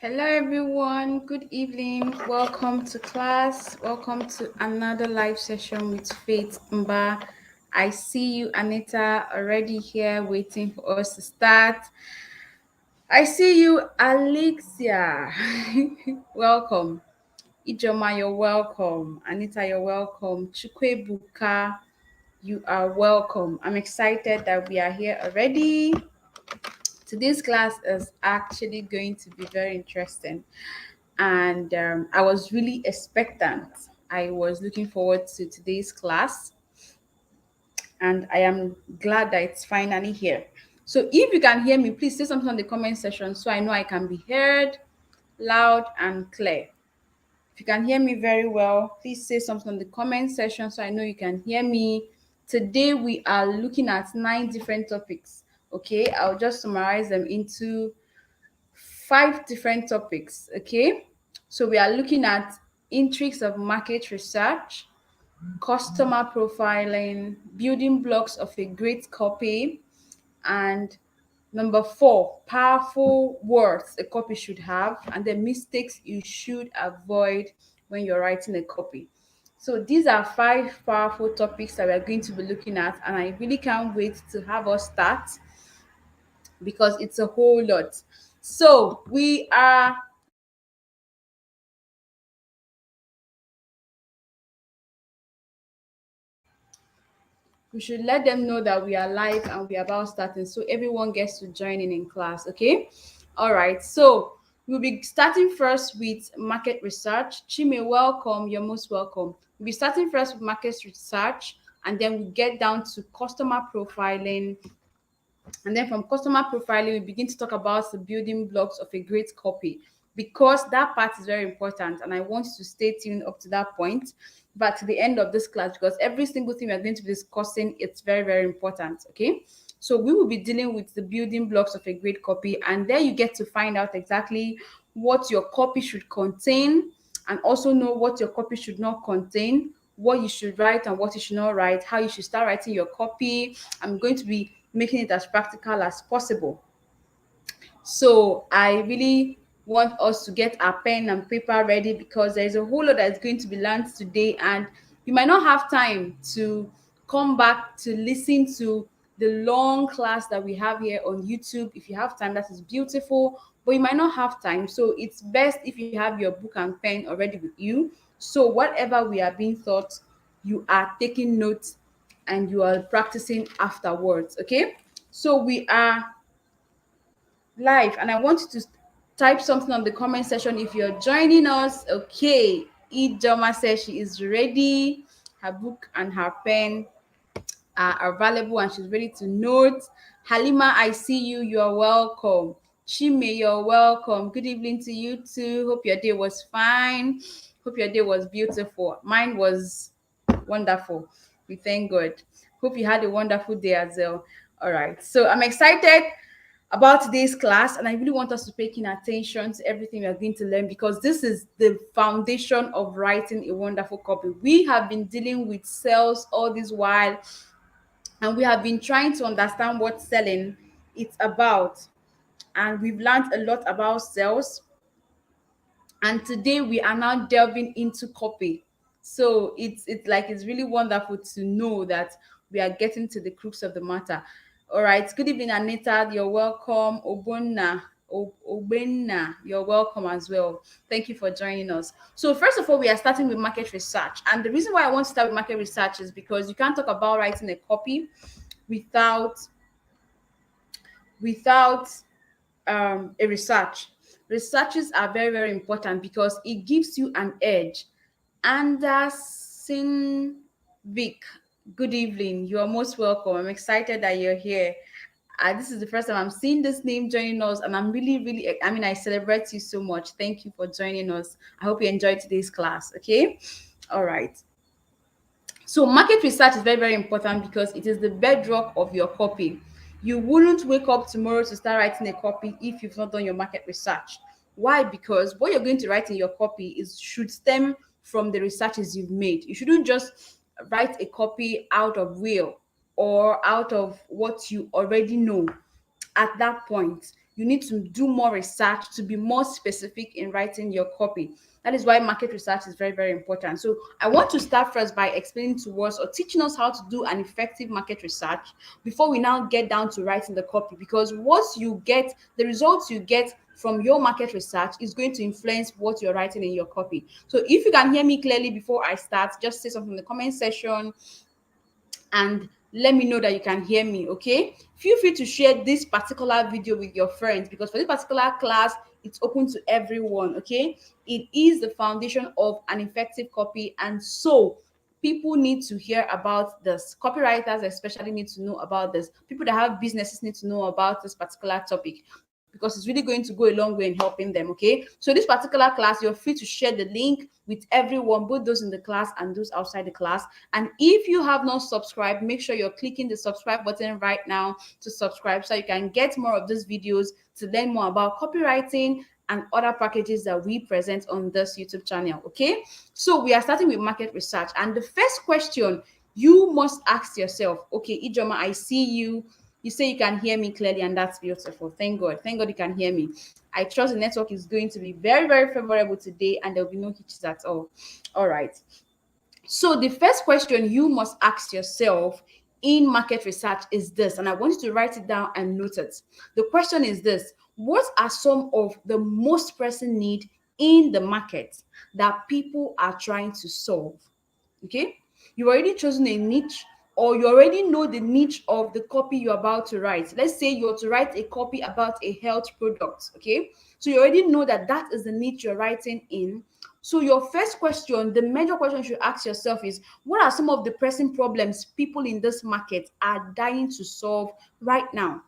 Hello, everyone. Good evening. Welcome to class. Welcome to another live session with Faith Mba. I see you, Anita, already here waiting for us to start. I see you, Alexia. Welcome. Ijoma, you're welcome. Anita, you're welcome. Chukwebuka, you are welcome. I'm excited that we are here already. Today's class is actually going to be very interesting, and I was really expectant. I was looking forward to today's class, and I am glad that it's finally here. So, if you can hear me, please say something on the comment section so I know I can be heard loud and clear. If you can hear me very well, please say something on the comment section so I know you can hear me. Today, we are looking at 9 different topics. Okay, I'll just summarize them into 5 different topics. Okay, so we are looking at intrigues of market research, customer profiling, building blocks of a great copy, and number 4, powerful words a copy should have, and the mistakes you should avoid when you're writing a copy. So these are 5 powerful topics that we're going to be looking at, and I really can't wait to have us start because it's a whole lot. So we should let them know that we are live and we are about starting so everyone gets to join in class. Okay, all right, so we'll be starting first with market research. Chime, welcome, you're most welcome. We'll be starting first with market research, and then we get down to customer profiling, and then from customer profiling, we begin to talk about the building blocks of a great copy, because that part is very important. And I want you to stay tuned up to that point, but to the end of this class, because every single thing we're going to be discussing, it's very, very important. Okay. So we will be dealing with the building blocks of a great copy, and there you get to find out exactly what your copy should contain, and also know what your copy should not contain, what you should write and what you should not write, how you should start writing your copy. I'm going to be making it as practical as possible. So I really want us to get our pen and paper ready, because there's a whole lot that's going to be learned today, and you might not have time to come back to listen to the long class that we have here on YouTube. If you have time, that is beautiful, but you might not have time. So it's best if you have your book and pen already with you. So whatever we are being taught, you are taking notes and you are practicing afterwards. Okay, so we are live, and I want you to type something on the comment section if you're joining us. Okay, Ijoma says she is ready. Her book and her pen are available and she's ready to note. Halima, I see you. You're welcome. Chime, you're welcome. Good evening to you too. Hope your day was fine. Hope your day was beautiful. Mine was wonderful. We thank God. Hope you had a wonderful day as well. All right. So I'm excited about today's class, and I really want us to pay keen attention to everything we are going to learn, because this is the foundation of writing a wonderful copy. We have been dealing with sales all this while, and we have been trying to understand what selling it's about, and we've learned a lot about sales, and today we are now delving into copy. So it's really wonderful to know that we are getting to the crux of the matter. All right, good evening, Anita, you're welcome. Obenna, you're welcome as well. Thank you for joining us. So first of all, we are starting with market research, and the reason why I want to start with market research is because you can't talk about writing a copy without without a research. Researches are very, very important because it gives you an edge. Anderson Vic, good evening. You are most welcome. I'm excited that you're here. This is the first time I'm seeing this name joining us, and I'm really, really, I mean, I celebrate you so much. Thank you for joining us. I hope you enjoyed today's class. Okay. All right. So market research is very, very important because it is the bedrock of your copy. You wouldn't wake up tomorrow to start writing a copy if you've not done your market research. Why? Because what you're going to write in your copy is should stem from the researches you've made. You shouldn't just write a copy out of will or out of what you already know at that point. you need to do more research to be more specific in writing your copy. That is why market research is very, very important. So I want to start first by explaining to us or teaching us how to do an effective market research before we now get down to writing the copy. Because once you get the results you get from your market research is going to influence what you're writing in your copy. So if you can hear me clearly before I start, just say something in the comment section and let me know that you can hear me. Okay, feel free to share this particular video with your friends, because for this particular class it's open to everyone. Okay, it is the foundation of an effective copy, and so people need to hear about this. Copywriters especially need to know about this. People that have businesses need to know about this particular topic, because it's really going to go a long way in helping them. Okay, so this particular class, you're free to share the link with everyone, both those in the class and those outside the class. And if you have not subscribed, make sure you're clicking the subscribe button right now to subscribe, so you can get more of these videos to learn more about copywriting and other packages that we present on this YouTube channel. Okay, so we are starting with market research, and the first question you must ask yourself, okay, Ijoma, I see you. You say you can hear me clearly, and that's beautiful. Thank God. Thank God you can hear me. I trust the network is going to be very, very favorable today, and there will be no hitches at all. All right. So the first question you must ask yourself in market research is this, and I want you to write it down and note it. The question is this: what are some of the most pressing need in the market that people are trying to solve? Okay, you already chosen a niche, or you already know the niche of the copy you're about to write. Let's say you're to write a copy about a health product. Okay, so you already know that that is the niche you're writing in. So your first question, the major question you should ask yourself is, what are some of the pressing problems people in this market are dying to solve right now?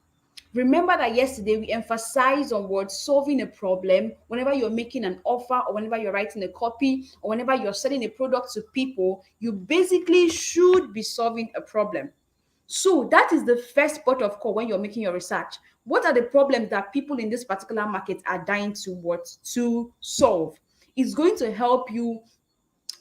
Remember that yesterday we emphasized on what solving a problem. Whenever you're making an offer, or whenever you're writing a copy, or whenever you're selling a product to people, you basically should be solving a problem. So that is the first port of call when you're making your research. What are the problems that people in this particular market are dying to solve? It's going to help you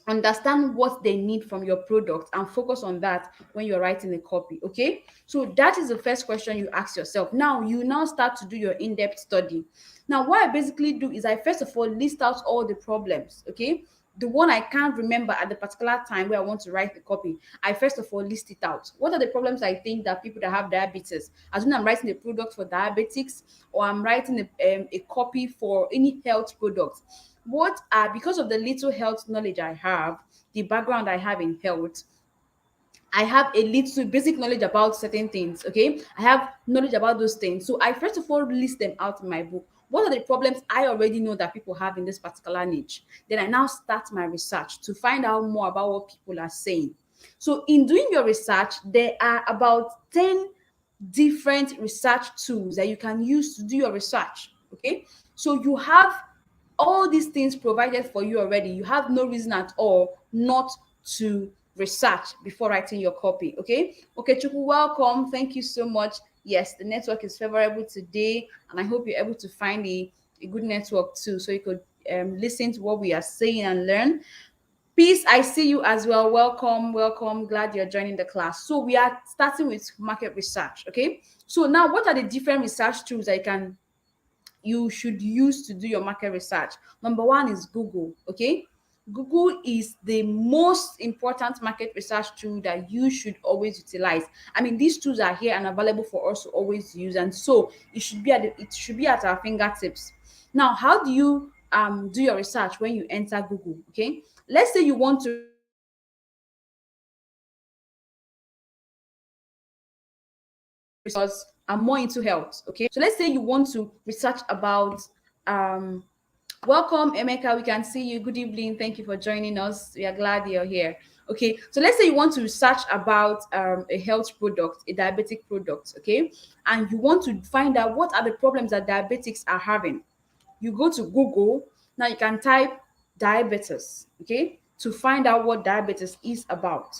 understand what they need from your product and focus on that when you're writing a copy. Okay, so that is the first question you ask yourself. Now you now start to do your in-depth study. Now what I basically do is I first of all list out all the problems. Okay, the one I can't remember at the particular time where I want to write the copy, I first of all list it out. What are the problems I think that people that have diabetes, as when I'm writing a product for diabetics, or I'm writing a copy for any health product, what are, because of the little health knowledge I have, the background I have in health, I have a little basic knowledge about certain things. Okay, I have knowledge about those things, so I first of all list them out in my book. What are the problems I already know that people have in this particular niche? Then I now start my research to find out more about what people are saying. So in doing your research, there are about 10 different research tools that you can use to do your research. Okay, so you have all these things provided for you already. You have no reason at all not to research before writing your copy. Okay, Chukwu, welcome. Thank you so much. Yes, the network is favorable today, and I hope you're able to find a good network too, so you could listen to what we are saying and learn. Peace, I see you as well. Welcome, welcome. Glad you're joining the class. So we are starting with market research. Okay, so now what are the different research tools that you should use to do your market research? Number one is Google. Okay, Google is the most important market research tool that you should always utilize. I mean, these tools are here and available for us to always use, and so it should be at our fingertips. Now, how do you do your research when you enter Google? Okay, let's say you want to because I'm more into health. Okay, so let's say you want to research about um welcome, Emeka. We can see you. Good evening. Thank you for joining us. We are glad you're here. Okay, so let's say you want to research about a health product, a diabetic product. Okay, and you want to find out what are the problems that diabetics are having. You go to Google. Now you can type diabetes. Okay, to find out what diabetes is about.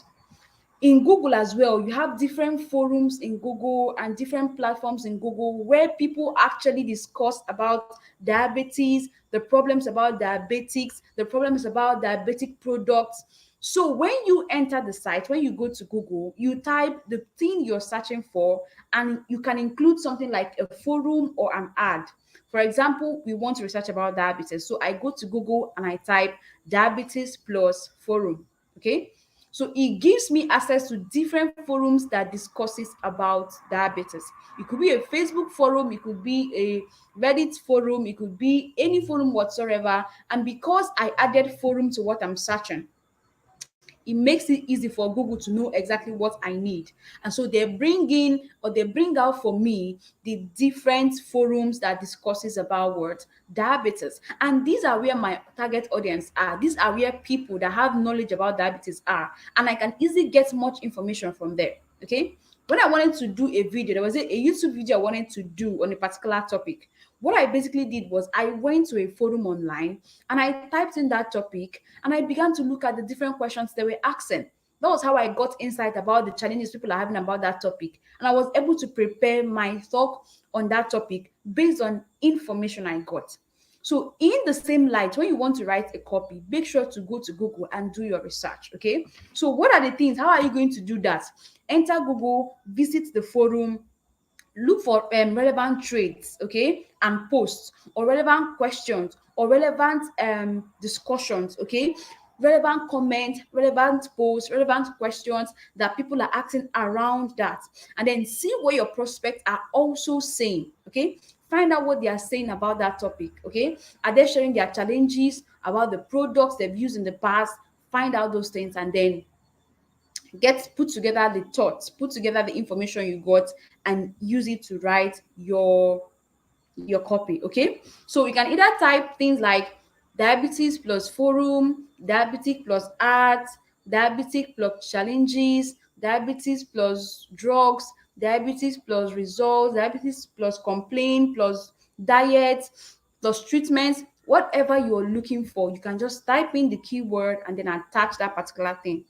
In Google as well, you have different forums in Google and different platforms in Google where people actually discuss about diabetes, the problems about diabetics, the problems about diabetic products. So when you enter the site, when you go to Google, you type the thing you're searching for, and you can include something like a forum or an ad. For example, we want to research about diabetes. So I go to Google and I type diabetes plus forum. Okay. So it gives me access to different forums that discusses about diabetes. It could be a Facebook forum, it could be a Reddit forum, it could be any forum whatsoever. And because I added forum to what I'm searching, it makes it easy for Google to know exactly what I need. And so they bring in, or they bring out for me, the different forums that discusses about what diabetes. And these are where my target audience are. These are where people that have knowledge about diabetes are. And I can easily get much information from there. Okay. When I wanted to do a video, there was a YouTube video I wanted to do on a particular topic. What I basically did was I went to a forum online and I typed in that topic and I began to look at the different questions they were asking. That was how I got insight about the challenges people are having about that topic. And I was able to prepare my talk on that topic based on information I got. So, in the same light, when you want to write a copy, make sure to go to Google and do your research. Okay. So, what are the things? How are you going to do that? Enter Google, visit the forum, look for relevant traits, okay, and posts, or relevant questions, or relevant discussions, okay, relevant comment, relevant posts, relevant questions that people are asking around that, and then see what your prospects are also saying. Okay, find out what they are saying about that topic. Okay, are they sharing their challenges about the products they've used in the past? Find out those things, and then put together the thoughts, put together the information you got, and use it to write your copy. Okay, so you can either type things like diabetes plus forum, diabetes plus ads, diabetes plus challenges, diabetes plus drugs, diabetes plus results, diabetes plus complaint plus diet plus treatments. Whatever you're looking for, you can just type in the keyword and then attach that particular thing.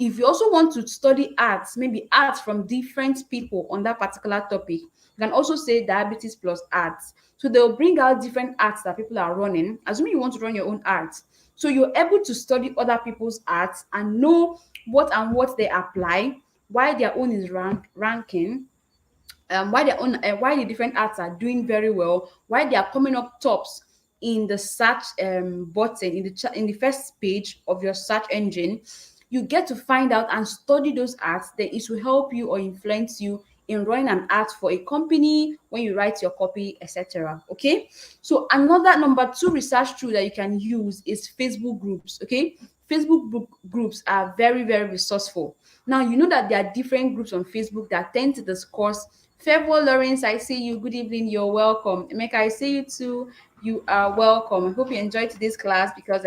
If you also want to study arts, maybe arts from different people on that particular topic, you can also say diabetes plus arts. So they'll bring out different arts that people are running, assuming you want to run your own arts. So you're able to study other people's arts and know what they apply, why their own is ranking, why the different arts are doing very well, why they are coming up tops in the search button, in the first page of your search engine. You get to find out and study those arts. Then it will help you or influence you in running an ad for a company, when you write your copy, etc. Okay, so another number two research tool that you can use is Facebook groups. Okay, groups are very, very resourceful. Now, you know that there are different groups on Facebook that tend to discuss. Favor Lawrence, I see you. Good evening. You're welcome. Emeka, I see you too. You are welcome. I hope you enjoyed today's class, because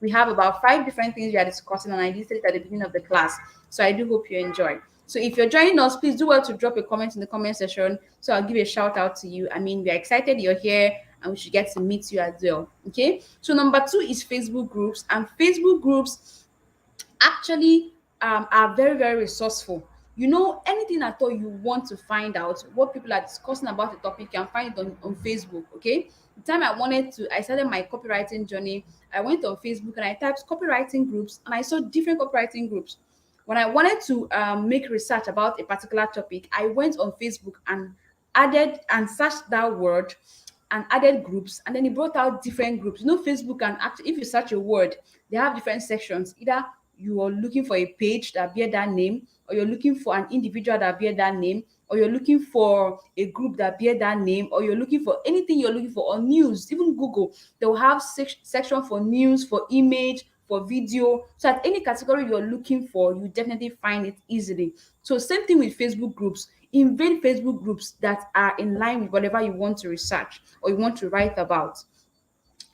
we have about 5 different things we are discussing, and I listed it at the beginning of the class. So I do hope you enjoy. So if you're joining us, please do well to drop a comment in the comment section, so I'll give a shout out to you. I mean, we're excited you're here, and we should get to meet you as well. Okay. So number two is Facebook groups, and Facebook groups actually are very, very resourceful. You know, anything at all you want to find out what people are discussing about the topic, you can find it on Facebook. Okay, the time I started my copywriting journey, I went on Facebook and I typed copywriting groups, and I saw different copywriting groups. When I wanted to make research about a particular topic, I went on Facebook and added and searched that word and added groups, and then it brought out different groups. You know, Facebook can actually, if you search a word, they have different sections. Either you are looking for a page that bear that name, or you're looking for an individual that bear that name, or you're looking for a group that bear that name, or you're looking for anything you're looking for, or news. Even Google, they will have section for news, for image, for video. So at any category you're looking for, you definitely find it easily. So same thing with Facebook groups. Invade Facebook groups that are in line with whatever you want to research or you want to write about,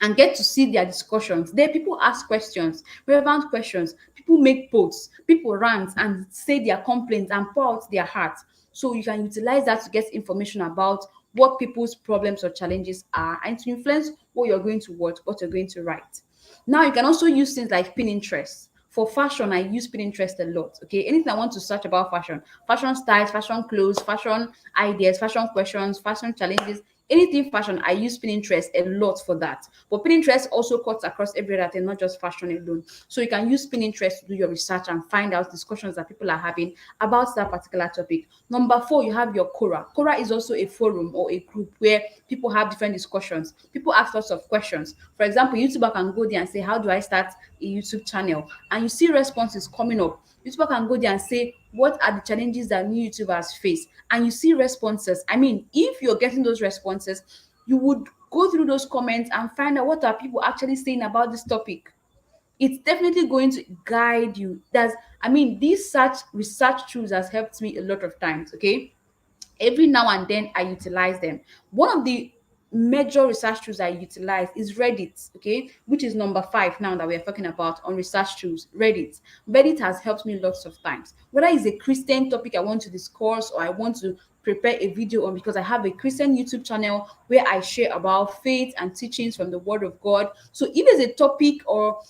and get to see their discussions. There, people ask questions, relevant questions. People make posts, people rant and say their complaints and pour out their heart. So you can utilize that to get information about what people's problems or challenges are, and to influence what you're going to what you're going to write. Now you can also use things like Pinterest. For fashion, I use Pinterest a lot. Okay, anything I want to search about fashion, fashion styles, fashion clothes, fashion ideas, fashion questions, fashion challenges, Anything fashion, I use Pinterest a lot for that. But Pinterest also cuts across every other thing, not just fashion alone. So you can use Pinterest to do your research and find out discussions that people are having about that particular topic. Number four, you have your Quora. Quora is also a forum or a group where people have different discussions. People ask lots of questions. For example, YouTuber can go there and say, how do I start a YouTube channel? And you see responses coming up. YouTuber can go there and say, what are the challenges that new YouTubers face? And you see responses. I mean, if you're getting those responses, you would go through those comments and find out what are people actually saying about this topic. It's definitely going to guide you. That's, I mean, this search research tools has helped me a lot of times. Okay, every now and then I utilize them. One of the major research tools I utilize is Reddit, okay, which is number five now that we're talking about on research tools. Reddit has helped me lots of times, whether it's a Christian topic I want to discuss or I want to prepare a video on, because I have a Christian YouTube channel where I share about faith and teachings from the Word of God. So if there's a topic or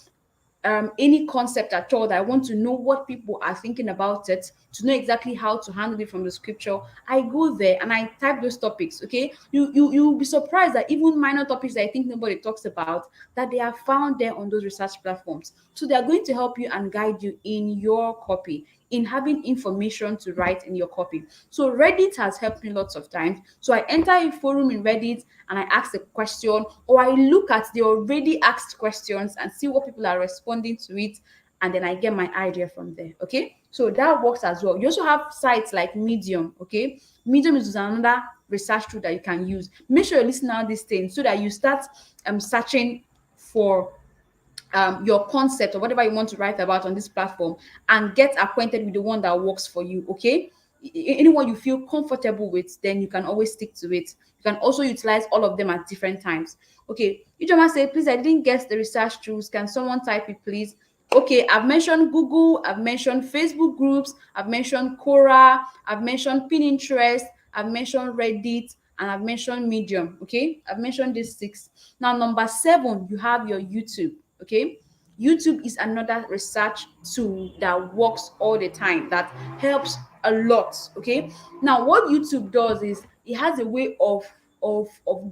any concept at all that I want to know what people are thinking about it, to know exactly how to handle it from the scripture, I go there and I type those topics. Okay, you'll be surprised that even minor topics that I think nobody talks about, that they are found there on those research platforms. So they are going to help you and guide you in your copy, in having information to write in your copy. So Reddit has helped me lots of times. So I enter a forum in Reddit and I ask a question, or I look at the already asked questions and see what people are responding to it, and then I get my idea from there. Okay, so that works as well. You also have sites like Medium. Okay, Medium is another research tool that you can use. Make sure you listen out these things so that you start searching for your concept or whatever you want to write about on this platform, and get acquainted with the one that works for you. Okay, anyone you feel comfortable with, then you can always stick to it. You can also utilize all of them at different times. Okay, you just say, please, I didn't get the research tools, can someone type it please? Okay, I've mentioned Google, I've mentioned Facebook groups, I've mentioned Quora, I've mentioned Pinterest, I've mentioned Reddit, and I've mentioned Medium. Okay, I've mentioned these six. Now, number seven, you have your YouTube. Okay, YouTube is another research tool that works all the time, that helps a lot. Okay, now what YouTube does is it has a way of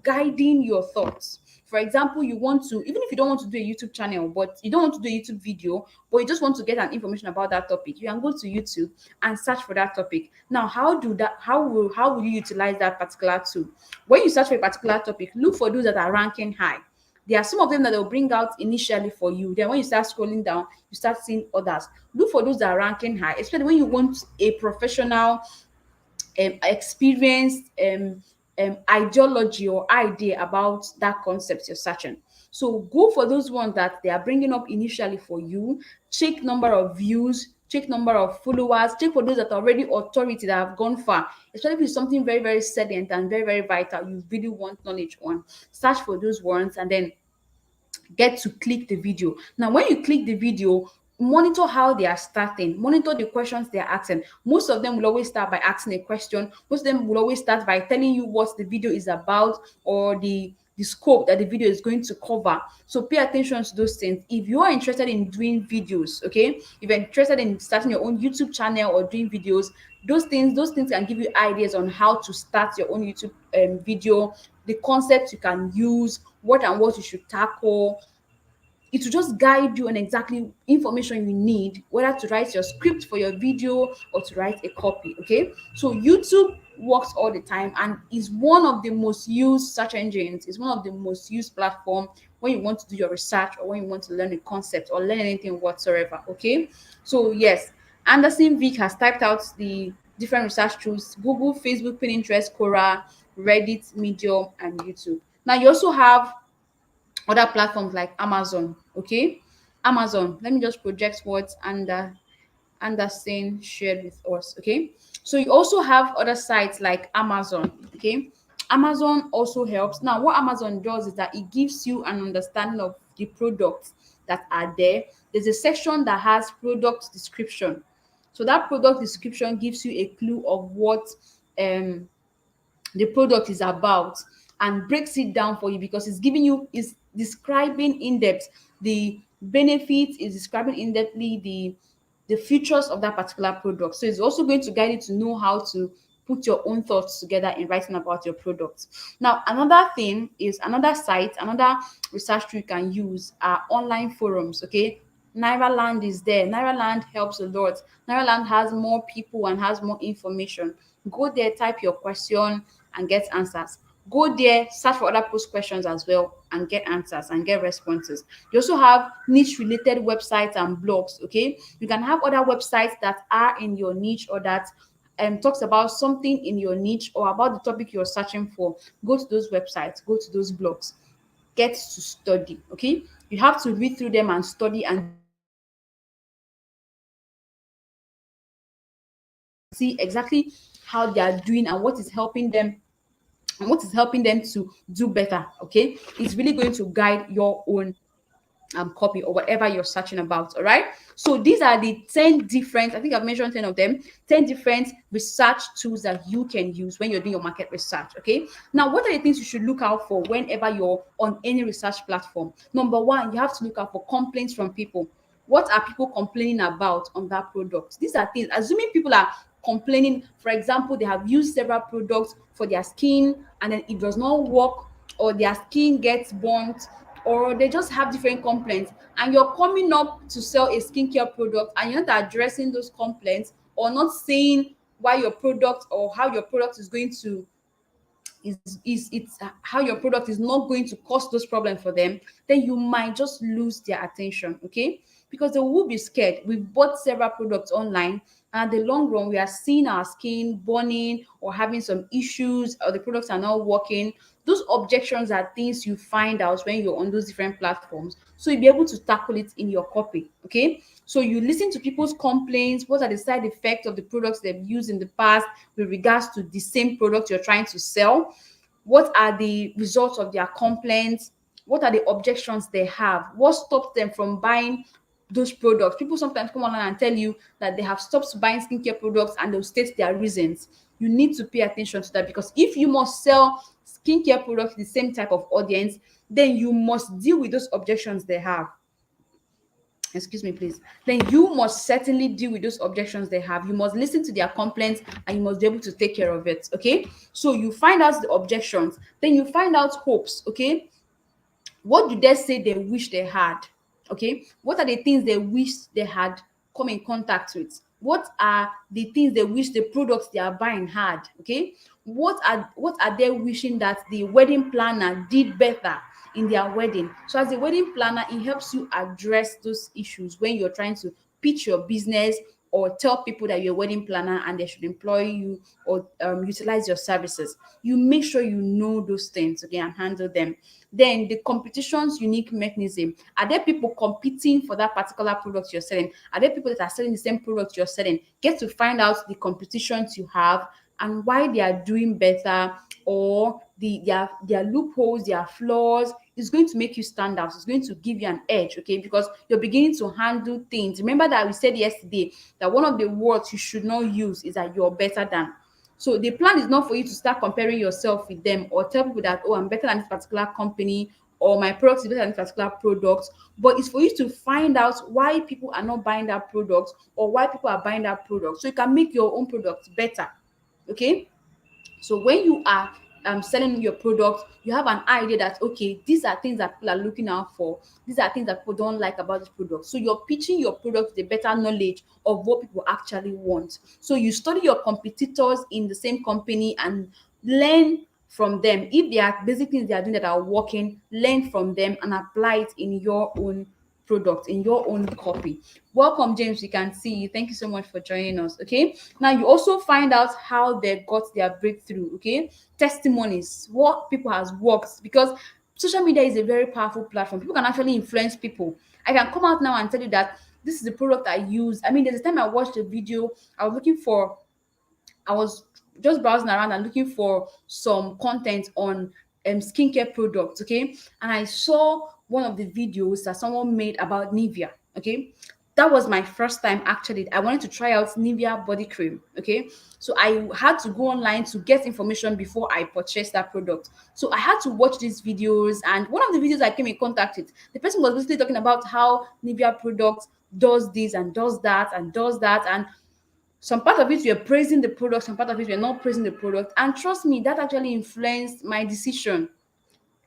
guiding your thoughts. For example, you want to, even if you don't want to do a YouTube channel, but you don't want to do a YouTube video, but you just want to get an information about that topic, you can go to YouTube and search for that topic. Now, how will you utilize that particular tool? When you search for a particular topic, look for those that are ranking high. There are some of them that they'll bring out initially for you. Then when you start scrolling down, you start seeing others. Look for those that are ranking high, especially when you want a professional, experienced ideology or idea about that concept you're searching. So go for those ones that they are bringing up initially for you. Check number of views, check number of followers, check for those that are already authority, that have gone far, especially if it's something very, very salient and very, very vital you really want knowledge on. Search for those ones and then get to click the video. Now, when you click the video, monitor how they are starting, monitor the questions they are asking. Most of them will always start by asking a question. Most of them will always start by telling you what the video is about, or the scope that the video is going to cover. So pay attention to those things. If you are interested in doing videos, okay, if you're interested in starting your own YouTube channel or doing videos, those things can give you ideas on how to start your own YouTube video, the concepts you can use, what and what you should tackle. It will just guide you on exactly information you need, whether to write your script for your video or to write a copy. Okay, so YouTube works all the time and is one of the most used search engines. It's one of the most used platform when you want to do your research or when you want to learn a concept or learn anything whatsoever. Okay, so yes, Anderson Vick has typed out the different research tools: Google, Facebook, Pinterest, Quora, Reddit, Medium, and YouTube. Now you also have other platforms like Amazon. Okay, Amazon. Let me just project what Anderson shared with us. Okay, so you also have other sites like Amazon. Okay, Amazon also helps. Now, what Amazon does is that it gives you an understanding of the products that are there. There's a section that has product description. So that product description gives you a clue of what um the product is about, and breaks it down for you, because it's giving you, is describing in depth the benefits, is describing in depthly the features of that particular product. So it's also going to guide you to know how to put your own thoughts together in writing about your products. Now, another thing is another site, another research tool you can use are online forums. Okay, Nairaland is there. Nairaland helps a lot. Nairaland has more people and has more information. Go there, type your question and get answers. Go there, search for other post questions as well and get answers and get responses. You also have niche related websites and blogs. Okay, you can have other websites that are in your niche or that talks about something in your niche or about the topic you're searching for. Go to those websites, go to those blogs, get to study. Okay, you have to read through them and study and see exactly how they are doing and what is helping them and what is helping them to do better. Okay, it's really going to guide your own copy or whatever you're searching about. All right, so these are the 10 different, I think I've mentioned 10 of them, 10 different research tools that you can use when you're doing your market research. Okay, now what are the things you should look out for whenever you're on any research platform? Number one, you have to look out for complaints from people. What are people complaining about on that product? These are things, assuming people are complaining, for example, they have used several products for their skin and then it does not work, or their skin gets burnt, or they just have different complaints, and you're coming up to sell a skincare product and you're not addressing those complaints or not saying why your product or how your product is going to is it's how your product is not going to cause those problems for them, then you might just lose their attention. Okay, because they will be scared. We've bought several products online and in the long run we are seeing our skin burning or having some issues, or the products are not working. Those objections are things you find out when you're on those different platforms, so you'll be able to tackle it in your copy. Okay, so you listen to people's complaints. What are the side effects of the products they've used in the past with regards to the same product you're trying to sell? What are the results of their complaints? What are the objections they have? What stops them from buying those products? People sometimes come online and tell you that they have stopped buying skincare products and they'll state their reasons. You need to pay attention to that, because if you must sell skincare products to the same type of audience, then you must deal with those objections they have. Excuse me, please. Then you must certainly deal with those objections they have. You must listen to their complaints and you must be able to take care of it. Okay, so you find out the objections, then you find out hopes. Okay, what do they say they wish they had? Okay, what are the things they wish they had come in contact with? What are the things they wish the products they are buying had? Okay, what are they wishing that the wedding planner did better in their wedding? So as a wedding planner, it helps you address those issues when you're trying to pitch your business or tell people that you're a wedding planner and they should employ you or utilize your services. You make sure you know those things, okay, and handle them. Then the competition's unique mechanism. Are there people competing for that particular product you're selling? Are there people that are selling the same product you're selling? Get to find out the competitions you have and why they are doing better, or their loopholes, their flaws. Is going to make you stand out. It's going to give you an edge, okay? Because you're beginning to handle things. Remember that we said yesterday that one of the words you should not use is that you're better than. So the plan is not for you to start comparing yourself with them or tell people that, oh, I'm better than this particular company or my product is better than this particular product, but it's for you to find out why people are not buying that product or why people are buying that product, so you can make your own product better. Okay, so when you are selling your product, you have an idea that okay, these are things that people are looking out for. These are things that people don't like about this product. So you're pitching your product with a better knowledge of what people actually want. So you study your competitors in the same company and learn from them. If there are basic things they are doing that are working, learn from them and apply it in your own product, in your own copy. Welcome, James. We can see you. Thank you so much for joining us. Okay. Now you also find out how they got their breakthrough. Okay. Testimonies, what people has worked, because social media is a very powerful platform. People can actually influence people. I can come out now and tell you that this is the product I use. I mean, there's a time I watched a video. I was just browsing around and looking for some content on skincare products, okay? And I saw one of the videos that someone made about Nivea, okay? That was my first time actually. I wanted to try out Nivea body cream, okay? So I had to go online to get information before I purchased that product. So I had to watch these videos, and one of the videos I came in contact with, the person was basically talking about how Nivea product does this and does that and does that, and Some part of it we are praising the product, some part of it we are not praising the product. And trust me, that actually influenced my decision.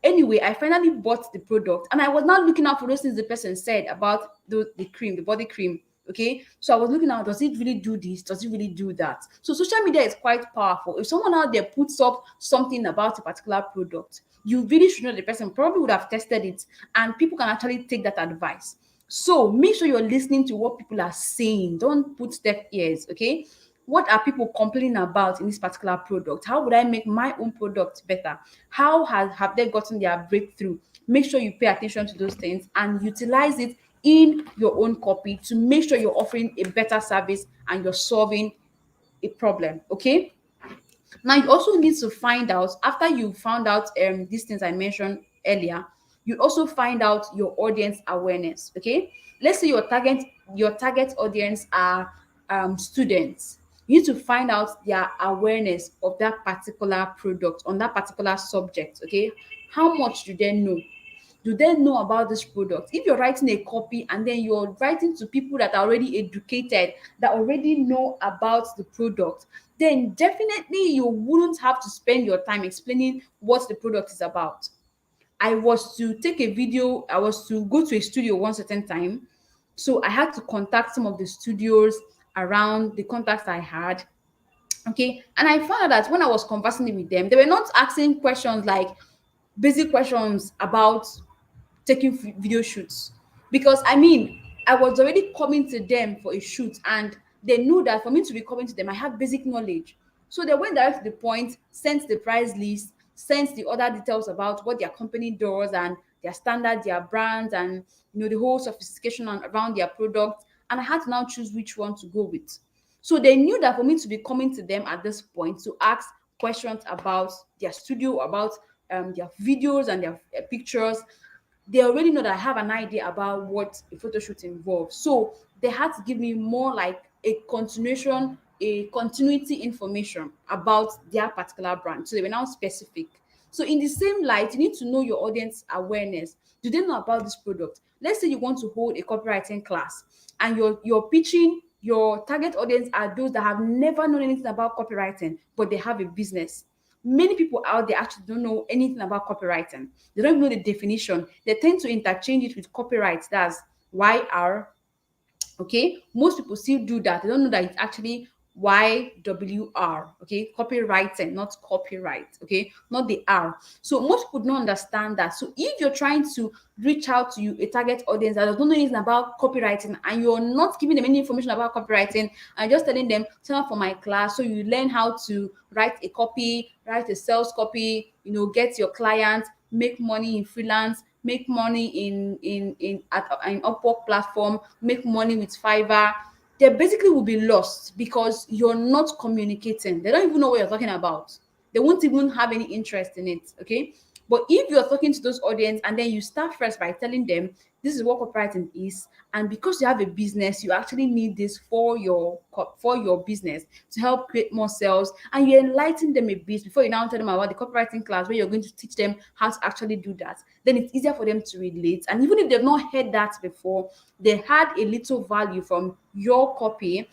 Anyway, I finally bought the product and I was not looking out for those things the person said about the cream, the body cream. Okay. So I was looking out, does it really do this? Does it really do that? So social media is quite powerful. If someone out there puts up something about a particular product, you really should know the person probably would have tested it and people can actually take that advice. So make sure you're listening to what people are saying. Don't put deaf ears. Okay. What are people complaining about in this particular product? How would I make my own product better? How have they gotten their breakthrough? Make sure you pay attention to those things and utilize it in your own copy to make sure you're offering a better service and you're solving a problem. Okay. Now you also need to find out, after you found out these things I mentioned earlier, you also find out your audience awareness. Okay. Let's say your target audience are students. You need to find out their awareness of that particular product on that particular subject. Okay. How much do they know? Do they know about this product? If you're writing a copy and then you're writing to people that are already educated, that already know about the product, then definitely you wouldn't have to spend your time explaining what the product is about. I was to take a video, I was to go to a studio one certain time. So I had to contact some of the studios around the contacts I had. Okay. And I found out that when I was conversing with them, they were not asking questions like basic questions about taking video shoots, because I mean I was already coming to them for a shoot and they knew that for me to be coming to them I have basic knowledge. So they went direct to the point, sent the price list, sent the other details about what their company does and their standard, their brands, and the whole sophistication around their product. And I had to now choose which one to go with. So they knew that for me to be coming to them at this point to ask questions about their studio, about their videos and their pictures, they already know that I have an idea about what a photo shoot involves. So they had to give me more like a continuity information about their particular brand. So they were now specific. So in the same light, you need to know your audience awareness. Do they know about this product? Let's say you want to hold a copywriting class and you're pitching, your target audience are those that have never known anything about copywriting, but they have a business. Many people out there actually don't know anything about copywriting. They don't even know the definition. They tend to interchange it with copyright. That's YR. Okay, most people still do that. They don't know that it's actually YWR. Okay, copywriting, not copyright. Okay, not the R. So most people don't understand that. So if you're trying to reach out to a target audience that don't know anything about copywriting and you're not giving them any information about copywriting and just telling them sign up for my class so you learn how to write a copy, write a sales copy, get your clients, make money in freelance, make money in at an Upwork platform, make money with Fiverr, they basically will be lost because you're not communicating. They don't even know what you're talking about. They won't even have any interest in it. Okay. But if you're talking to those audience and then you start first by telling them this is what copywriting is, and because you have a business, you actually need this for your business to help create more sales, and you enlighten them a bit before you now tell them about the copywriting class where you're going to teach them how to actually do that, then it's easier for them to relate. And even if they've not heard that before, they had a little value from your copy,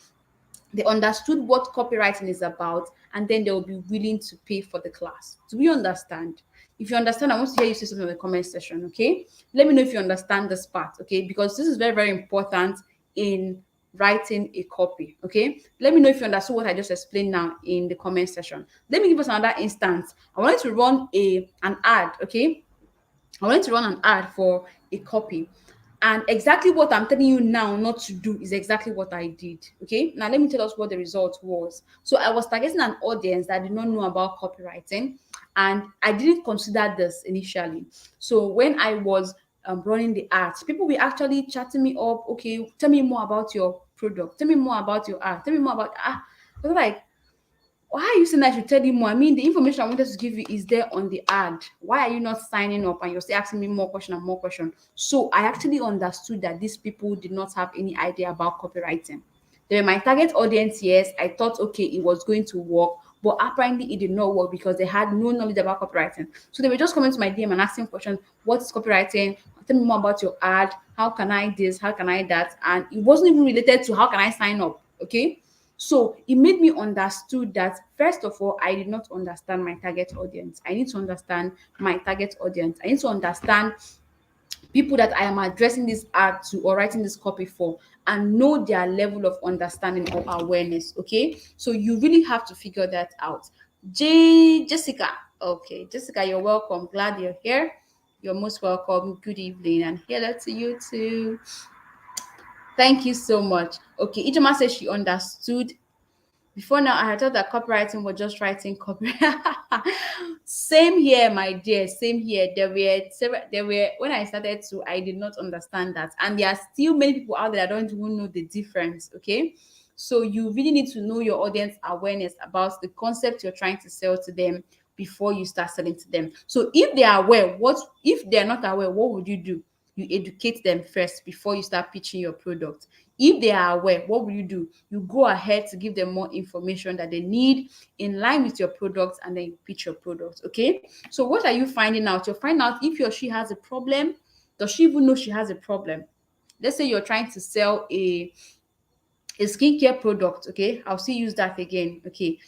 they understood what copywriting is about, and then they will be willing to pay for the class. Do we understand? If you understand, I want to hear you say something in the comment section. Okay, let me know if you understand this part. Okay, because this is very, very important in writing a copy. Okay, let me know if you understood what I just explained now in the comment section. Let me give us another instance. I wanted to run an ad. Okay, I wanted to run an ad for a copy. And exactly what I'm telling you now not to do is exactly what I did. Okay. Now let me tell us what the result was. So I was targeting an audience that did not know about copywriting, and I didn't consider this initially. So when I was running the ads, people were actually chatting me up. Okay, tell me more about your product. Tell me more about your ad. Tell me more about I was like, why are you saying I should tell you more? I mean, the information I wanted to give you is there on the ad. Why are you not signing up and you're still asking me more question and more question? So I actually understood that these people did not have any idea about copywriting. They were my target audience, yes. I thought, okay, it was going to work, but apparently it did not work because they had no knowledge about copywriting. So they were just coming to my DM and asking questions, what is copywriting? Tell me more about your ad. How can I this? How can I that? And it wasn't even related to how can I sign up, okay? So it made me understood that first of all, I did not understand my target audience. I need to understand my target audience. I need to understand people that I am addressing this ad to or writing this copy for, and know their level of understanding or awareness. Okay, so you really have to figure that out. Jessica. Okay, Jessica, you're welcome. Glad you're here. You're most welcome. Good evening, and hello to you too. Thank you so much. Okay, Ijoma says she understood. Before now, I had thought that copywriting was just writing copy. Same here, my dear. Same here. There were when I started to, I did not understand that, and there are still many people out there that don't even know the difference. Okay, so you really need to know your audience awareness about the concept you're trying to sell to them before you start selling to them. So if they are aware, what if they're not aware? What would you do? You educate them first before you start pitching your product. If they are aware, what will you do? You go ahead to give them more information that they need in line with your product, and then you pitch your product. Okay. So what are you finding out? You're finding out if he or she has a problem. Does she even know she has a problem? Let's say you're trying to sell a skincare product. Okay. I'll still use that again. Okay.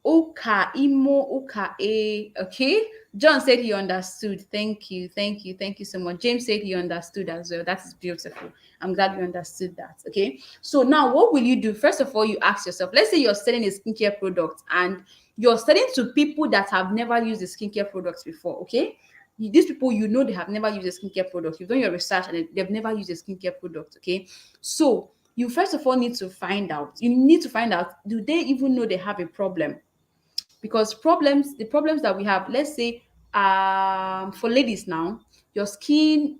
Oka Imo Oka A. Okay. John said he understood. Thank you. Thank you. Thank you so much. James said he understood as well. That is beautiful. I'm glad you understood that. Okay. So now what will you do? First of all, you ask yourself, let's say you're selling a skincare product and you're selling to people that have never used the skincare products before. Okay. These people, you know, they have never used a skincare product. You've done your research and they've never used a skincare product. Okay. So you first of all need to find out. You need to find out, do they even know they have a problem? Because the problems that we have, let's say, for ladies now, your skin,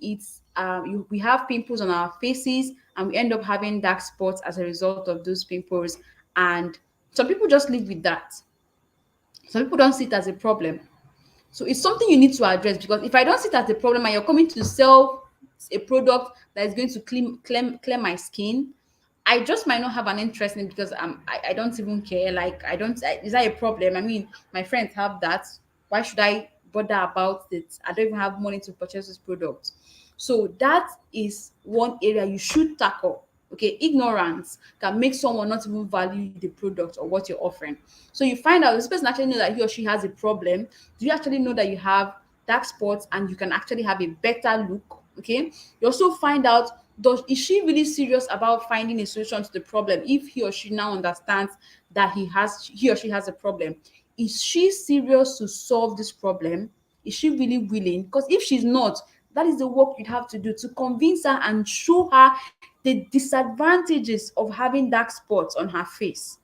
we have pimples on our faces, and we end up having dark spots as a result of those pimples. And some people just live with that. Some people don't see it as a problem. So it's something you need to address, because if I don't see it as a problem and you're coming to sell a product that is going to clear my skin, I just might not have an interest in it, because I don't even care. Like, is that a problem? I mean, my friends have that. Why should I bother about it? I don't even have money to purchase this product. So that is one area you should tackle. Okay, ignorance can make someone not even value the product or what you're offering. So you find out, this person actually know that he or she has a problem. Do you actually know that you have dark spots and you can actually have a better look? Okay. You also find out, is she really serious about finding a solution to the problem? If he or she now understands that he or she has a problem, is she serious to solve this problem? Is she really willing? Because if she's not, that is the work you'd have to do to convince her and show her the disadvantages of having dark spots on her face.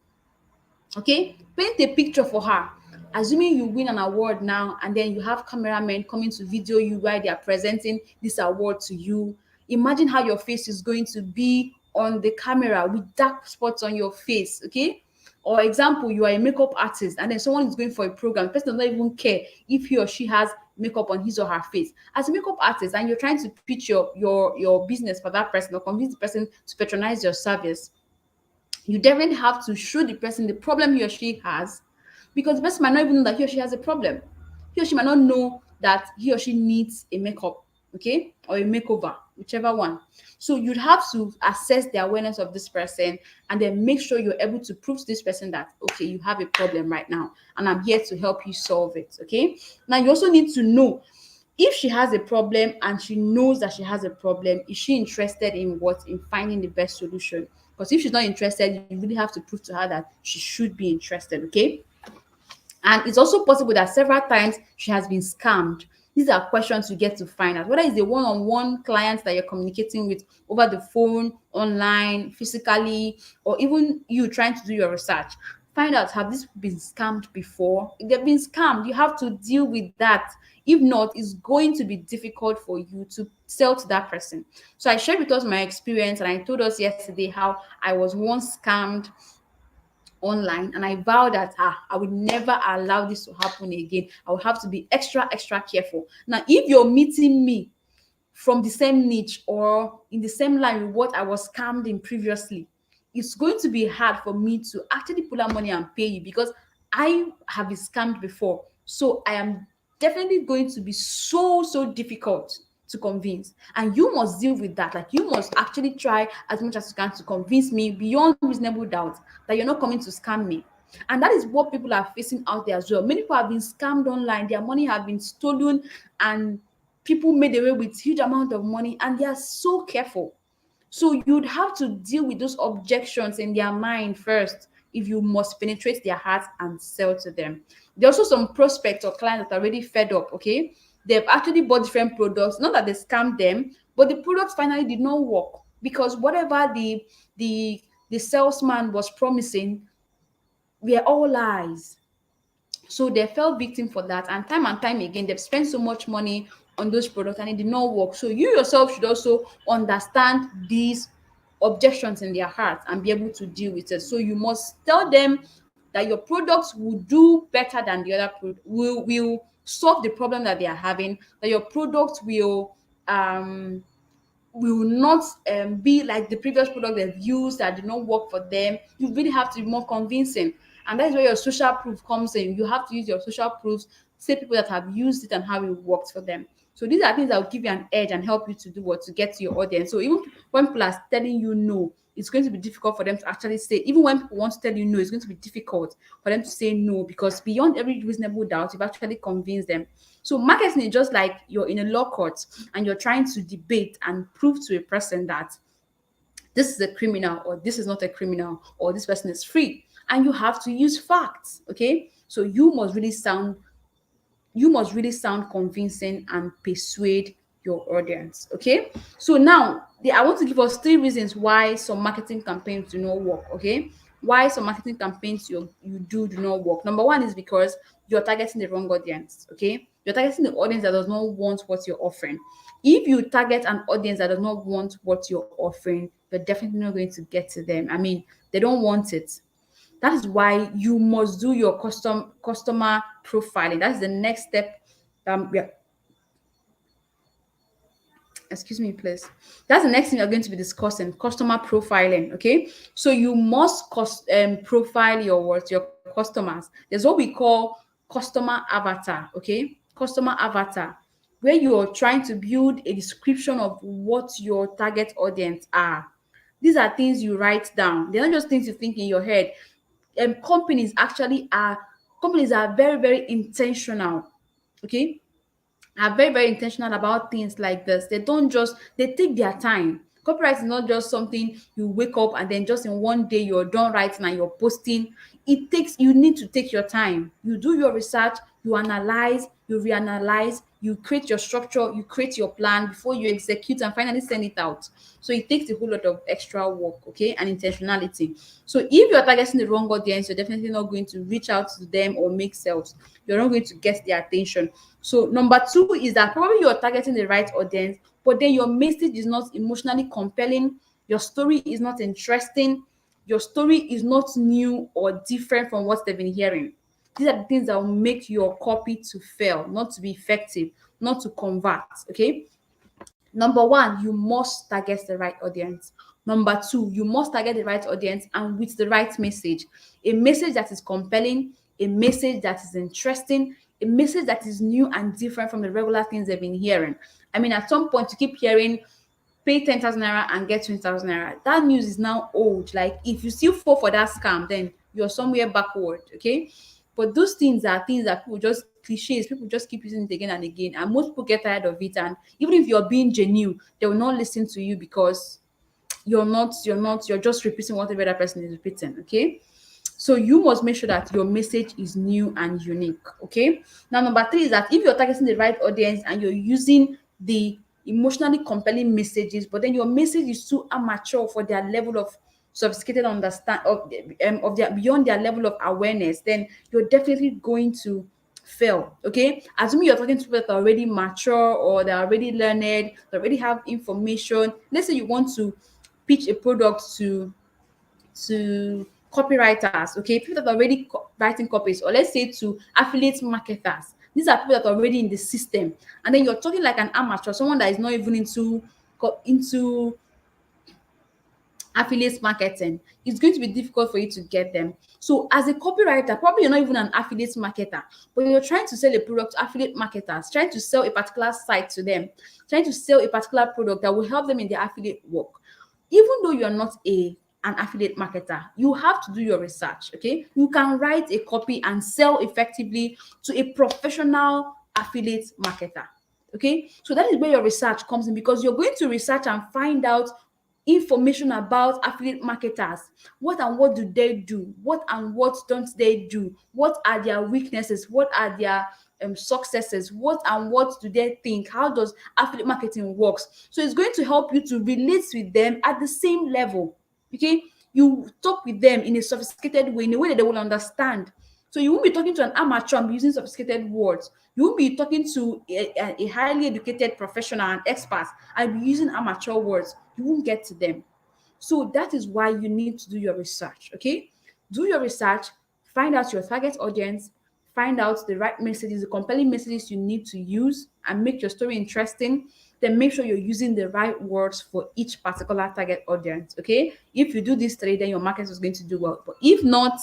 Okay, paint a picture for her. Assuming you win an award now, and then you have cameramen coming to video you while they are presenting this award to you. Imagine how your face is going to be on the camera with dark spots on your face. Okay. Or example, you are a makeup artist and then someone is going for a program. The person does not even care if he or she has makeup on his or her face. As a makeup artist, and you're trying to pitch your business for that person or convince the person to patronize your service, you definitely have to show the person the problem he or she has, because the person might not even know that he or she has a problem. He or she might not know that he or she needs a makeup, okay, or a makeover, whichever one. So you'd have to assess the awareness of this person and then make sure you're able to prove to this person that, okay, you have a problem right now and I'm here to help you solve it. Okay. Now you also need to know, if she has a problem and she knows that she has a problem, is she interested in finding the best solution? Because if she's not interested, you really have to prove to her that she should be interested. Okay. And it's also possible that several times she has been scammed. These are questions you get to find out, whether it's a one-on-one client that you're communicating with over the phone, online, physically, or even you trying to do your research. Find out, have this been scammed before? If they've been scammed, you have to deal with that. If not, it's going to be difficult for you to sell to that person. So I shared with us my experience, and I told us yesterday how I was once scammed online, and I vow that I would never allow this to happen again. I will have to be extra careful. Now, if you're meeting me from the same niche or in the same line with what I was scammed in previously, it's going to be hard for me to actually pull out money and pay you, because I have been scammed before. So I am definitely going to be so difficult to convince, and you must deal with that. Like, you must actually try as much as you can to convince me beyond reasonable doubt that you're not coming to scam me. And that is what people are facing out there as well. Many people have been scammed online, their money have been stolen, and people made away with huge amount of money, and they are so careful. So you'd have to deal with those objections in their mind first if you must penetrate their hearts and sell to them. There are also some prospects or clients that are already fed up, okay? They've actually bought different products, not that they scammed them, but the products finally did not work because whatever the the salesman was promising were all lies. So they fell victim for that, and time again, they've spent so much money on those products and it did not work. So you yourself should also understand these objections in their heart and be able to deal with it. So you must tell them that your products will do better than the other will solve the problem that they are having, that your product will not be like the previous product they've used that did not work for them. You really have to be more convincing. And that's where your social proof comes in. You have to use your social proofs, say people that have used it and how it worked for them. So these are things that will give you an edge and help you to do what to get to your audience. So even when people are telling you no, it's going to be difficult for them to actually say. Even when people want to tell you no, it's going to be difficult for them to say no because beyond every reasonable doubt, you've actually convinced them. So marketing is just like you're in a law court and you're trying to debate and prove to a person that this is a criminal or this is not a criminal or this person is free. And you have to use facts. Okay. So you must really sound convincing and persuade your audience. Okay. So now I want to give us three reasons why some marketing campaigns do not work. Okay. Why some marketing campaigns you do not work. Number one is because you're targeting the wrong audience. Okay. You're targeting the audience that does not want what you're offering. If you target an audience that does not want what you're offering, you're definitely not going to get to them. I mean, they don't want it. That is why you must do your customer profiling. That's the next step. Yeah, excuse me, please. That's the next thing we're going to be discussing: customer profiling. Okay, so you must profile your customers. There's what we call customer avatar. Okay, customer avatar, where you're trying to build a description of what your target audience are. These are things you write down. They're not just things you think in your head. Companies actually are very, very intentional. Okay, are very, very intentional about things like this. They take their time. Copyright is not just something you wake up and then just in one day you're done writing and you're posting. You need to take your time. You do your research, you analyze, you reanalyze, you create your structure, you create your plan before you execute and finally send it out. So it takes a whole lot of extra work, okay, and intentionality. So if you're targeting the wrong audience, you're definitely not going to reach out to them or make sales. You're not going to get their attention. So number two is that probably you're targeting the right audience, but then your message is not emotionally compelling, your story is not interesting, your story is not new or different from what they've been hearing. These are the things that will make your copy to fail, not to be effective, not to convert. Okay. Number one, you must target the right audience. Number two, you must target the right audience and with the right message. A message that is compelling, a message that is interesting, a message that is new and different from the regular things they've been hearing. I mean, at some point, you keep hearing pay 10,000 naira and get 20,000 naira. That news is now old. Like, if you still fall for that scam, then you're somewhere backward. Okay. But those things are things that people just cliches, people just keep using it again and again. And most people get tired of it. And even if you're being genuine, they will not listen to you because you're just repeating what the other person is repeating. Okay. So you must make sure that your message is new and unique. Okay. Now, number three is that if you're targeting the right audience and you're using the emotionally compelling messages, but then your message is too amateur for their level of sophisticated understand of their beyond their level of awareness, then you're definitely going to fail. Okay. Assuming you're talking to people that are already mature or they're already learned, they already have information. Let's say you want to pitch a product to copywriters, okay, people that are already writing copies, or let's say to affiliate marketers. These are people that are already in the system, and then you're talking like an amateur, someone that is not even into affiliate marketing, it's going to be difficult for you to get them. So as a copywriter, probably you're not even an affiliate marketer, but you're trying to sell a product to affiliate marketers, trying to sell a particular site to them, trying to sell a particular product that will help them in their affiliate work. Even though you're not an affiliate marketer, you have to do your research. Okay, you can write a copy and sell effectively to a professional affiliate marketer. Okay, so that is where your research comes in, because you're going to research and find out information about affiliate marketers. What and what do they do? What and what don't they do? What are their weaknesses? What are their successes? What and what do they think? How does affiliate marketing works? So it's going to help you to relate with them at the same level. Okay, you talk with them in a sophisticated way, in a way that they will understand. So you won't be talking to an amateur and be using sophisticated words. You won't be talking to a highly educated professional and expert and be using amateur words. You won't get to them. So that is why you need to do your research. Okay, do your research, find out your target audience, find out the right messages, the compelling messages you need to use, and make your story interesting. Then make sure you're using the right words for each particular target audience. Okay, if you do this three, then your market is going to do well. But if not,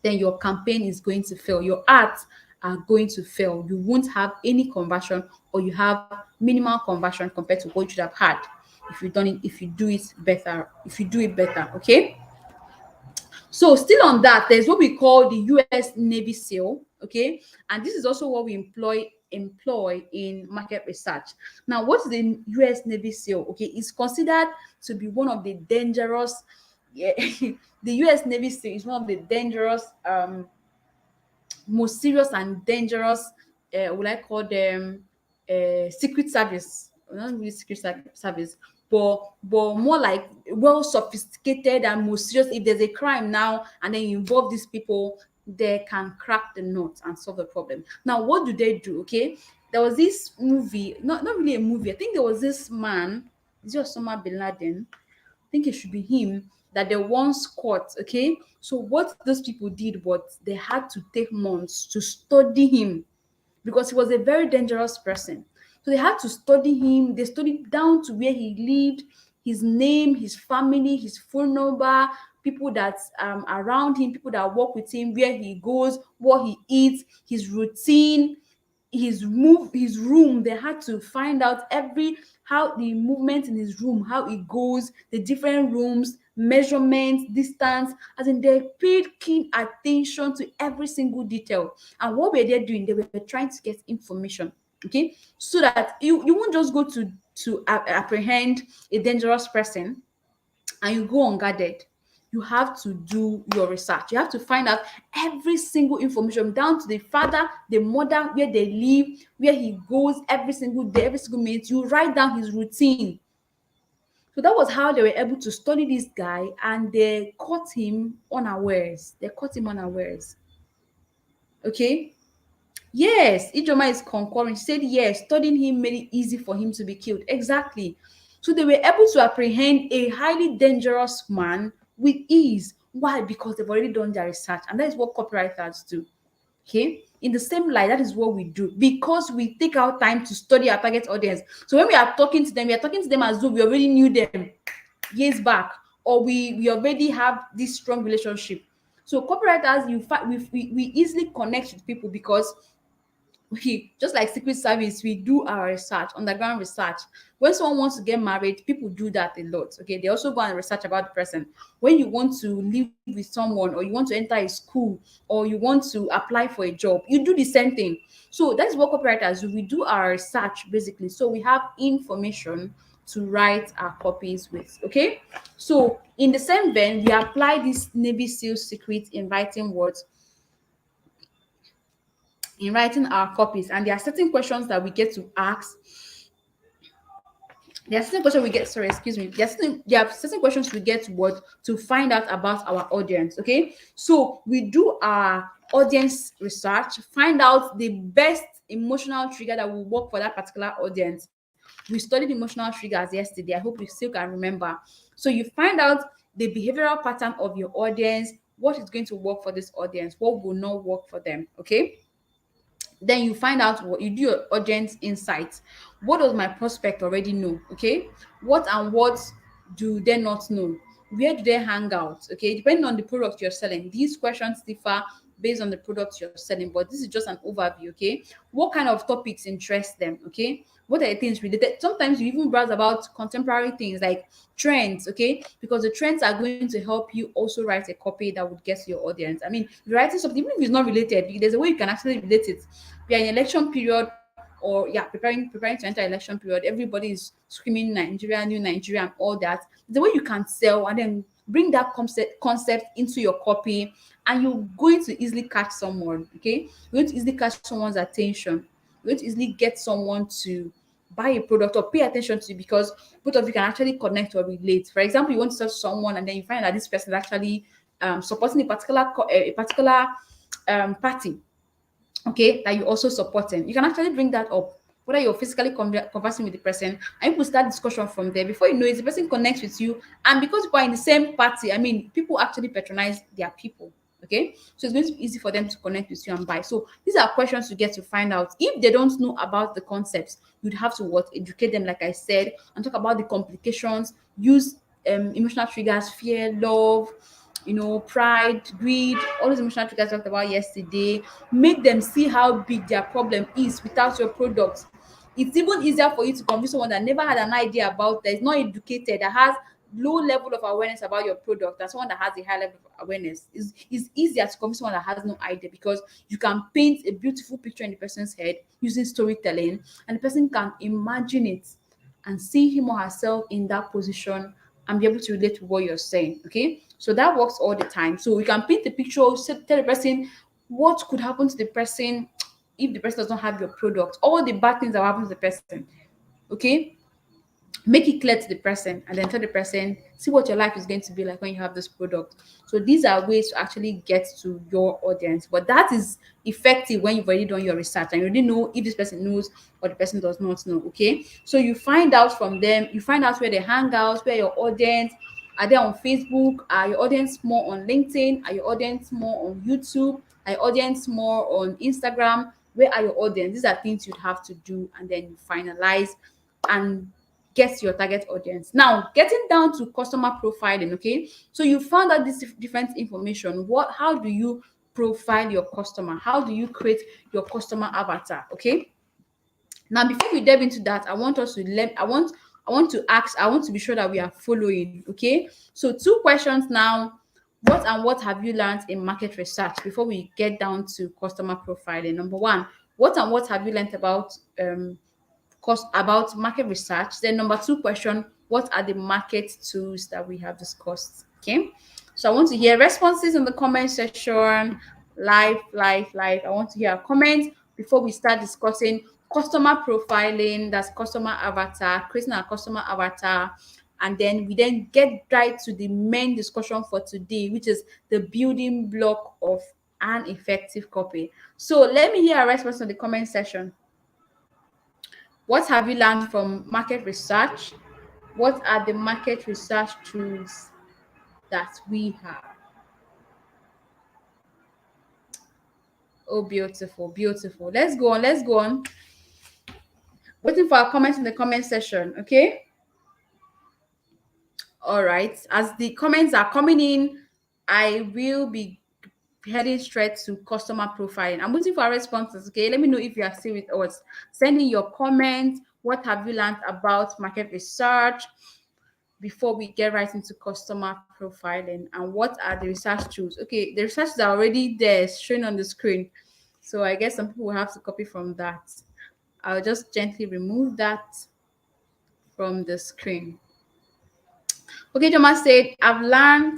then your campaign is going to fail. Your ads are going to fail. You won't have any conversion, or you have minimal conversion compared to what you should have had if you done it, if you do it better, okay? So still on that, there's what we call the US Navy SEAL, okay? And this is also what we employ in market research. Now, what's the US Navy SEAL? Okay, it's considered to be one of the dangerous, yeah, the US Navy SEAL is one of the dangerous, most serious and dangerous, what I call them, secret service. Not really service, but more like well sophisticated and more serious. If there's a crime now and then you involve these people, they can crack the nut and solve the problem. Now, what do they do? Okay, there was this movie, not really a movie. I think there was this man, is it Osama bin Laden? Think it should be him, that they once caught. Okay, so what those people did was they had to take months to study him, because he was a very dangerous person. So they had to study him. They studied down to where he lived, his name, his family, his phone number, people that's around him, people that work with him, where he goes, what he eats, his routine, his room. They had to find out every how the movement in his room, how it goes, the different rooms, measurements, distance. As in, they paid keen attention to every single detail. And what were they doing? They were trying to get information, okay, so that you won't just go to apprehend a dangerous person and you go unguarded. You have to do your research. You have to find out every single information, down to the father, the mother, where they live, where he goes every single day, every single minute. You write down his routine. So that was how they were able to study this guy, and they caught him unawares. Okay. Yes, Ijoma is concurring. She said yes, studying him made it easy for him to be killed. Exactly. So they were able to apprehend a highly dangerous man with ease. Why? Because they've already done their research, and that is what copywriters do. Okay, in the same light, that is what we do, because we take our time to study our target audience. So when we are talking to them, we are talking to them as though we already knew them years back, or we already have this strong relationship. So copywriters, we easily connect with people, because we, just like secret service, we do our research, underground research. When someone wants to get married, people do that a lot. Okay, they also go and research about the person. When you want to live with someone, or you want to enter a school, or you want to apply for a job, you do the same thing. So that's what copywriters do. We do our research basically, so we have information to write our copies with. Okay, so in the same vein, we apply this Navy SEAL secret in writing words, in writing our copies. And there are certain questions that we get to ask. There are certain questions we get, sorry, excuse me. There are certain questions we get to find out about our audience. Okay. So we do our audience research, find out the best emotional trigger that will work for that particular audience. We studied emotional triggers yesterday. I hope you still can remember. So you find out the behavioral pattern of your audience, what is going to work for this audience, what will not work for them. Okay. Then you find out, what you do, your audience insights. What does my prospect already know? Okay, what and what do they not know? Where do they hang out? Okay, depending on the product you're selling, these questions differ based on the product you're selling, but this is just an overview. Okay, what kind of topics interest them? Okay, what are the things related? Sometimes you even browse about contemporary things like trends. Okay, because the trends are going to help you also write a copy that would get to your audience. I mean, if you're writing something, even if it's not related, there's a way you can actually relate it. We are in election period, or yeah, preparing to enter election period. Everybody is screaming Nigeria, new Nigeria, and all that. The way you can sell and then bring that concept into your copy, and you're going to easily catch someone. Okay, you're going to easily catch someone's attention. You're going to easily get someone to buy a product or pay attention to, because both of you can actually connect or relate. For example, you want to sell to someone and then you find that this person is actually supporting a particular party, okay, that you also supporting. You can actually bring that up, whether you're physically conversing with the person, and people start discussion from there. Before you know it, the person connects with you, and because people are in the same party, I mean, people actually patronize their people. Okay, so it's going to be easy for them to connect with you and buy. So these are questions you get to find out. If they don't know about the concepts, you'd have to what, educate them, like I said, and talk about the complications. Use emotional triggers, fear, love, pride, greed, all those emotional triggers I talked about yesterday. Make them see how big their problem is without your product. It's even easier for you to convince someone that never had an idea about, that is not educated, that has low level of awareness about your product, than someone that has a high level of awareness. It's easier to convince someone that has no idea, because you can paint a beautiful picture in the person's head using storytelling, and the person can imagine it and see him or herself in that position and be able to relate to what you're saying. Okay, so that works all the time. So we can paint the picture, tell the person what could happen to the person if the person does not have your product, all the bad things that will happen to the person. Okay, make it clear to the person, and then tell the person, see what your life is going to be like when you have this product. So these are ways to actually get to your audience, but that is effective when you've already done your research and you already know if this person knows or the person does not know. Okay, so you find out from them, you find out where they hang out, where your audience are. They on Facebook? Are your audience more on LinkedIn? Are your audience more on YouTube? Are your audience more on Instagram? Where are your audience? These are things you'd have to do, and then you finalize and get your target audience. Now, getting down to customer profiling, okay? So you found out this different information. How do you profile your customer? How do you create your customer avatar? Okay. Now, before we delve into that, I want us to learn. I want to ask. I want to be sure that we are following. Okay. So two questions now. What have you learned in market research before we get down to customer profiling? Number one, what have you learned about cost about market research? Then number two question, what are the market tools that we have discussed? Okay, so I want to hear responses in the comment section. Live. I want to hear a comment before we start discussing customer profiling, that's customer avatar, creating a customer avatar, and then we then get right to the main discussion for today, which is the building block of an effective copy. So let me hear a response in the comment section. What have you learned from market research? What are the market research tools that we have? Oh, beautiful, beautiful. Let's go on. Waiting for our comments in the comment section, okay? All right. As the comments are coming in, I will be heading straight to customer profiling. I'm waiting for our responses, okay? Let me know if you are still with us. Send in your comments. What have you learned about market research? Before we get right into customer profiling, and what are the research tools? Okay, the research are already there, showing on the screen, so I guess some people will have to copy from that. I'll just gently remove that from the screen. Okay, Joma said, I've learned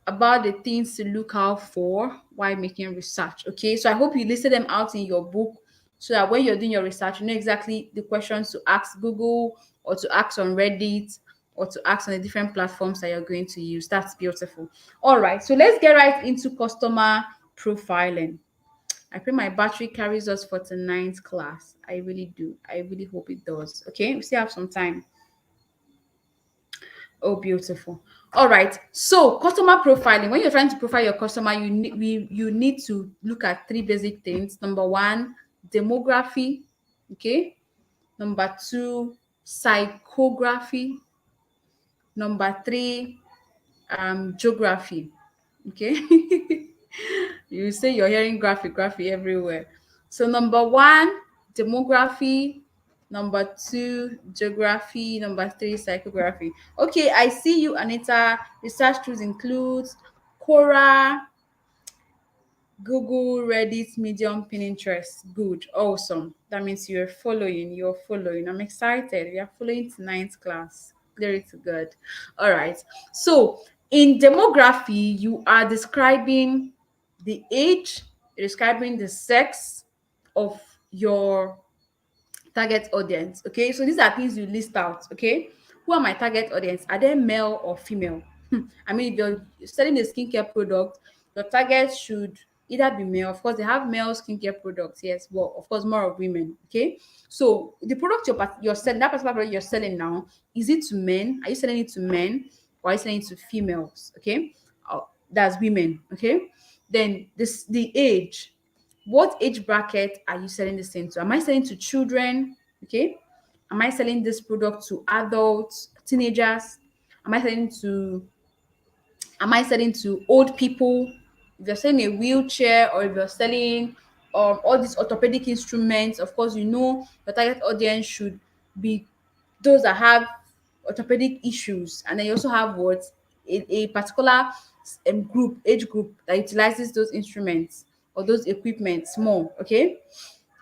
about the things to look out for while making research. Okay, so I hope you listed them out in your book, so that when you're doing your research, you know exactly the questions to ask Google, or to ask on Reddit, or to ask on the different platforms that you're going to use. That's beautiful. All right, so let's get right into customer profiling. I pray my battery carries us for tonight's class. I really do. I really hope it does. Okay, we still have some time. Oh, beautiful. All right. So, customer profiling. When you're trying to profile your customer, you need to look at three basic things. Number one, demography. Okay. Number two, psychography. Number three, geography. Okay. You say you're hearing graphy everywhere. So number one, demography. Number two, geography. Number three, psychography. Okay, I see you, Anita. Research tools includes Quora, Google, Reddit, Medium, Pinterest. Good, awesome. That means you're following. You're following. I'm excited. You're following tonight's class. Glory to God. All right. So in demography, you are describing the age, you're describing the sex of your target audience. Okay, so these are things you list out. Okay, who are my target audience? Are they male or female? I mean, if you're selling a skincare product, your target should either be male. Of course, they have male skincare products, yes, but of course, more of women. Okay, so the product you're selling, that particular product you're selling now, is it to men? Are you selling it to men or are you selling it to females? Okay, that's women. Okay, then the age, what age bracket are you selling this thing to? Am I selling to children? Okay. Am I selling this product to adults, teenagers? Am I selling to am I selling to old people? If you're selling a wheelchair or if you're selling all these orthopedic instruments, of course, you know your target audience should be those that have orthopedic issues. And then you also have what? A particular age group that utilizes those instruments or those equipments more. Okay.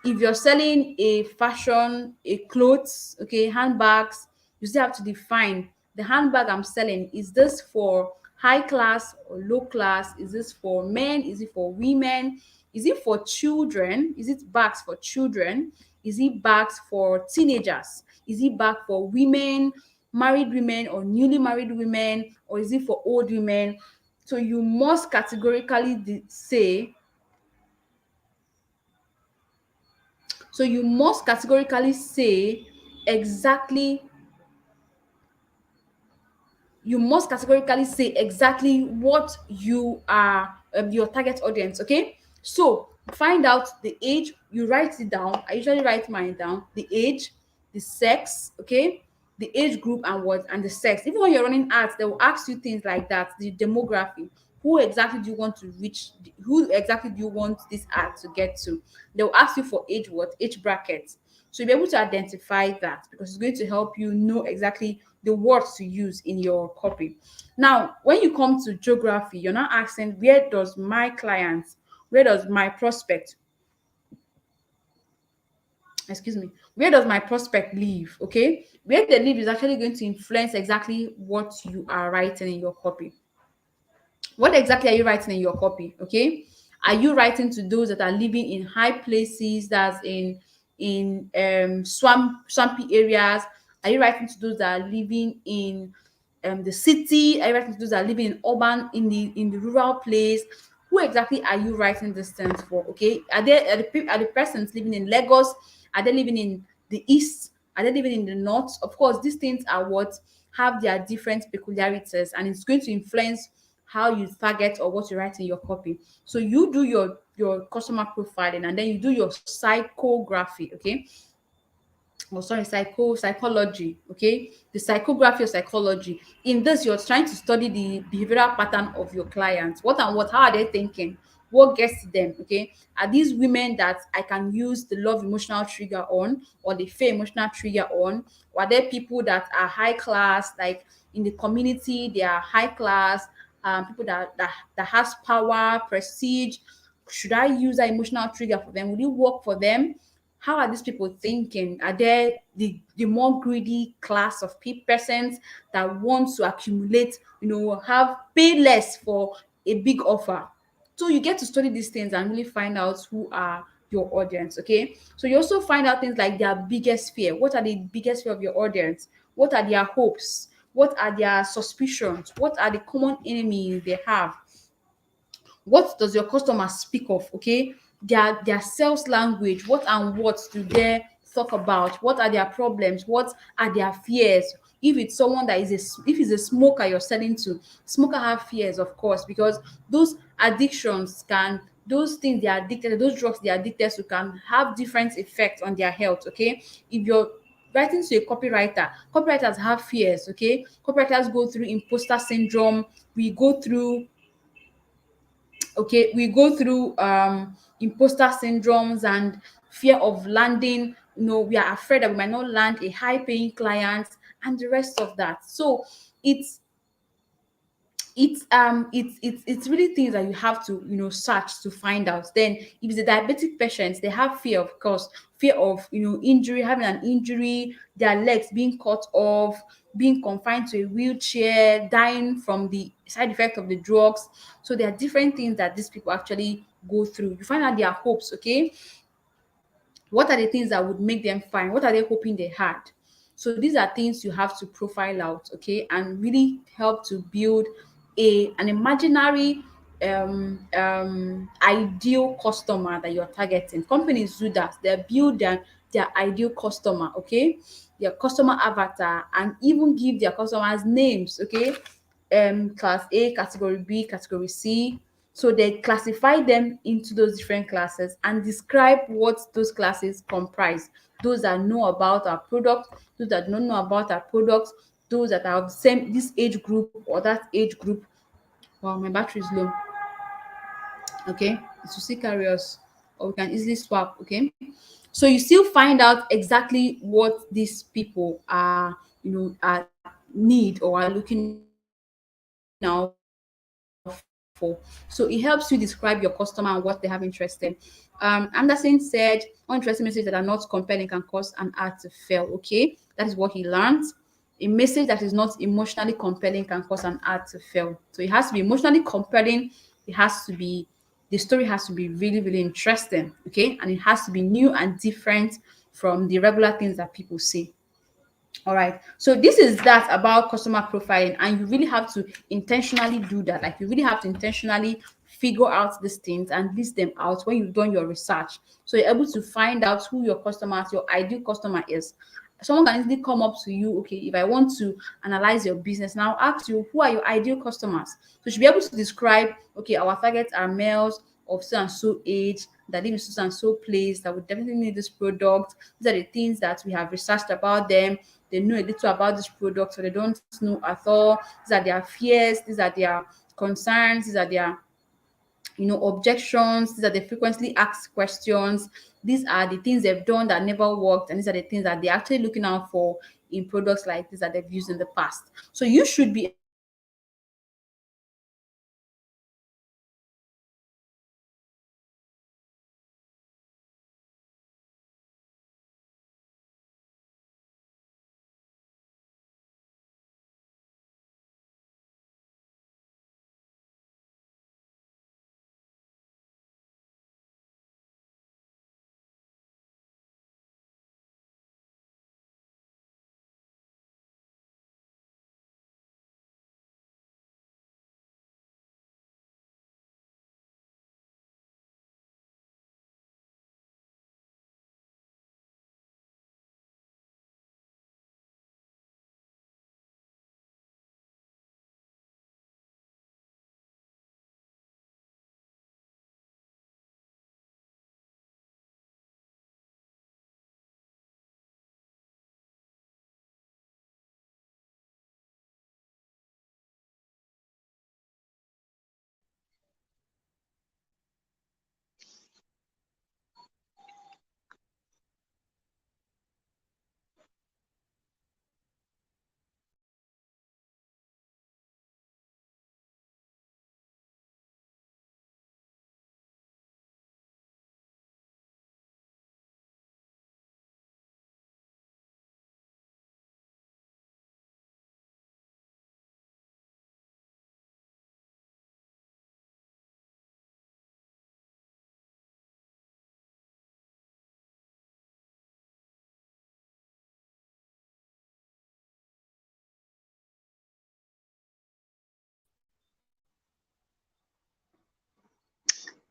If you're selling a fashion, a clothes, okay, handbags, you still have to define the handbag I'm selling. Is this for high class or low class? Is this for men? Is it for women? Is it for children? Is it bags for children? Is it bags for teenagers? Is it bag for women, married women or newly married women, or is it for old women? So you must categorically say, so you must categorically say exactly what you are, your target audience. Okay, so find out the age, you write it down. I usually write mine down: the age, the sex, okay, the age group, and what, and the sex. Even when you're running ads, they will ask you things like that: the demography, who exactly do you want to reach, who exactly do you want this ad to get to. They will ask you for age, what age bracket. So you'll be able to identify that, because it's going to help you know exactly the words to use in your copy. Now, when you come to geography, you're not asking, where does my prospect, excuse me, where does my prospect live? Okay, where they live is actually going to influence exactly what you are writing in your copy. What exactly are you writing in your copy? Okay, are you writing to those that are living in high places, that's in swampy areas? Are you writing to those that are living in the city? Are you writing to those that are living in urban, in the rural place? Who exactly are you writing this things for? Okay, are the persons living in Lagos? Are they living in the east? Are they living in the north? Of course, these things are what have their different peculiarities, and it's going to influence how you target or what you write in your copy. So you do your customer profiling, and then you do your psychography. Okay, oh sorry, psychology. Okay, the psychography of psychology. In this, you're trying to study the behavioral pattern of your clients. What and what, how are they thinking? What gets them? Okay, are these women that I can use the love emotional trigger on, or the fear emotional trigger on? Or are there people that are high class, like in the community they are high class, people that has power, prestige? Should I use that emotional trigger for them? Will it work for them? How are these people thinking? Are they the more greedy class of persons that want to accumulate, have pay less for a big offer? So you get to study these things and really find out who are your audience. Okay, so you also find out things like their biggest fear. What are the biggest fear of your audience? What are their hopes? What are their suspicions? What are the common enemies they have? What does your customer speak of? Okay, their sales language. What and what do they talk about? What are their problems? What are their fears? If it's someone that if it's a smoker you're selling to, smoker have fears, of course, because those addictions can, those things they are addicted to, those drugs they are addicted to, can have different effects on their health. Okay, if you're writing to a copywriter. Copywriters have fears, okay? Copywriters go through imposter syndrome. We go through, okay, we go through imposter syndromes and fear of landing. You know, we are afraid that we might not land a high paying client and the rest of that. So it's it's really things that you have to, you know, search to find out. Then if it's a diabetic patient, they have fear, of course, fear of, you know, injury, having an injury, their legs being cut off, being confined to a wheelchair, dying from the side effect of the drugs. So there are different things that these people actually go through. You find out their hopes, okay? What are the things that would make them fine? What are they hoping they had? So these are things you have to profile out, okay, and really help to build an imaginary ideal customer that you're targeting. Companies do that. They build their ideal customer, okay, their customer avatar, and even give their customers names, okay, class A, category B, category C. So they classify them into those different classes and describe what those classes comprise. Those that know about our product, those that don't know about our products, those that are of the same this age group or that age group. Wow, my battery is low. Okay, it will still carry us, or we can easily swap. Okay, so you still find out exactly what these people are, you know, are need or are looking out for. So it helps you describe your customer and what they have interest in. Anderson said, uninteresting messages that are not compelling can cause an ad to fail. Okay, that is what he learned. A message that is not emotionally compelling can cause an ad to fail. So it has to be emotionally compelling. It has to be, the story has to be really, really interesting. Okay, and it has to be new and different from the regular things that people see. All right. So this is that about customer profiling, and you really have to intentionally do that. Like, you really have to intentionally figure out these things and list them out when you've done your research. So you're able to find out who your customers, your ideal customer is. Someone can easily come up to you, okay, if I want to analyze your business, now ask you, who are your ideal customers? So you should be able to describe, okay, our targets are males of so and so age that live in so and so place that would definitely need this product. These are the things that we have researched about them. They know a little about this product, so they don't know at all. These are their fears, these are their concerns, these are their, you know, objections, these are the frequently asked questions, these are the things they've done that never worked, and these are the things that they're actually looking out for in products like this that they've used in the past. So you should be able to describe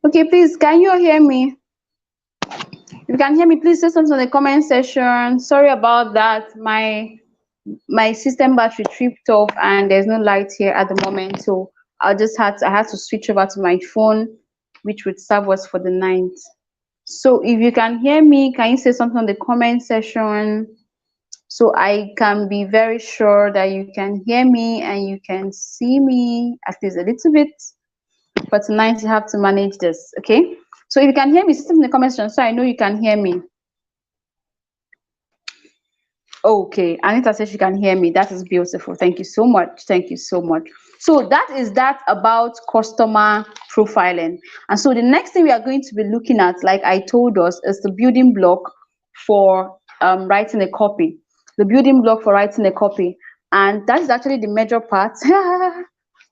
Okay, please, can you hear me? If you can hear me, please say something in the comment section. Sorry about that. My system battery tripped off and there's no light here at the moment. So I had to switch over to my phone, which would serve us for the night. So if you can hear me, can you say something in the comment section? so I can be very sure that you can hear me and you can see me at least a little bit. But tonight you have to manage this, okay? So if you can hear me, sit in the comment section so I know you can hear me. Okay, Anita says she can hear me. That is beautiful. Thank you so much. Thank you so much. So that is that about customer profiling. And so the next thing we are going to be looking at, like I told us, is the building block for writing a copy. The building block for writing a copy. And that is actually the major part. I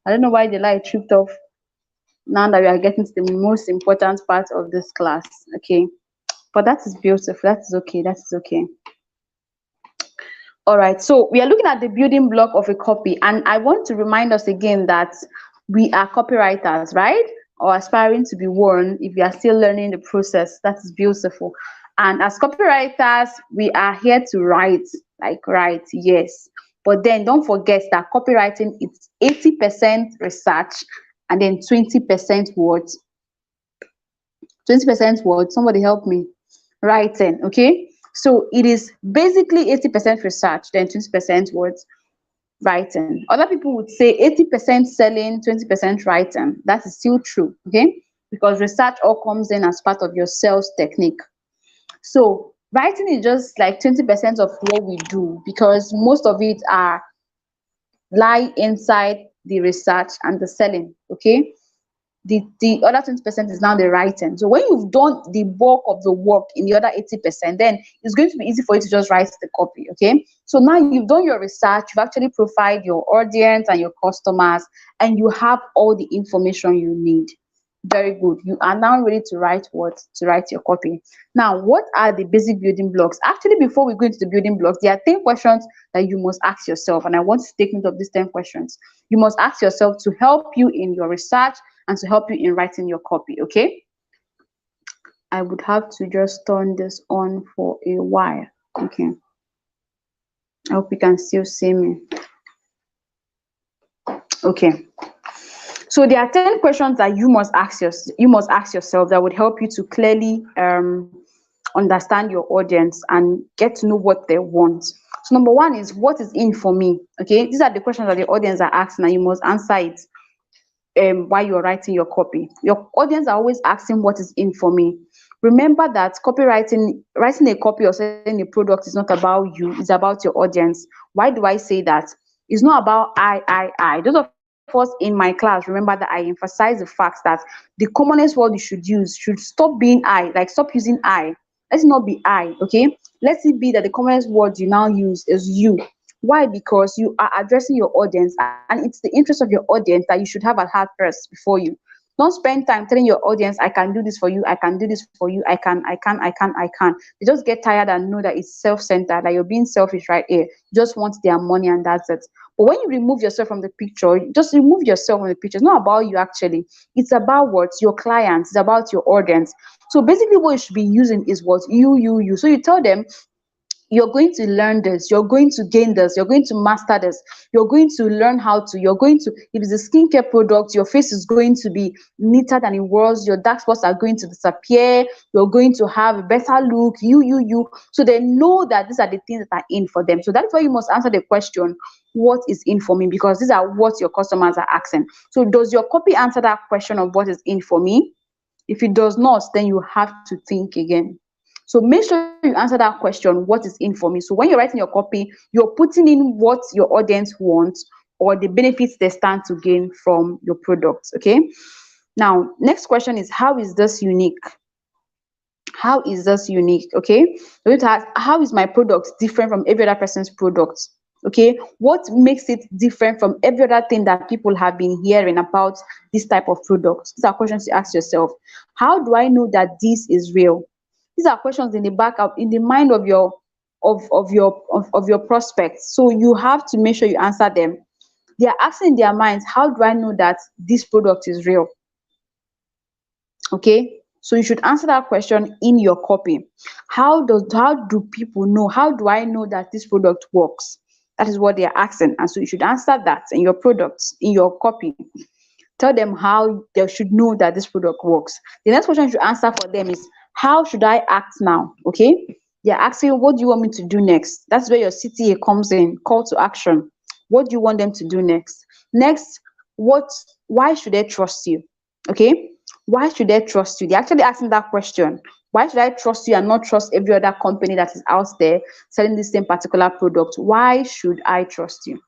don't know why the light tripped off. Now that we are getting to the most important part of this class. Okay. But that is beautiful. That is okay. That is okay. All right, so we are looking at the building block of a copy, and I want to remind us again that we are copywriters, right? Or aspiring to be one if you are still learning the process. That is beautiful. And as copywriters, we are here to write, like write, yes. But then don't forget that copywriting is 80% research and then 20% words. 20% words. Somebody help me. Writing, okay? So it is basically 80% research, then 20% words writing. Other people would say 80% selling, 20% writing. That is still true, okay? Because research all comes in as part of your sales technique. So writing is just like 20% of what we do because most of it are lie inside the research and the selling, okay? The other 20% is now the writing. So when you've done the bulk of the work in the other 80%, then it's going to be easy for you to just write the copy, okay? So now you've done your research, you've actually profiled your audience and your customers, and you have all the information you need. Very good. You are now ready to write what? To write your copy. Now, what are the basic building blocks? Actually, before we go into the building blocks, there are 10 questions that you must ask yourself, and I want to take note of these 10 questions. You must ask yourself to help you in your research and to help you in writing your copy, okay? I would have to just turn this on for a while, okay? I hope you can still see me. Okay. So there are 10 questions that you must ask yourself that would help you to clearly understand your audience and get to know what they want. So number one is, what is in for me? Okay, these are the questions that the audience are asking, and you must answer it while you're writing your copy. Your audience are always asking, what is in for me? Remember that writing a copy or selling a product is not about you, it's about your audience. Why do I say that? It's not about I. Those of us in my class, remember that I emphasize the fact that the commonest word you should use should stop being I, like stop using I. Let's not be I, okay? Let it be that the commonest word you now use is you. Why? Because you are addressing your audience, and it's the interest of your audience that you should have at heart first before you. Don't spend time telling your audience, I can do this for you, I can do this for you, I can. They just get tired and know that it's self-centered, that you're being selfish right here. You just want their money and that's it. But when you remove yourself from the picture, just remove yourself from the picture. It's not about you actually. It's about what? Your clients. It's about your audience. So basically what you should be using is what? You. So you tell them, you're going to learn this, you're going to gain this, you're going to master this, you're going to learn how to, if it's a skincare product, your face is going to be neater than it was, your dark spots are going to disappear, you're going to have a better look, you. So they know that these are the things that are in for them. So that's why you must answer the question, what is in for me? Because these are what your customers are asking. So does your copy answer that question of what is in for me? If it does not, then you have to think again. So make sure you answer that question, what is in for me? So when you're writing your copy, you're putting in what your audience wants or the benefits they stand to gain from your products, okay? Now, next question is, how is this unique? How is this unique, okay? How is my product different from every other person's product? Okay, what makes it different from every other thing that people have been hearing about this type of product? These are questions to ask yourself. How do I know that this is real? These are questions in the mind of your prospects. So you have to make sure you answer them. They are asking in their minds, how do I know that this product is real? Okay, so you should answer that question in your copy. How do people know? How do I know that this product works? That is what they are asking, and so you should answer that in your products, in your copy. Tell them how they should know that this product works. The next question you should answer for them is, how should I act now? Okay, They're asking, what do you want me to do next? That's where your CTA comes in, call to action. What do you want them to do next? Next, what, why should they trust you? Okay, why should they trust you? They're actually asking that question. Why should I trust you and not trust every other company that is out there selling the same particular product? Why should I trust you?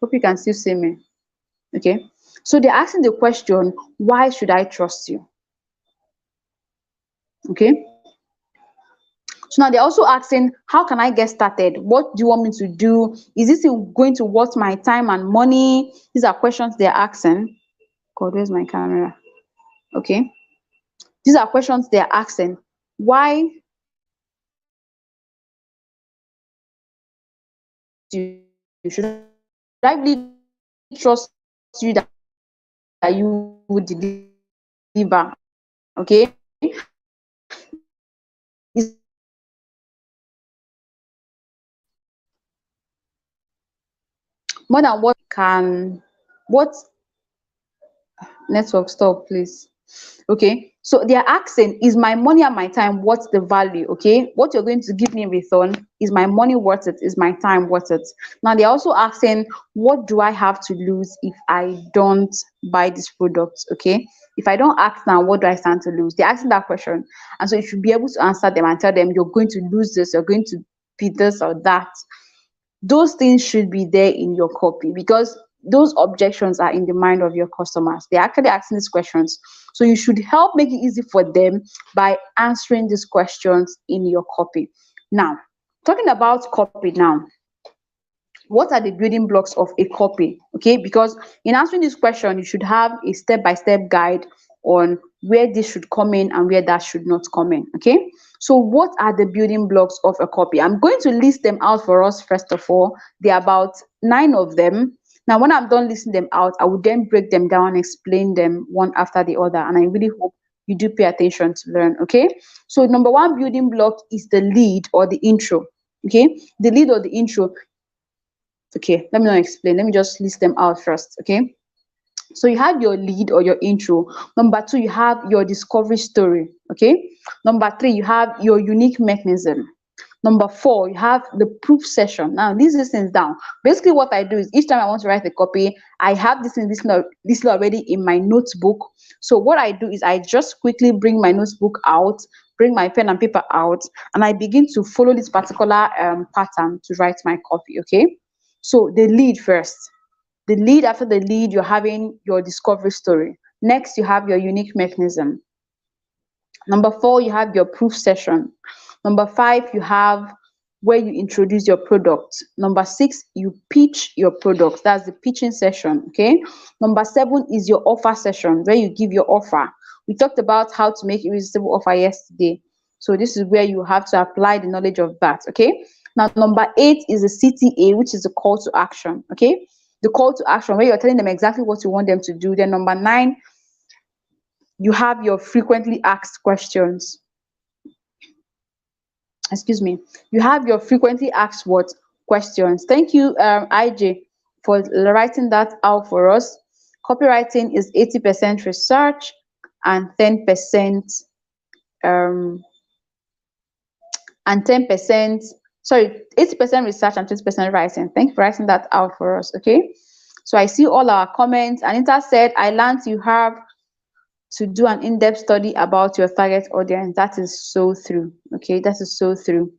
Hope you can still see me. Okay, so they're asking the question, why should I trust you? Okay, so now they're also asking, how can I get started? What do you want me to do? Is this going to worth my time and money? These are questions they're asking. God, where's my camera? Okay, these are questions they're asking. Why you should I really trust you that you would deliver? Okay, is more than what can, what, network stop please. Okay, so they're asking, is my money and my time worth the value? Okay, what you're going to give me in return, is my money worth it? Is my time worth it? Now they're also asking, what do I have to lose if I don't buy this product? Okay, if I don't act now, what do I stand to lose? They're asking that question, and so you should be able to answer them and tell them, you're going to lose this, you're going to be this or that. Those things should be there in your copy, because those objections are in the mind of your customers. They're actually asking these questions. So you should help make it easy for them by answering these questions in your copy. Now, talking about copy now, what are the building blocks of a copy? Okay, because in answering this question, you should have a step-by-step guide on where this should come in and where that should not come in. Okay, so what are the building blocks of a copy? I'm going to list them out for us. First of all, there are about 9 of them. Now when I'm done listing them out, I will then break them down and explain them one after the other, and I really hope you do pay attention to learn. Okay, so number one building block is the lead or the intro. Okay, the lead or the intro. Okay, let me not explain. Let me just list them out first. Okay, so you have your lead or your intro. Number two, you have your discovery story. Okay, number three, you have your unique mechanism. Number four, you have the proof session. Now, these things down. Basically, what I do is each time I want to write a copy, I have this already in my notebook. So what I do is I just quickly bring my notebook out, bring my pen and paper out, and I begin to follow this particular pattern to write my copy. Okay, so the lead first. The lead, after the lead, you're having your discovery story. Next, you have your unique mechanism. Number four, you have your proof session. Number five, you have where you introduce your product. Number six, you pitch your product. That's the pitching session. Okay. Number seven is your offer session, where you give your offer. We talked about how to make irresistible offer yesterday. So this is where you have to apply the knowledge of that. Okay. Now, number eight is the CTA, which is the call to action. Okay. The call to action, where you're telling them exactly what you want them to do. Then number nine, you have your frequently asked questions. Excuse me. You have your frequently asked what questions. Thank you, IJ, for writing that out for us. Copywriting is 80% research and 10% um and 10%, sorry, 80% research and 20% writing. Thank you for writing that out for us. Okay, so I see all our comments. Anita said, I learned you have to do an in-depth study about your target audience. That is so true. Okay, that is so true.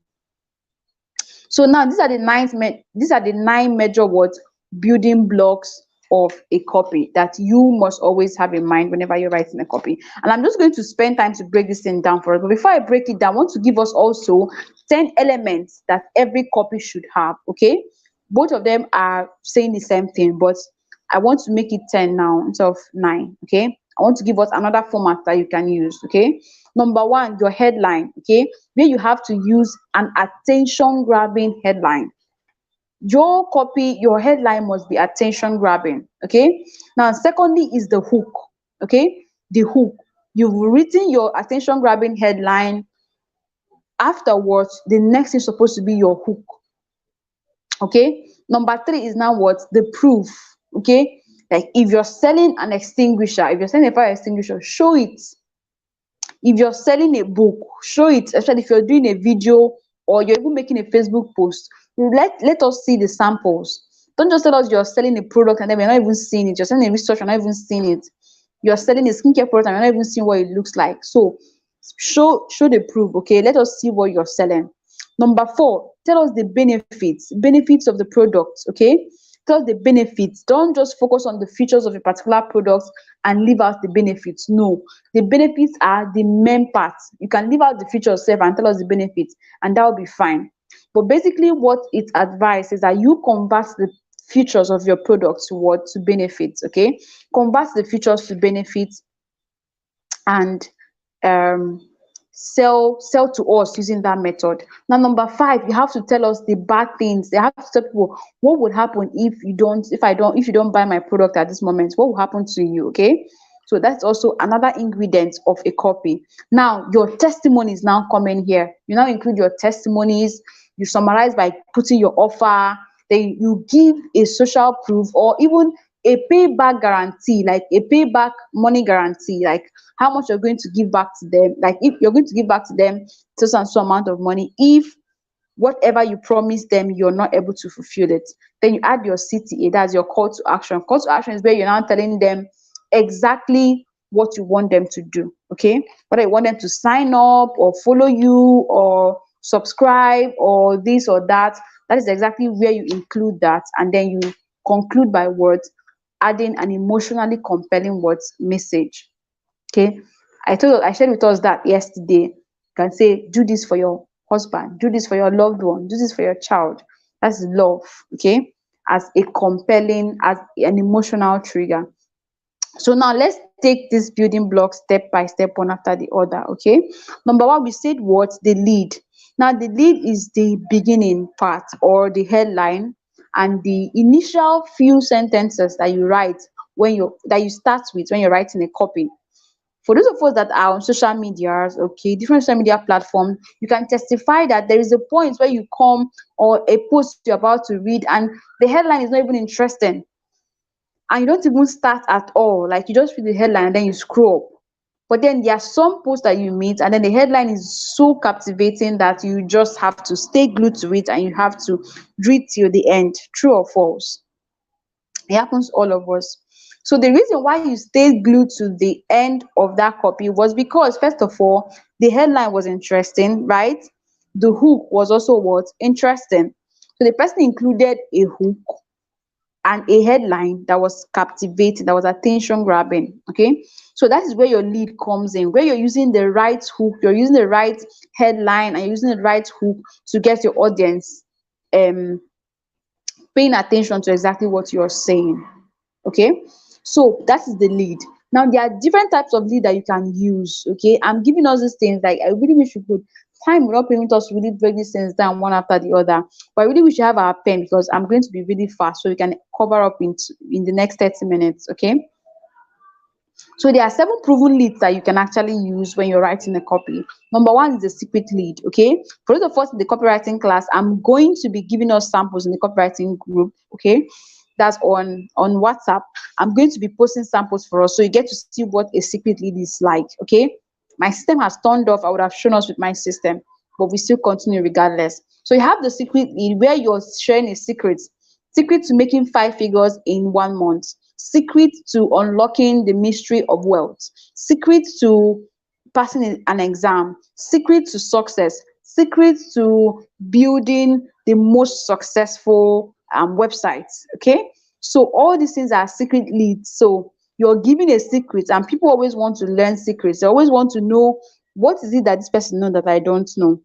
So now these are the 9 major words, building blocks of a copy that you must always have in mind whenever you're writing a copy. And I'm just going to spend time to break this thing down for us. But before I break it down, I want to give us also 10 elements that every copy should have. Okay, both of them are saying the same thing, but I want to make it 10 now instead of 9. Okay, I want to give us another format that you can use. Okay, number one, your headline. Okay, where you have to use an attention grabbing headline. Your copy, your headline must be attention grabbing. Okay, now secondly is the hook. Okay, the hook. You've written your attention grabbing headline. Afterwards, the next is supposed to be your hook. Okay, number three is now what? The proof. Okay, like if you're selling an extinguisher, if you're selling a fire extinguisher, show it. If you're selling a book, show it, especially if you're doing a video or you're even making a Facebook post. Let us see the samples. Don't just tell us you're selling a product and then we're not even seeing it. You're selling a research, you're not even seeing it. You're selling a skincare product and you're not even seeing what it looks like. So show the proof, okay? Let us see what you're selling. Number 4, tell us the benefits of the product, okay? Tell us the benefits. Don't just focus on the features of a particular product and leave out the benefits. No, the benefits are the main part. You can leave out the features self and tell us the benefits, and that will be fine. But basically, what it advises is that you convert the features of your product to what? To benefits, okay? Convert the features to benefits and um sell to us using that method. Now, number 5, you have to tell us the bad things. They have to tell people what would happen if you don't buy my product at this moment. What will happen to you? Okay, so that's also another ingredient of a copy. Now, your testimonies now come in here. You now include your testimonies. You summarize by putting your offer. Then you give a social proof or even a payback guarantee, like a payback money guarantee, like how much you're going to give back to them. Like if you're going to give back to them so amount of money, if whatever you promise them you're not able to fulfill it, then you add your CTA. That's your call to action. Call to action is where you're now telling them exactly what you want them to do. Okay, whether you want them to sign up or follow you or subscribe or this or that, that is exactly where you include that, and then you conclude by words, adding an emotionally compelling words message. Okay, I shared with us that yesterday. You can say, do this for your husband, do this for your loved one, do this for your child. That's love. Okay, as a compelling, as an emotional trigger. So now let's take this building block step by step, one after the other. Okay, number 1, we said what? The lead. Now the lead is the beginning part or the headline and the initial few sentences that you write that you start with when you're writing a copy. For those of us that are on social medias, okay, different social media platforms, you can testify that there is a point where you come or a post you're about to read and the headline is not even interesting, and you don't even start at all. Like you just read the headline and then you scroll. But then there are some posts that you meet and then the headline is so captivating that you just have to stay glued to it and you have to read till the end. True or false? It happens to all of us. So the reason why you stayed glued to the end of that copy was because, first of all, the headline was interesting, right? The hook was also what? Interesting. So the person included a hook and a headline that was captivating, that was attention grabbing. Okay, so that is where your lead comes in, where you're using the right hook, you're using the right headline, and you're using the right hook to get your audience um paying attention to exactly what you're saying. Okay, so that is the lead. Now there are different types of lead that you can use. Okay, I'm giving us these things, like I really wish you could, time will not permit us to really break these things down one after the other, but I really wish you have our pen because I'm going to be really fast so we can cover up in the next 30 minutes. Okay, so there are 7 proven leads that you can actually use when you're writing a copy. Number 1 is the secret lead. Okay, for those of us in the copywriting class, I'm going to be giving us samples in the copywriting group. Okay, that's on WhatsApp. I'm going to be posting samples for us so you get to see what a secret lead is like. Okay, my system has turned off. I would have shown us with my system, but we still continue regardless. So you have the secret lead where you're sharing a secret to making 5 figures in 1 month, secret to unlocking the mystery of wealth, secret to passing an exam, secret to success, secret to building the most successful websites. Okay, so all these things are secret leads. So you're giving a secret, and people always want to learn secrets. They always want to know, what is it that this person knows that I don't know?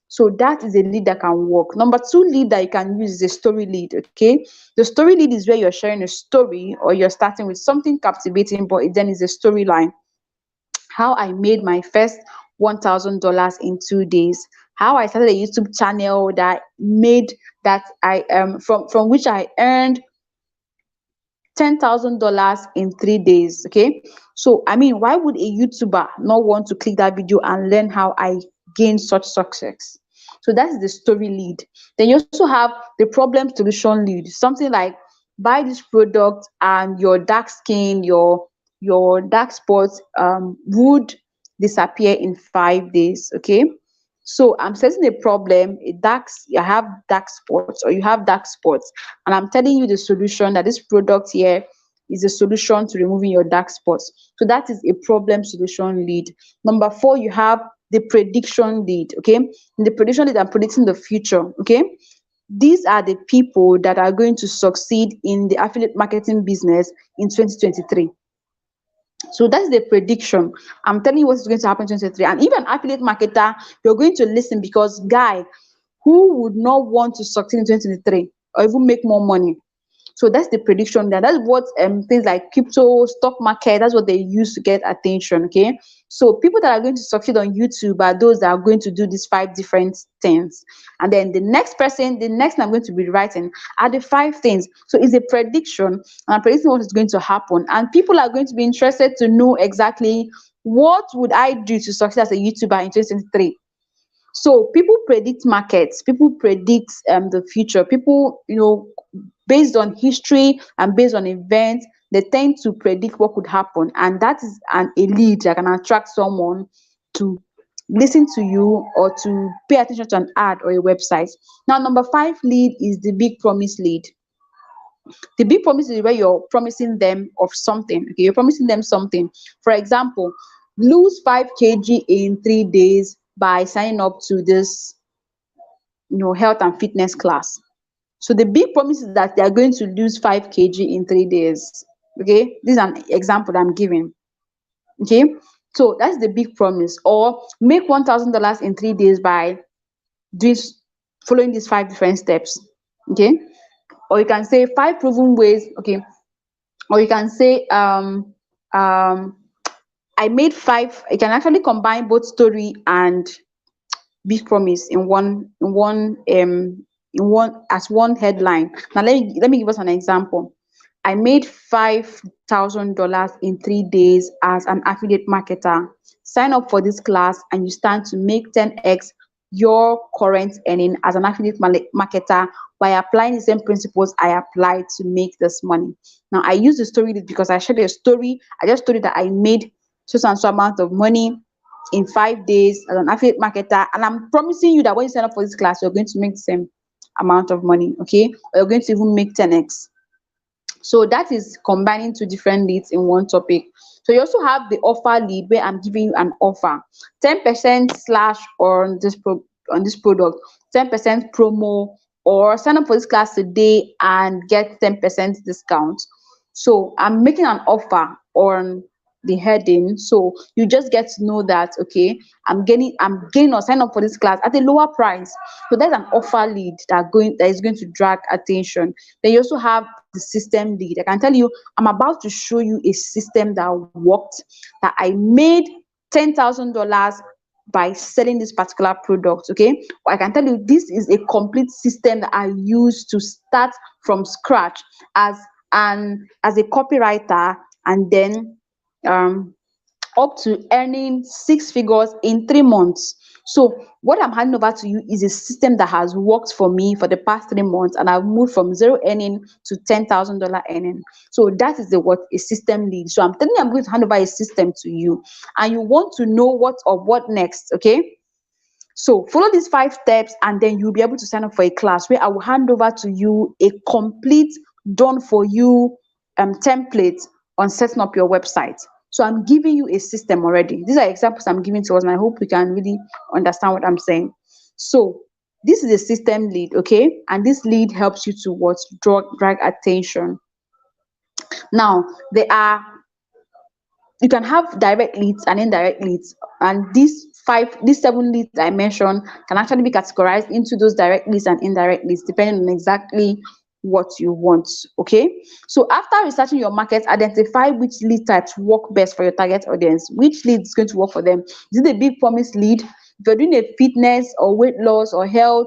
So that is a lead that can work. Number 2 lead that you can use is a story lead. Okay, the story lead is where you're sharing a story or you're starting with something captivating, but it then is a storyline. How I made my first $1,000 in 2 days. How I started a YouTube channel that made that I from which I earned $10,000 in 3 days. Okay, so I mean, why would a YouTuber not want to click that video and learn how I gained such success? So that's the story lead. Then you also have the problem solution lead, something like, buy this product and your dark skin, your dark spots would disappear in 5 days. Okay, so I'm setting a problem, you have dark spots or you have dark spots, and I'm telling you the solution, that this product here is a solution to removing your dark spots. So that is a problem solution lead. Number four, you have the prediction lead. Okay, in the prediction lead, I'm predicting the future. Okay, these are the people that are going to succeed in the affiliate marketing business in 2023. So that's the prediction. I'm telling you what's going to happen in 2023. And even affiliate marketer, you're going to listen, because guy, who would not want to succeed in 2023 or even make more money? So that's the prediction there. That's what things like crypto, stock market, that's what they use to get attention. Okay. So people that are going to succeed on YouTube are those that are going to do these five different things. And then the next thing I'm going to be writing are the five things. So it's a prediction, and I'm predicting what is going to happen. And people are going to be interested to know exactly what would I do to succeed as a YouTuber in 2023. So people predict markets, people predict the future. People, based on history and based on events, they tend to predict what could happen, and that is a lead that can attract someone to listen to you or to pay attention to an ad or a website. Now, number five lead is the big promise lead. The big promise is where you're promising them of something. Okay, you're promising them something. For example, lose 5 kg in 3 days by signing up to this, health and fitness class. So the big promise is that they are going to lose 5 kg in 3 days. Okay, this is an example that I'm giving. Okay, so that's the big promise. Or make $1,000 in 3 days by doing following these five different steps. Okay, or you can say five proven ways. Okay, or you can say I made five. You can actually combine both story and big promise in one as one headline. Now let me give us an example. I made $5,000 in 3 days as an affiliate marketer. Sign up for this class and you stand to make 10x your current earning as an affiliate marketer by applying the same principles I applied to make this money. Now I use the story because I shared a story. I just told you that I made so and so amount of money in 5 days as an affiliate marketer, and I'm promising you that when you sign up for this class, you're going to make the same amount of money. Okay, or you're going to even make 10x. So that is combining two different leads in one topic. So you also have the offer lead, where I'm giving you an offer, 10% slash on this product, 10% promo, or sign up for this class today and get 10% discount. So I'm making an offer on the heading, so you just get to know that, okay, I'm getting or sign up for this class at a lower price. So there's an offer lead that is going to drag attention. Then you also have the system lead. I can tell you, I'm about to show you a system that worked, that I made $10,000 by selling this particular product. Okay, I can tell you this is a complete system that I use to start from scratch as a copywriter, and then up to earning six figures in 3 months. So what I'm handing over to you is a system that has worked for me for the past 3 months, and I've moved from zero earning to $10,000 earning. So that is what a system leads. So I'm telling you, I'm going to hand over a system to you, and you want to know what next. Okay, so follow these 5 steps, and then you'll be able to sign up for a class where I will hand over to you a complete done for you template on setting up your website. So I'm giving you a system already. These are examples I'm giving to us, and I hope we can really understand what I'm saying. So this is a system lead, okay? And this lead helps you to drag attention. Now, you can have direct leads and indirect leads, and these 7 leads I mentioned can actually be categorized into those direct leads and indirect leads, depending on exactly what you want. Okay, so after researching your market, identify which lead types work best for your target audience. Which lead is going to work for them? Is it a big promise lead? If you're doing a fitness or weight loss or health,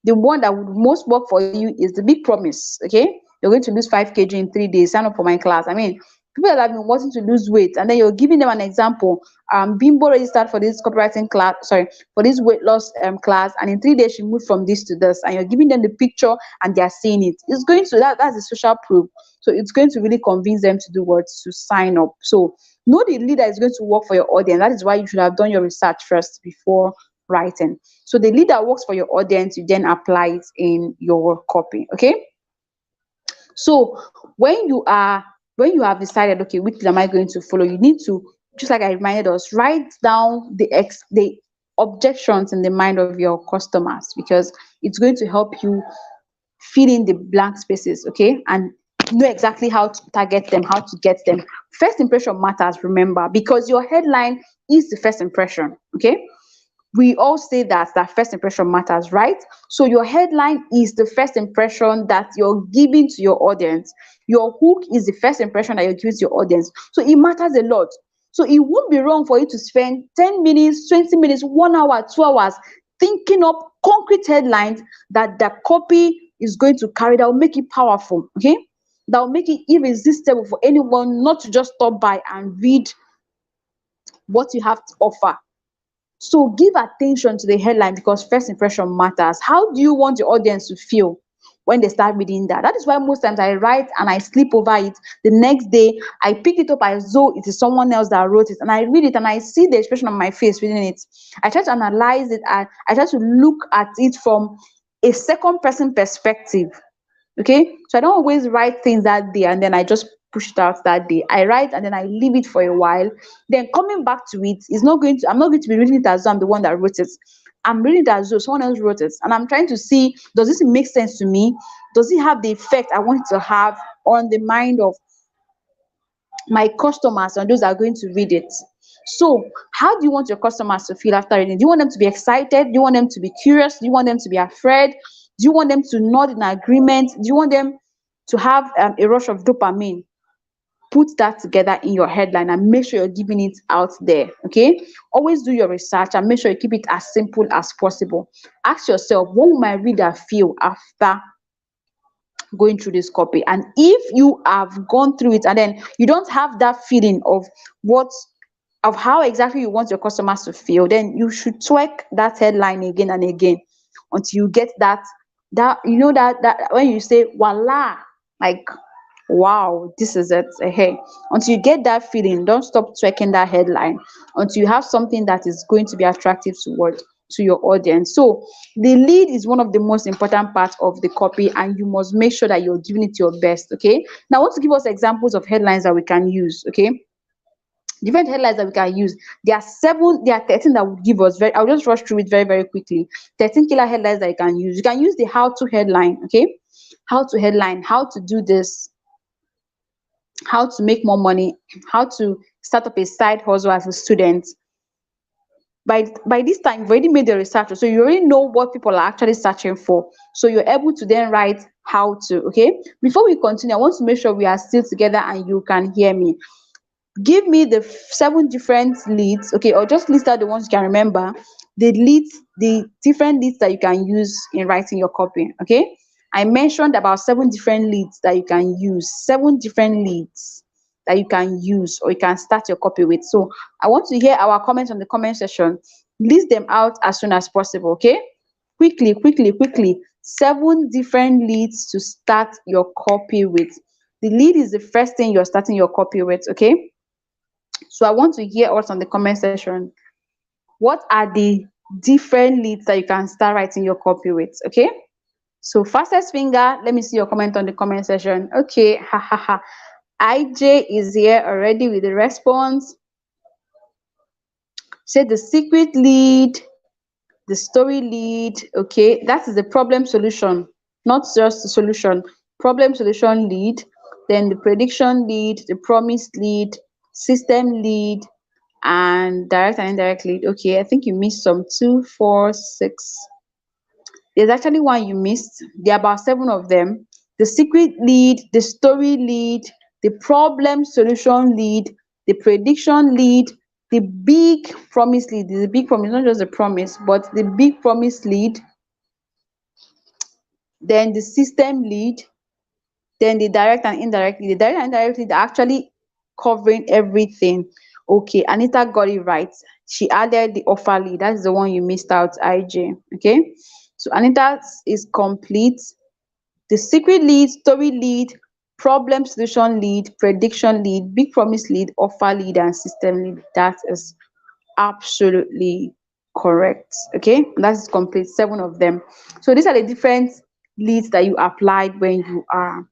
the one that would most work for you is the big promise. Okay, you're going to lose 5 kg in 3 days. Sign up for my class. I mean, people that have been wanting to lose weight, and then you're giving them an example. Bimbo registered for this copywriting class, for this weight loss class, and in 3 days she moved from this to this, and you're giving them the picture and they're seeing it. It's going to that's a social proof. So it's going to really convince them to do what? To sign up. So Know the lead that is going to work for your audience. That is why you should have done your research first before writing. So the lead that works for your audience, you then apply it in your copy. Okay. So when you have decided, okay, which lead am I going to follow, you need to, just like I reminded us, write down the objections in the mind of your customers, because it's going to help you fill in the blank spaces, okay, and know exactly how to target them, how to get them. First impression matters, remember, because your headline is the first impression, okay. We all say that first impression matters, right? So your headline is the first impression that you're giving to your audience. Your hook is the first impression that you're giving to your audience. So it matters a lot. So it won't be wrong for you to spend 10 minutes, 20 minutes, 1 hour, 2 hours thinking up concrete headlines that the copy is going to carry, that will make it powerful, okay? That will make it irresistible for anyone not to just stop by and read what you have to offer. So give attention to the headline, because first impression matters. How do you want your audience to feel when they start reading that? That is why most times I write and I sleep over it. The next day, I pick it up as though it is someone else that wrote it, and I read it and I see the expression on my face reading it. I try to analyze it. I try to look at it from a second person perspective. Okay, so I don't always write things that day and then I just push it out that day. I write and then I leave it for a while. Then coming back to it is not going to, I'm not going to be reading it as though I'm the one that wrote it. I'm reading it as though someone else wrote it, and I'm trying to see, does this make sense to me? Does it have the effect I want it to have on the mind of my customers and those that are going to read it? So how do you want your customers to feel after reading? Do you want them to be excited? Do you want them to be curious? Do you want them to be afraid? Do you want them to nod in agreement? Do you want them to have a rush of dopamine? Put that together in your headline and make sure you're giving it out there. Okay, always do your research and make sure you keep it as simple as possible. Ask yourself, what will my reader feel after going through this copy? And if you have gone through it and then you don't have that feeling of what of how exactly you want your customers to feel, then you should tweak that headline again and again until you get that you know that when you say voila, like wow, this is it. Hey, until you get that feeling, don't stop tweaking that headline until you have something that is going to be attractive to your audience. So the lead is one of the most important parts of the copy, and you must make sure that you're giving it your best. Okay, now I want to give us examples of headlines that we can use. Okay, different headlines that we can use. There are 13 that would give us very, I'll just rush through it very, very quickly. 13 killer headlines that you can use. You can use the how to headline. Okay, how to headline, how to do this, how to make more money, how to start up a side hustle as a student. By this time, you've already made the research, so you already know what people are actually searching for. So you're able to then write how to. Okay, before we continue, I want to make sure we are still together and you can hear me. Give me the 7 different leads, okay, or just list out the ones you can remember, the different leads that you can use in writing your copy. Okay, I mentioned about 7 different leads that you can use, 7 different leads that you can use or you can start your copy with. So I want to hear our comments on the comment section. List them out as soon as possible. Okay, quickly, quickly, quickly. 7 different leads to start your copy with. The lead is the first thing you're starting your copy with. Okay, so I want to hear us on the comment section. What are the different leads that you can start writing your copy with? Okay, so fastest finger, let me see your comment on the comment section. Okay, ha ha ha. IJ is here already with the response. Say the secret lead, the story lead. Okay, that is the problem solution, not just the solution. Problem solution lead, then the prediction lead, the promise lead, system lead, and direct and indirect lead. Okay, I think you missed some. 2, 4, 6. There's actually one you missed. There are about 7 of them. The secret lead, the story lead, the problem solution lead, the prediction lead, the big promise lead. The big promise, not just the promise, but the big promise lead, then the system lead, then the direct and indirect lead. The direct and indirect lead are actually covering everything. Okay, Anita got it right. She added the offer lead. That's the one you missed out, IJ. Okay, so Anita is complete. The secret lead, story lead, problem solution lead, prediction lead, big promise lead, offer lead, and system lead. That is absolutely correct. Okay, that's complete, 7 of them. So these are the different leads that you applied when you are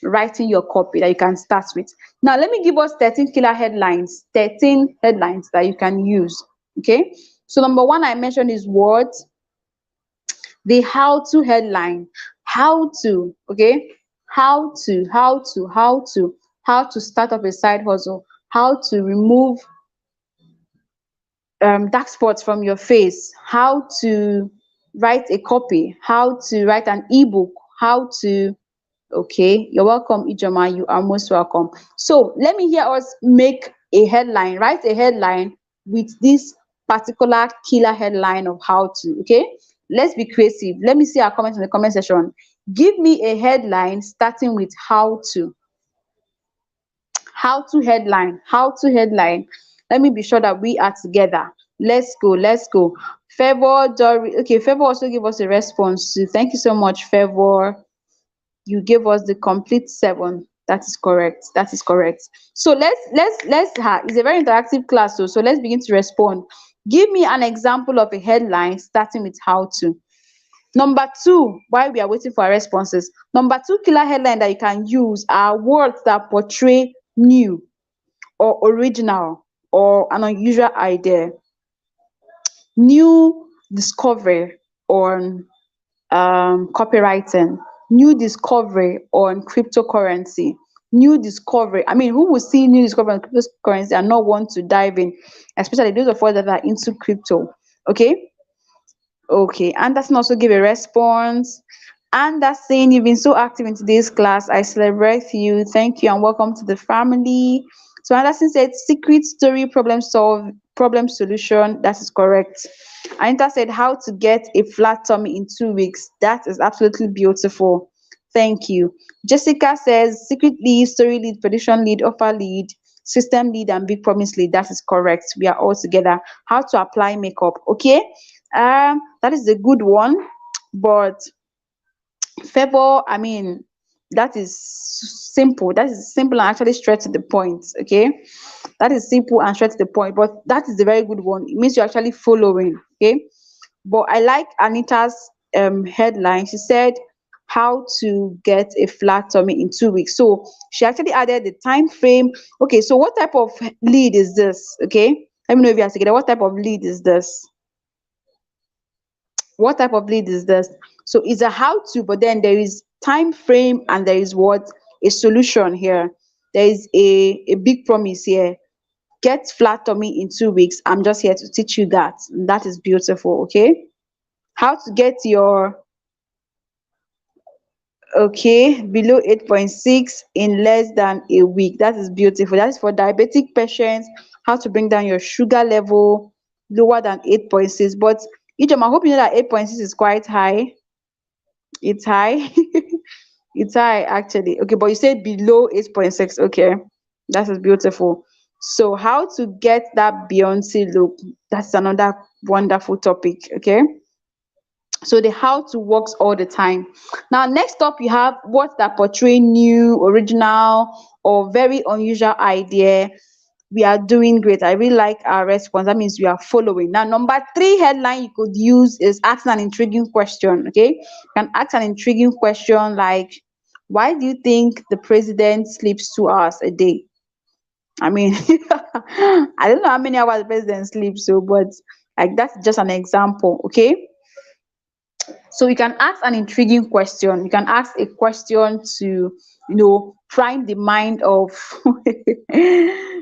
writing your copy that you can start with. Now, let me give us 13 killer headlines, 13 headlines that you can use. Okay, so number one I mentioned is what? The how to headline. How to, okay? How to start up a side hustle, how to remove dark spots from your face, how to write a copy, how to write an ebook, how to. Okay, you're welcome, Ijoma. You are most welcome. So let me hear us make a headline, write a headline with this particular killer headline of how to. Okay, let's be creative. Let me see our comments in the comment section. Give me a headline starting with how to. How to headline. How to headline. Let me be sure that we are together. Let's go. Let's go. Favor, Dory. Okay, Favor also give us a response too. Thank you so much, Favor. You gave us the complete 7. That is correct. That is correct. So it's a very interactive class. So let's begin to respond. Give me an example of a headline starting with how to. Number two, while we are waiting for our responses, number two killer headline that you can use are words that portray new or original or an unusual idea. New discovery on copywriting, new discovery on cryptocurrency, new discovery. I mean, who will see new discovery on cryptocurrency and not want to dive in, especially those of us that are into crypto? Okay. Okay, Anderson also gave a response. Anderson, you've been so active in today's class. I celebrate you. Thank you and welcome to the family. So Anderson said secret story problem solution. That is correct. Anita said how to get a flat tummy in 2 weeks. That is absolutely beautiful. Thank you. Jessica says secret lead, story lead, prediction lead, offer lead, system lead, and big promise lead. That is correct. We are all together. How to apply makeup. Okay. That is a good one, but Favor, I mean, that is simple. That is simple and actually straight to the point. Okay, that is simple and straight to the point. But that is a very good one. It means you're actually following. Okay, but I like Anita's headline. She said how to get a flat tummy in 2 weeks. So she actually added the time frame. Okay, so what type of lead is this? Okay, let me know if you are together. What type of lead is this? What type of lead is this? So it's a how to, but then there is time frame and there is what? A solution here. There is a big promise here. Get flat tummy in 2 weeks. I'm just here to teach you that. And that is beautiful. Okay. How to get your below 8.6 in less than a week. That is beautiful. That is for diabetic patients. How to bring down your sugar level lower than 8.6. But Ijom, I hope you know that 8.6 is quite high. It's high. It's high actually. Okay, but you said below 8.6. Okay, that is beautiful. So how to get that Beyonce look? That's another wonderful topic. Okay. So the how to works all the time. Now, next up, you have what that portray new, original, or very unusual idea. We are doing great. I really like our response. That means we are following. Now, number 3 headline you could use is ask an intriguing question. Okay, you can ask an intriguing question like, "Why do you think the president sleeps 2 hours a day?" I mean, I don't know how many hours the president sleeps, so but like that's just an example. Okay, so you can ask an intriguing question. You can ask a question to, prime the mind of,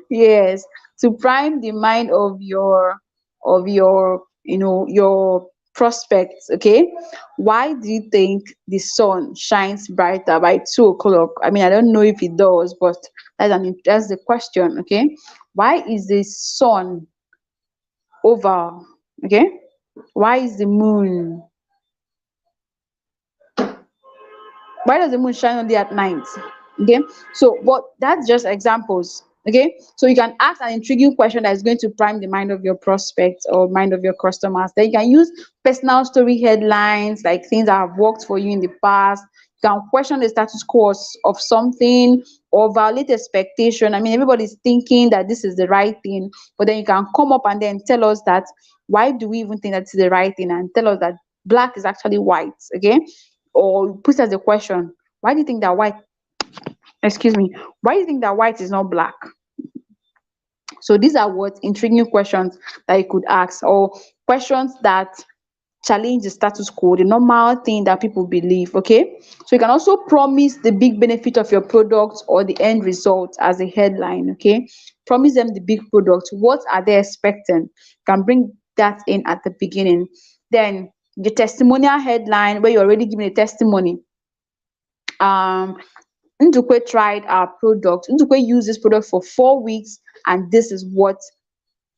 yes, to prime the mind of your, your prospects. Okay. Why do you think the sun shines brighter by 2 o'clock? I mean, I don't know if it does, but that's the question. Okay. Why is the sun over? Okay. Why is the moon why does the moon shine only at night? Okay, so but that's just examples. Okay, so you can ask an intriguing question that is going to prime the mind of your prospects or mind of your customers. Then you can use personal story headlines, like things that have worked for you in the past. You can question the status quo of something or violate expectation. I mean, everybody's thinking that this is the right thing, but then you can come up and then tell us that why do we even think that's the right thing, and tell us that black is actually white. Okay, or put as a question, why do you think that white, excuse me, why do you think that white is not black? So these are what intriguing questions that you could ask, or questions that challenge the status quo, the normal thing that people believe. Okay, so you can also promise the big benefit of your product or the end result as a headline. Okay, promise them the big product. What are they expecting? You can bring that in at the beginning. Then the testimonial headline, where you're already giving a testimony. um Ndukwe tried our product. Ndukwe used this product for 4 weeks, and this is what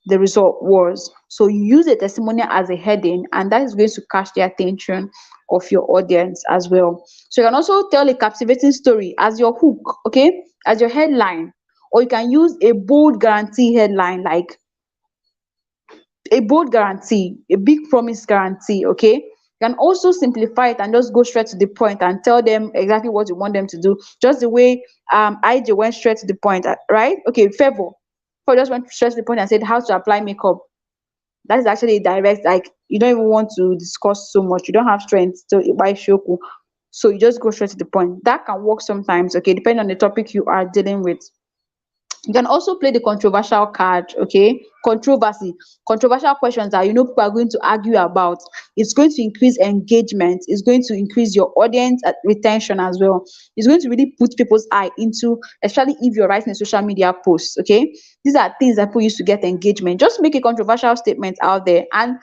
the result was. So you use a testimonial as a heading, and that is going to catch the attention of your audience as well. So you can also tell a captivating story as your hook, okay, as your headline, or you can use a bold guarantee headline, like a bold guarantee, a big promise guarantee. Okay, you can also simplify it and just go straight to the point and tell them exactly what you want them to do, just the way IJ went straight to the point, right? Okay, Favor just went straight to the point and said how to apply makeup. That is actually direct, like you don't even want to discuss so much, you don't have strength to buy shoku, so you just go straight to the point. That can work sometimes, okay, depending on the topic you are dealing with. You can also play the controversial card. Okay, controversial questions that you know people are going to argue about. It's going to increase engagement, it's going to increase your audience retention as well. It's going to really put people's eye into, especially if you're writing a social media post. Okay, these are things that people use to get engagement. Just make a controversial statement out there, and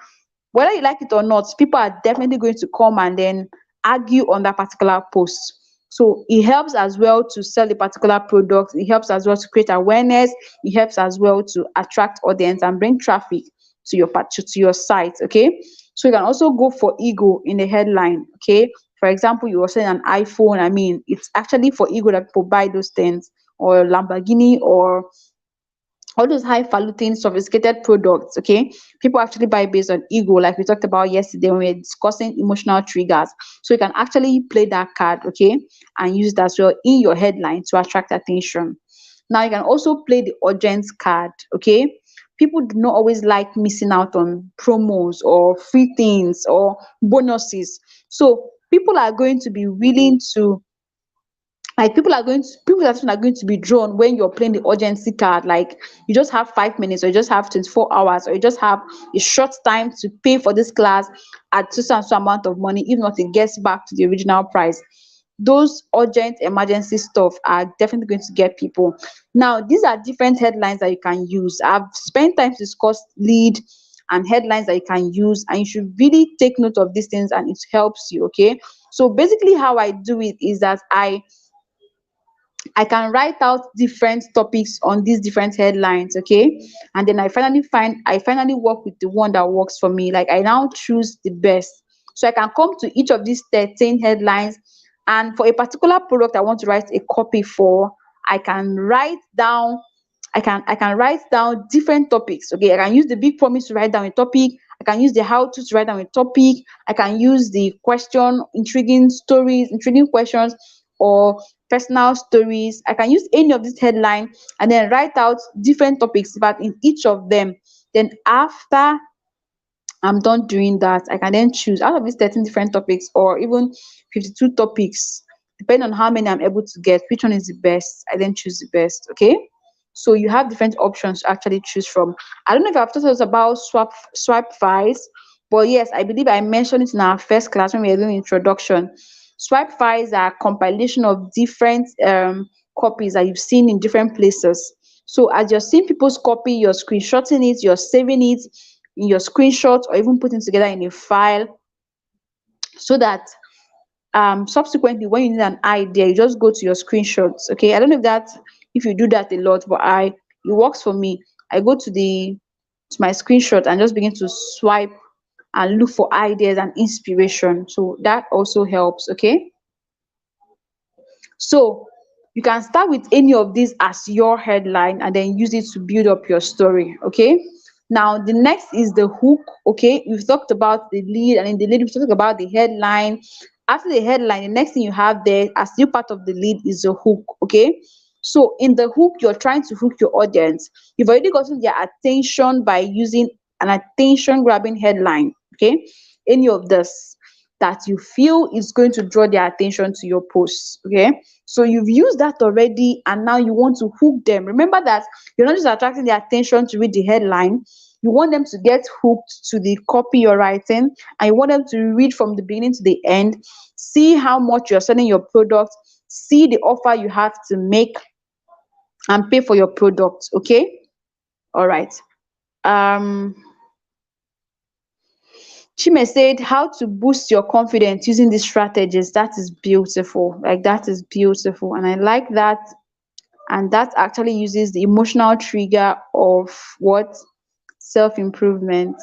whether you like it or not, people are definitely going to come and then argue on that particular post. So it helps as well to sell a particular product. It helps as well to create awareness. It helps as well to attract audience and bring traffic to your site. Okay. So you can also go for ego in the headline. Okay. For example, you are selling an iPhone. I mean, it's actually for ego that people buy those things, or Lamborghini, or all those highfalutin sophisticated products. Okay, people actually buy based on ego, like we talked about yesterday when we were discussing emotional triggers. So you can actually play that card, okay, and use that as well in your headline to attract attention. Now you can also play the urgent card. Okay, people do not always like missing out on promos or free things or bonuses. So people are going to be willing to, like, people that are going to be drawn when you're playing the urgency card. Like, you just have 5 minutes, or you just have 24 hours, or you just have a short time to pay for this class at so and so amount of money. If not, it gets back to the original price. Those urgent emergency stuff are definitely going to get people. Now, these are different headlines that you can use. I've spent time to discuss lead and headlines that you can use, and you should really take note of these things, and it helps you. Okay, so basically how I do it is that I can write out different topics on these different headlines. Okay, and then I finally work with the one that works for me. Like, I now choose the best. So I can come to each of these 13 headlines, and for a particular product I want to write a copy for, I can write down I can write down different topics. Okay, I can use the big promise to write down a topic. I can use the how to write down a topic. I can use the question, intriguing stories, intriguing questions, or personal stories. I can use any of this headline and then write out different topics, but in each of them. Then after I'm done doing that, I can then choose out of these 13 different topics, or even 52 topics, depending on how many I'm able to get, which one is the best. I then choose the best. Okay. So you have different options to actually choose from. I don't know if I've talked us about swipe files, but yes, I believe I mentioned it in our first class when we were doing introduction. Swipe files are a compilation of different copies that you've seen in different places. So as you're seeing people's copy, you're screenshotting it, you're saving it in your screenshots, or even putting together in a file, so that subsequently when you need an idea, you just go to your screenshots. Okay, I don't know if you do that a lot, but it works for me. I go to my screenshot and just begin to swipe and look for ideas and inspiration. So that also helps. Okay, so You can start with any of these as your headline and then use it to build up your story. Okay. Now the next is the hook. Okay, we've talked about the lead, and in the lead we've talked about the headline. After the headline, the next thing you have there as new part of the lead is the hook. Okay, so in the hook, you're trying to hook your audience. You've already gotten their attention by using an attention grabbing headline. Okay, any of this that you feel is going to draw their attention to your post. Okay, so you've used that already, and now you want to hook them. Remember that you're not just attracting their attention to read the headline, you want them to get hooked to the copy you're writing, and you want them to read from the beginning to the end, see how much you're selling your product, see the offer you have to make, and pay for your product. Okay, all right. um Chime said, how to boost your confidence using these strategies. That is beautiful. Like, that is beautiful. And I like that. And that actually uses the emotional trigger of what? Self improvement.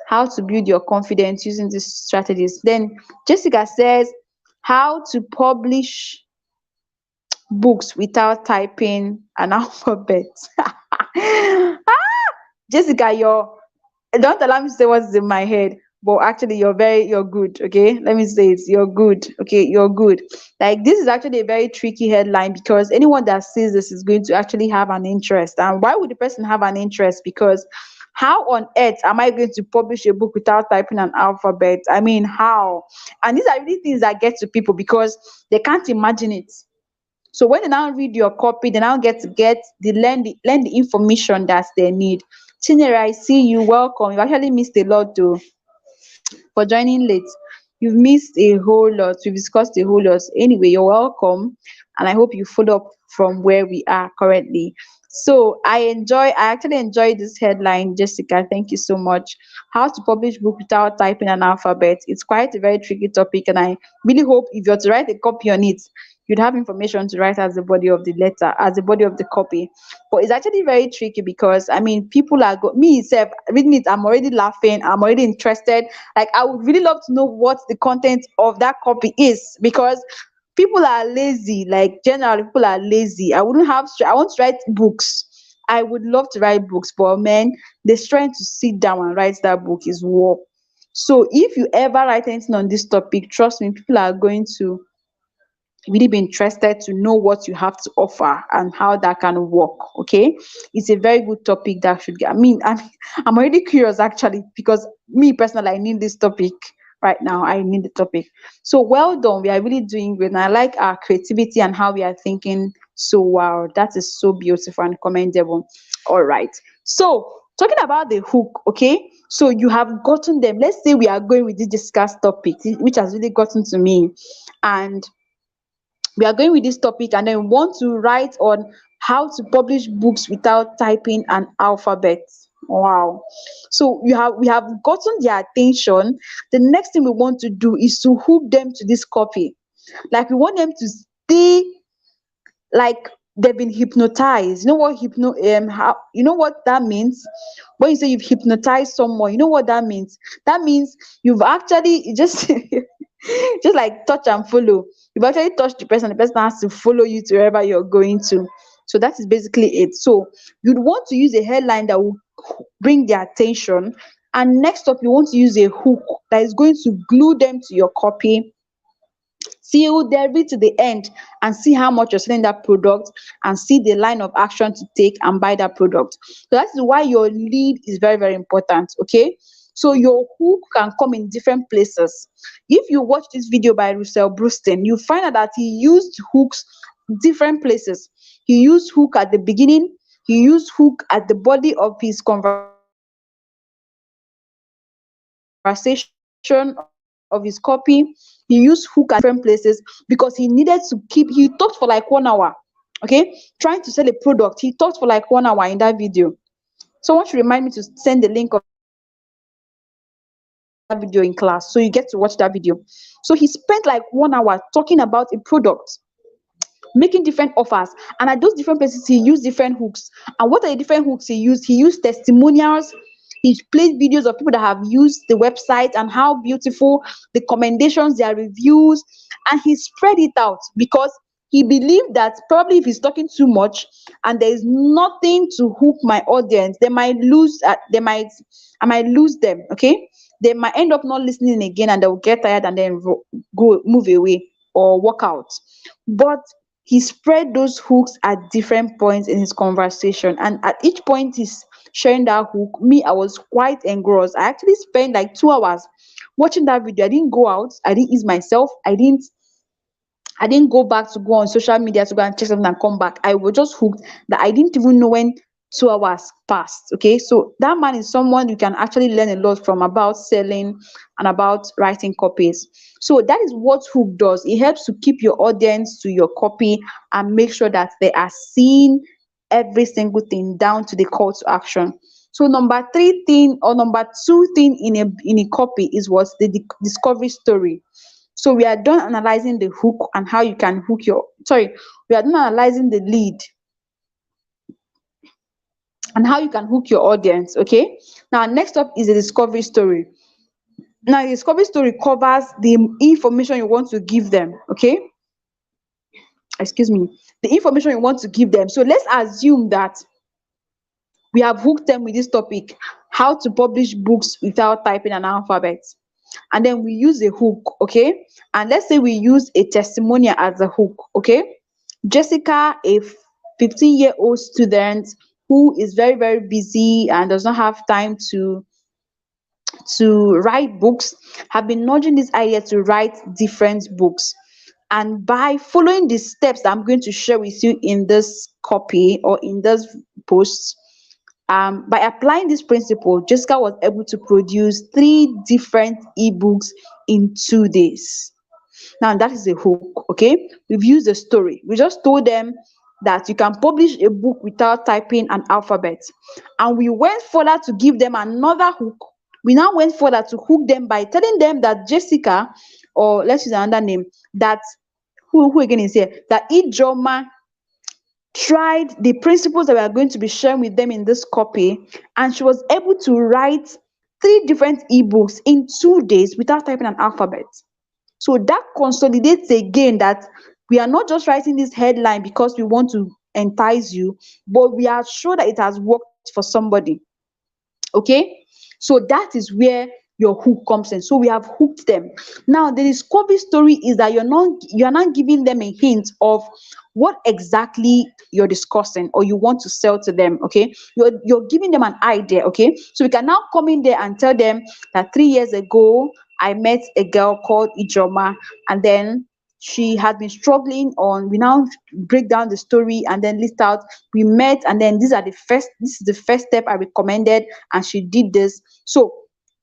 How to build your confidence using these strategies. Then Jessica says, how to publish books without typing an alphabet. Jessica, don't allow me to say what's in my head, but actually you're good. Okay, let me say it, you're good. Okay, you're good. Like, this is actually a very tricky headline, because anyone that sees this is going to actually have an interest. And why would the person have an interest? Because how on earth am I going to publish a book without typing an alphabet? I mean, how? And these are really things that get to people because they can't imagine it. So when they now read your copy, they now learn the information that they need. Chinyere, I see you. Welcome. You've actually missed a lot too for joining late. You've missed a whole lot. We've discussed a whole lot. Anyway, you're welcome, and I hope you follow up from where we are currently. So I actually enjoy this headline, Jessica. Thank you so much. How to publish book without typing an alphabet. It's quite a very tricky topic, and I really hope if you're to write a copy on it, you'd have information to write as the body of the letter, as the body of the copy. But it's actually very tricky because I mean, people are me itself reading it. I'm already laughing. I'm already interested. Like, I would really love to know what the content of that copy is, because people are lazy. Like, generally, people are lazy. I want to write books. I would love to write books, but man, the strength to sit down and write that book is war. So if you ever write anything on this topic, trust me, people are going to really be interested to know what you have to offer and how that can work. Okay, it's a very good topic that should get. I'm already curious actually, because me personally, I need this topic right now. I need the topic. So well done. We are really doing great, and I like our creativity and how we are thinking. So wow, that is so beautiful and commendable. All right. So talking about the hook, okay. So you have gotten them. Let's say we are going with this discussed topic, which has really gotten to me, and we are going with this topic, and then we want to write on how to publish books without typing an alphabet. Wow. So we have gotten their attention. The next thing we want to do is to hook them to this copy. Like, we want them to stay like they've been hypnotized. You know what how you know what that means? When you say you've hypnotized someone, you know what that means? That means you've actually just just like touch and follow. You've actually touched the person has to follow you to wherever you're going to. So that is basically it. So you'd want to use a headline that will bring their attention. And next up, you want to use a hook that is going to glue them to your copy till they read to the end and see how much you're selling that product, and see the line of action to take and buy that product. So that's why your lead is very, very important. Okay. So your hook can come in different places. If you watch this video by Russell Brunson, you find out that he used hooks different places. He used hook at the beginning, he used hook at the body of his conversation of his copy. He used hook at different places because he needed to he talked for like 1 hour, okay, trying to sell a product. He talked for like 1 hour in that video. Someone should remind me to send the link of that video in class so you get to watch that video. So he spent like 1 hour talking about a product, making different offers, and at those different places he used different hooks. And what are the different hooks he used? He used testimonials. He played videos of people that have used the website and how beautiful the commendations, their reviews, and he spread it out because He believed that probably if he's talking too much and there is nothing to hook my audience, they might lose. I might lose them. Okay, they might end up not listening again, and they'll get tired and then go move away or walk out. But he spread those hooks at different points in his conversation, and at each point he's sharing that hook, me, I was quite engrossed. I actually spent like 2 hours watching that video. I didn't go out, I didn't ease myself, I didn't go back to go on social media to go and check something and come back. I was just hooked that I didn't even know when 2 hours passed. Okay, so that man is someone you can actually learn a lot from about selling and about writing copies. So that is what hook does. It helps to keep your audience to your copy and make sure that they are seeing every single thing down to the call to action. So number three thing or number two thing in a copy is what the discovery story. So we are done analyzing the hook and how you can hook your sorry, we are done analyzing the lead and how you can hook your audience. Okay. Now next up is the discovery story. Now the discovery story covers the information you want to give them. Okay. Excuse me. The information you want to give them. So let's assume that we have hooked them with this topic, how to publish books without typing an alphabet. And then we use a hook, okay? And let's say we use a testimonial as a hook, okay? Jessica, a 15-year-old student who is very, very busy and does not have time to write books, have been nudging this idea to write different books. And by following the steps that I'm going to share with you in this copy or in this post, by applying this principle, Jessica was able to produce 3 different ebooks in 2 days. Now that is a hook, okay? We've used a story. We just told them that you can publish a book without typing an alphabet. And we went further to give them another hook. We now went further to hook them by telling them that Jessica, or let's use another name, that who again is here, that Ijoma tried the principles that we are going to be sharing with them in this copy, and she was able to write 3 different ebooks in 2 days without typing an alphabet. So that consolidates again that we are not just writing this headline because we want to entice you, but we are sure that it has worked for somebody. Okay, so that is where your hook comes in. So we have hooked them. Now the discovery story is that you're not giving them a hint of what exactly you're discussing or you want to sell to them. Okay, you're giving them an idea. Okay, so we can now come in there and tell them that 3 years ago I met a girl called Ijoma, and then she had been struggling on. We now break down the story and then list out, we met, and then this is the first step I recommended, and she did this. So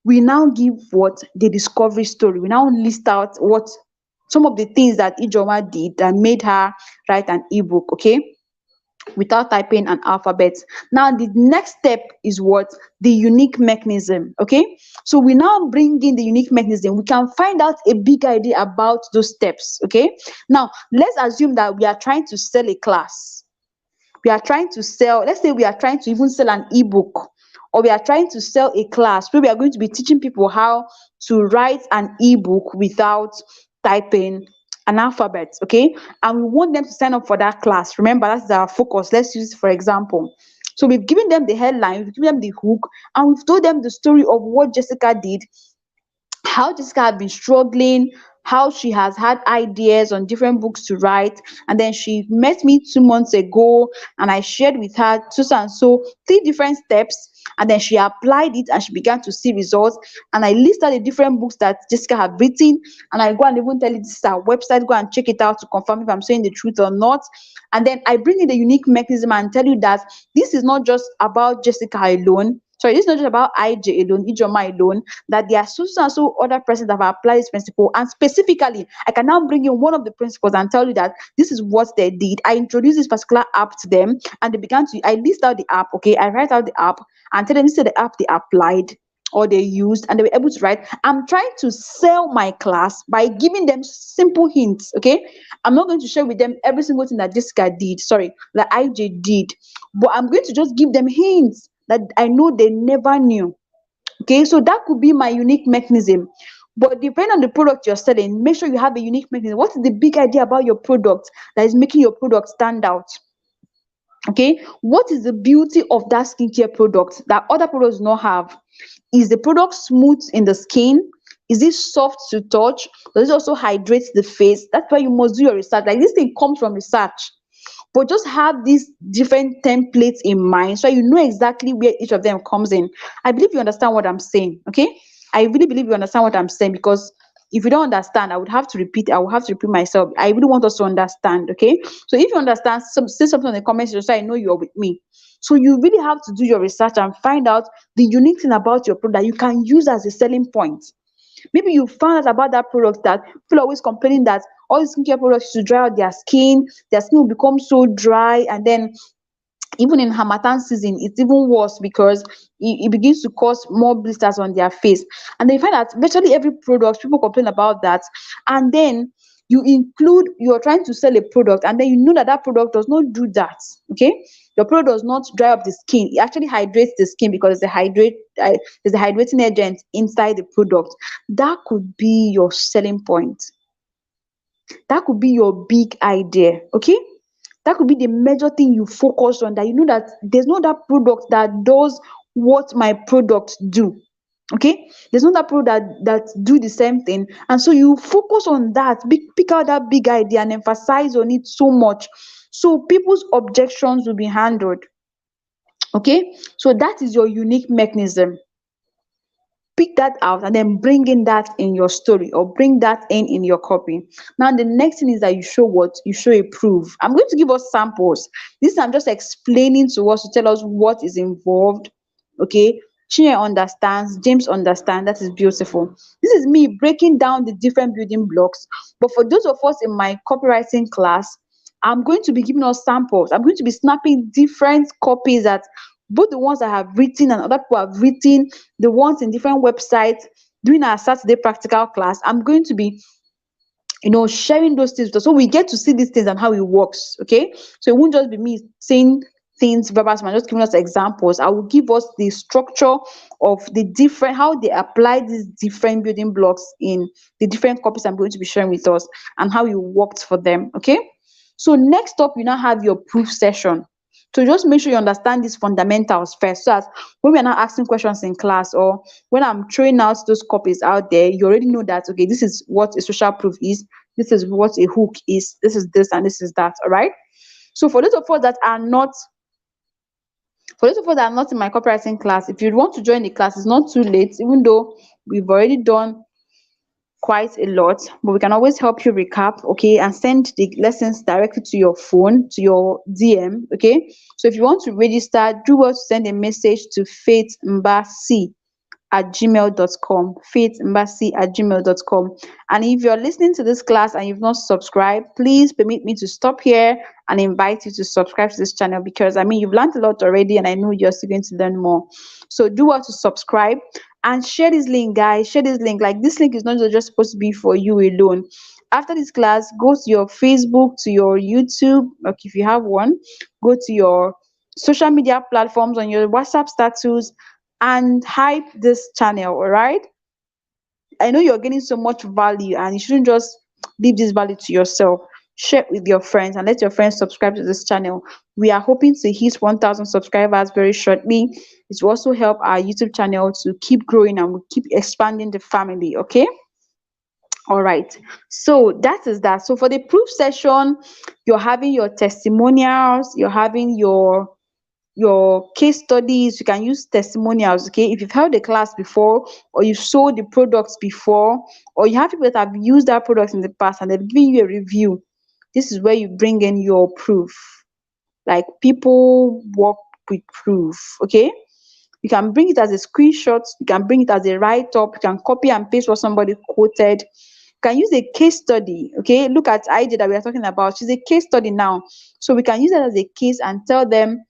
we now give what the discovery story. We now list out what some of the things that Ijoma did that made her write an ebook, okay, without typing an alphabet. Now the next step is what? The unique mechanism. Okay, so we now bring in the unique mechanism. We can find out a big idea about those steps. Okay, now let's assume that we are trying to sell a class. We are trying to sell, let's say we are trying to even sell an ebook, or we are trying to sell a class where we are going to be teaching people how to write an ebook without typing an alphabet. Okay, and we want them to sign up for that class. Remember, that's our focus. Let's use for example. So we've given them the headline, we've given them the hook, and we've told them the story of what Jessica did, how Jessica had been struggling, how she has had ideas on different books to write, and then she met me 2 months ago, and I shared with her so and so 3 different steps, and then she applied it and she began to see results. And I listed the different books that Jessica had written, and I go and even tell you this is our website, go and check it out to confirm if I'm saying the truth or not. And then I bring in the unique mechanism and tell you that this is not just about Jessica alone. Sorry, this is not just about IJ alone, Ijoma alone, that there are so and so other persons that have applied this principle. And specifically, I can now bring in one of the principles and tell you that this is what they did. I introduced this particular app to them, and they began to, I list out the app, okay? I write out the app and tell them this is the app they applied or they used, and they were able to write. I'm trying to sell my class by giving them simple hints, okay? I'm not going to share with them every single thing that Jessica did, sorry, that IJ did, but I'm going to just give them hints that I know they never knew. Okay, so that could be my unique mechanism. But depending on the product you're selling, make sure you have a unique mechanism. What is the big idea about your product that is making your product stand out? Okay, what is the beauty of that skincare product that other products do not have? Is the product smooth in the skin? Is it soft to touch? Does it also hydrate the face? That's why you must do your research. Like, this thing comes from research. But just have these different templates in mind so you know exactly where each of them comes in. I believe you understand what I'm saying. Okay, I really believe you understand what I'm saying, because if you don't understand, I will have to repeat myself. I really want us to understand. Okay, so if you understand, say something in the comment section so I know you're with me. So you really have to do your research and find out the unique thing about your product that you can use as a selling point. Maybe you found out about that product that people are always complaining that all these skincare products to dry out their skin will become so dry, and then even in Hamatan season, it's even worse because it begins to cause more blisters on their face. And then you find that virtually every product, people complain about that. And then you're trying to sell a product, and then you know that that product does not do that. Okay, your product does not dry up the skin. It actually hydrates the skin because there's a hydrating agent inside the product. That could be your selling point. That could be your big idea. Okay, that could be the major thing you focus on, that you know that there's no that product that does what my product do. Okay, there's no that product that do the same thing, and so you focus on that, pick out that big idea and emphasize on it so much, so people's objections will be handled. Okay, so that is your unique mechanism. Pick that out and then bring in that in your story, or bring that in your copy. Now the next thing is that you show a proof. I'm going to give us samples. This I'm just explaining to us to tell us what is involved. Okay, Chinwe understands, James understands. That is beautiful. This is me breaking down the different building blocks. But for those of us in my copywriting class, I'm going to be giving us samples. I'm going to be snapping different copies that both the ones I have written and other people have written, the ones in different websites. During our Saturday practical class, I'm going to be sharing those things with us, so we get to see these things and how it works. Okay, so it won't just be me saying things verbal, I'm just giving us examples. I will give us the structure of the different, how they apply these different building blocks in the different copies I'm going to be sharing with us, and how it worked for them. Okay, so next up, you now have your proof session. So just make sure you understand these fundamentals first, so that when we're not asking questions in class, or when I'm throwing out those copies out there, you already know that, okay, this is what a social proof is, this is what a hook is, this is this, and this is that. All right. So for those of us that are not in my copywriting class, if you want to join the class, it's not too late, even though we've already done quite a lot, but we can always help you recap. Okay, and send the lessons directly to your phone, to your DM. Okay, so if you want to register, do well to send a message to faithmbasi@gmail.com, faithmbasi@gmail.com. And if you're listening to this class and you've not subscribed, please permit me to stop here and invite you to subscribe to this channel, because I mean, you've learned a lot already, and I know you're still going to learn more. So do well to subscribe and share this link, guys. Share this link. Like, this link is not just supposed to be for you alone. After this class, go to your Facebook, to your YouTube, like if you have one, go to your social media platforms, on your WhatsApp status, and hype this channel. All right, I know you're getting so much value, and you shouldn't just leave this value to yourself. Share it with your friends, and let your friends subscribe to this channel. We are hoping to hit 1,000 subscribers very shortly. It will also help our YouTube channel to keep growing, and we keep expanding the family. Okay, all right, so that is that. So for the proof session, you're having your testimonials, you're having your case studies. You can use testimonials. Okay, if you've held a class before, or you've sold the products before, or you have people that have used that product in the past and they've given you a review, this is where you bring in your proof. Like, people work with proof. Okay, you can bring it as a screenshot, you can bring it as a write-up, you can copy and paste what somebody quoted. You can use a case study. Okay, look at IJ that we are talking about. She's a case study now, so we can use that as a case and tell them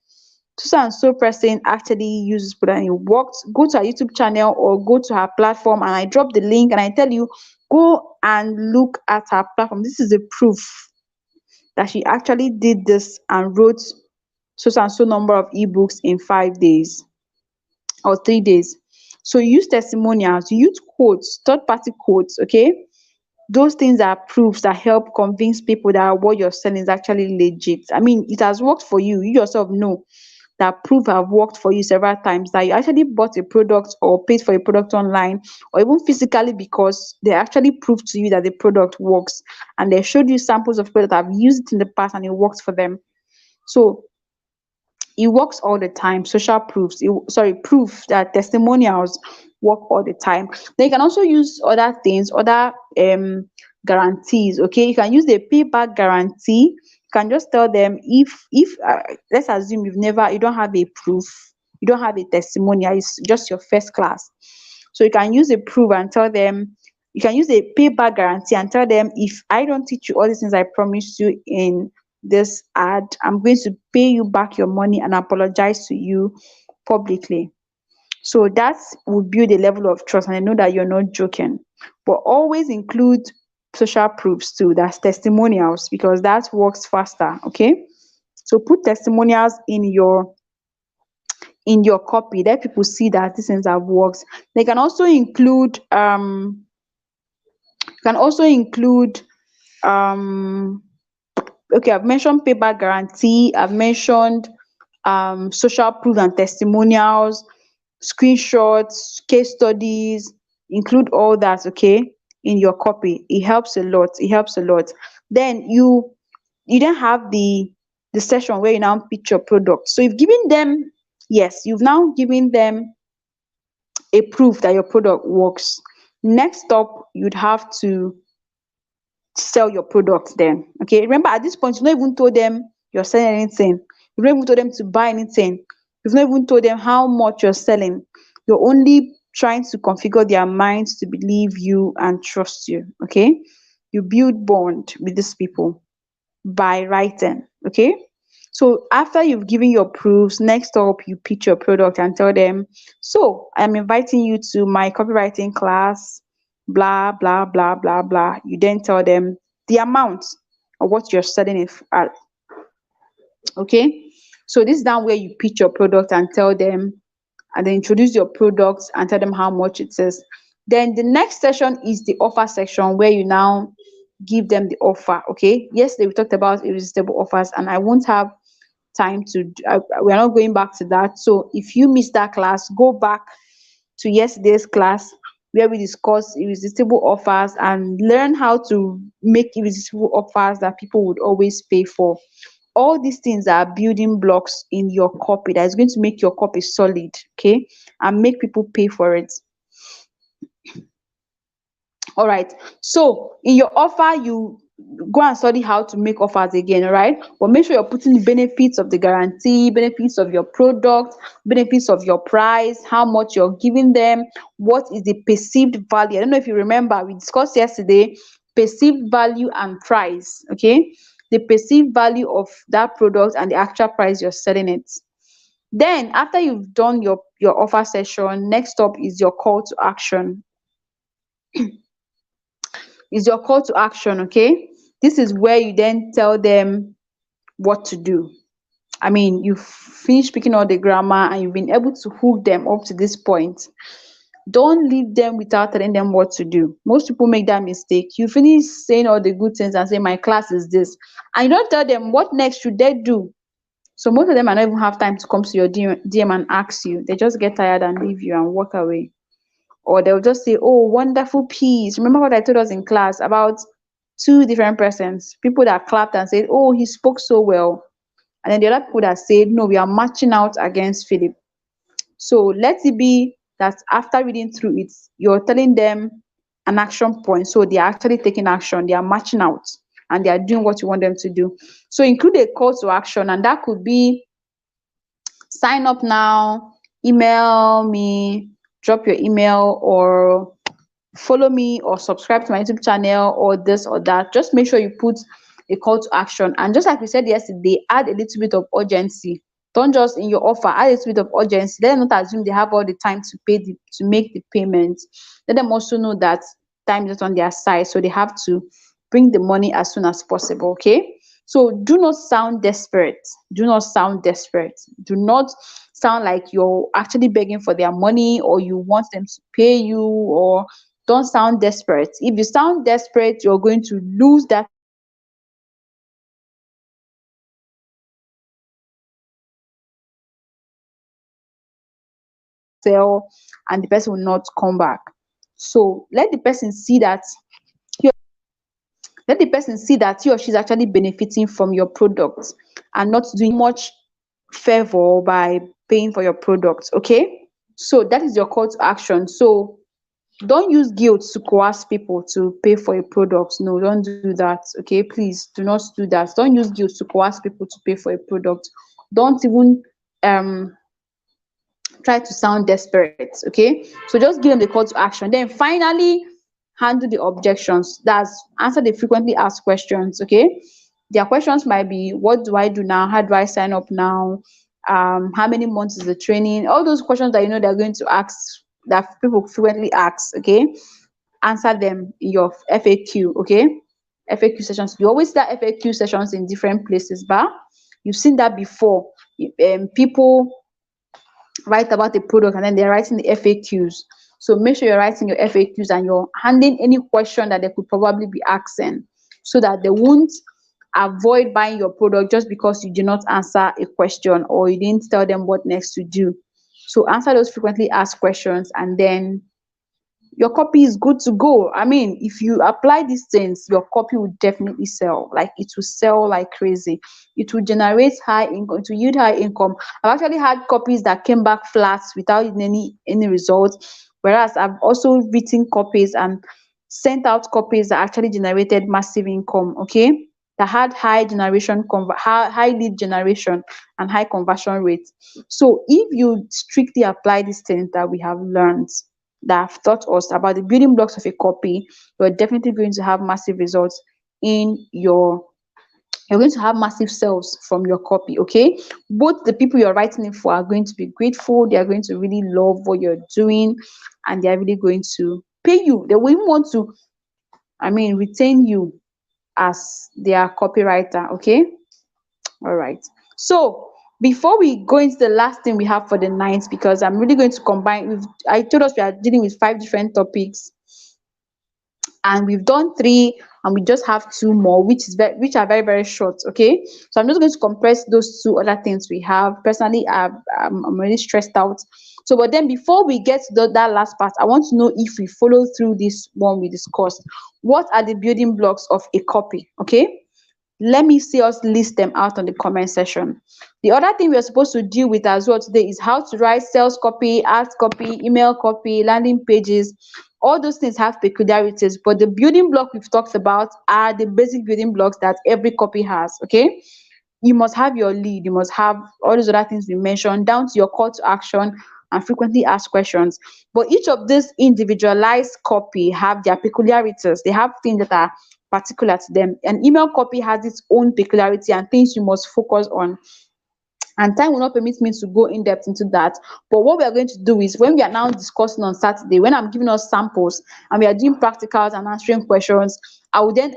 so and so person actually uses product and it worked. Go to our YouTube channel or go to her platform, and I drop the link and I tell you, go and look at her platform. This is a proof that she actually did this and wrote so and so number of ebooks in 5 days or 3 days. So you use testimonials, you use quotes, third party quotes, okay? Those things are proofs that help convince people that what you're selling is actually legit. I mean, it has worked for you. You yourself know that proof have worked for you several times, that you actually bought a product or paid for a product online or even physically, because they actually proved to you that the product works, and they showed you samples of product that have used it in the past and it works for them. So it works all the time. Social proofs, proof that testimonials work all the time. Then you can also use other things, other guarantees. Okay, you can use the payback guarantee. You can just tell them, if let's assume you don't have a proof, you don't have a testimonial, it's just your first class. So you can use a proof and tell them, you can use a payback guarantee and tell them, if I don't teach you all these things I promised you in this ad, I'm going to pay you back your money and apologize to you publicly. So that will build a level of trust, and I know that you're not joking. But always include social proofs too, that's testimonials, because that works faster. Okay. So put testimonials in your copy. Let people see that these things have worked. They can also include um okay, I've mentioned payback guarantee, I've mentioned social proof and testimonials, screenshots, case studies, include all that, okay, in your copy. It helps a lot. It helps a lot. Then you then have the session where you now pitch your product. So you've given them, yes, you've now given them a proof that your product works. Next up, you'd have to sell your product then. Okay. Remember, at this point, you've not even told them you're selling anything. You've not even told them to buy anything. You've not even told them how much you're selling. You're only trying to configure their minds to believe you and trust you. Okay. You build bond with these people by writing. Okay. So after you've given your proofs, next up you pitch your product and tell them, so I'm inviting you to my copywriting class, blah blah blah blah blah. You then tell them the amount of what you're selling it at. Okay. So this is down where you pitch your product and tell them, and then introduce your products and tell them how much it is. Then the next section is the offer section, where you now give them the offer. Okay. Yesterday we talked about irresistible offers, and I won't have time to we're not going back to that. So if you missed that class, go back to yesterday's class where we discussed irresistible offers and learn how to make irresistible offers that people would always pay for. All these things are building blocks in your copy that is going to make your copy solid, okay, and make people pay for it. All right. So in your offer, you go and study how to make offers again, all right? But make sure you're putting the benefits of the guarantee, benefits of your product, benefits of your price, how much you're giving them, what is the perceived value. I don't know if you remember, we discussed yesterday perceived value and price, okay? The perceived value of that product and the actual price you're selling it. Then after you've done your offer session, next up is your call to action. Is your call to action, okay? This is where you then tell them what to do. I mean, you've finished speaking all the grammar and you've been able to hook them up to this point. Don't leave them without telling them what to do. Most people make that mistake. You finish saying all the good things and say, my class is this. And you don't tell them what next should they do. So most of them are not even have time to come to your DM and ask you. They just get tired and leave you and walk away. Or they'll just say, oh, wonderful piece. Remember what I told us in class about two different persons, people that clapped and said, oh, he spoke so well. And then the other people that said, no, we are marching out against Philip. So let it be that after reading through it, you're telling them an action point. So they are actually taking action, they are marching out, and they are doing what you want them to do. So include a call to action, and that could be sign up now, email me, drop your email, or follow me, or subscribe to my YouTube channel, or this or that. Just make sure you put a call to action. And just like we said yesterday, add a little bit of urgency. Don't just in your offer add a little bit of urgency. Let them not assume they have all the time to make the payment. Let them also know that time is not on their side, so they have to bring the money as soon as possible. Okay. So do not sound desperate. Do not sound desperate. Do not sound like you're actually begging for their money or you want them to pay you, or don't sound desperate. If you sound desperate, you're going to lose that sell, and the person will not come back. So let the person see that he or she is actually benefiting from your product and not doing much favor by paying for your product. Okay, so that is your call to action. So don't use guilt to coerce people to pay for a product. No, don't do that. Okay, please do not do that. Don't use guilt to coerce people to pay for a product. Don't even um try to sound desperate. Okay, so just give them the call to action. Then finally, handle the objections. That's answer the frequently asked questions. Okay, their questions might be, what do I do now? How do I sign up now? How many months is the training? All those questions that you know they're going to ask, that people frequently ask. Okay, answer them in your FAQ. Okay, FAQ sessions. You always start FAQ sessions in different places, but you've seen that before. People write about the product and then they're writing the FAQs. So make sure you're writing your FAQs and you're handling any question that they could probably be asking, so that they won't avoid buying your product just because you did not answer a question or you didn't tell them what next to do. So answer those frequently asked questions, and then your copy is good to go. I mean, if you apply these things, your copy will definitely sell. Like, it will sell like crazy. It will generate high income, to yield high income. I've actually had copies that came back flat without any results. Whereas I've also written copies and sent out copies that actually generated massive income. Okay, that had high lead generation and high conversion rate. So if you strictly apply these things that we have learned, that have taught us about the building blocks of a copy, you're definitely going to have massive results in your you're going to have massive sales from your copy. Okay, both the people you're writing it for are going to be grateful, they are going to really love what you're doing, and they're really going to pay you. They will even want to, I mean, retain you as their copywriter. Okay, all right. So before we go into the last thing we have for the night, because I'm really going to combine with, I told us we are dealing with 5 different topics, and we've done 3, and we just have 2 more, which are very, very short. Okay, so I'm just going to compress those 2 other things we have. Personally, I'm really stressed out. So but then before we get to that last part, I want to know if we follow through this one we discussed. What are the building blocks of a copy? Okay, let me see us list them out on the comment section. The other thing we're supposed to deal with as well today is how to write sales copy, art copy, email copy, landing pages. All those things have peculiarities, but the building block we've talked about are the basic building blocks that every copy has. Okay, you must have your lead, you must have all those other things we mentioned, down to your call to action and frequently asked questions. But each of these individualized copy have their peculiarities. They have things that are particular to them. An email copy has its own peculiarity and things you must focus on. And time will not permit me to go in depth into that. But what we are going to do is, when we are now discussing on Saturday, when I'm giving us samples and we are doing practicals and answering questions, I will then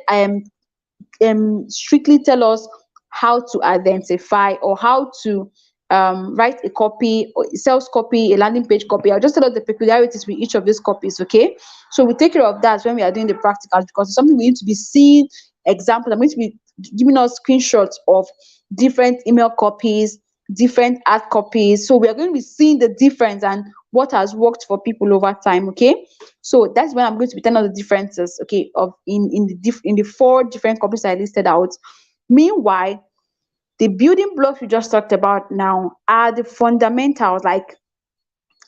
strictly tell us how to identify or how to write a copy, or sales copy, a landing page copy. I'll just tell us the peculiarities with each of these copies. Okay, so we take care of that when we are doing the practicals, because it's something we need to be seeing examples. I'm going to be giving us screenshots of different email copies, different ad copies. So we are going to be seeing the difference and what has worked for people over time. Okay, so that's when I'm going to be telling all the differences. Okay, of in the 4 different copies I listed out. Meanwhile, the building blocks we just talked about now are the fundamentals. Like,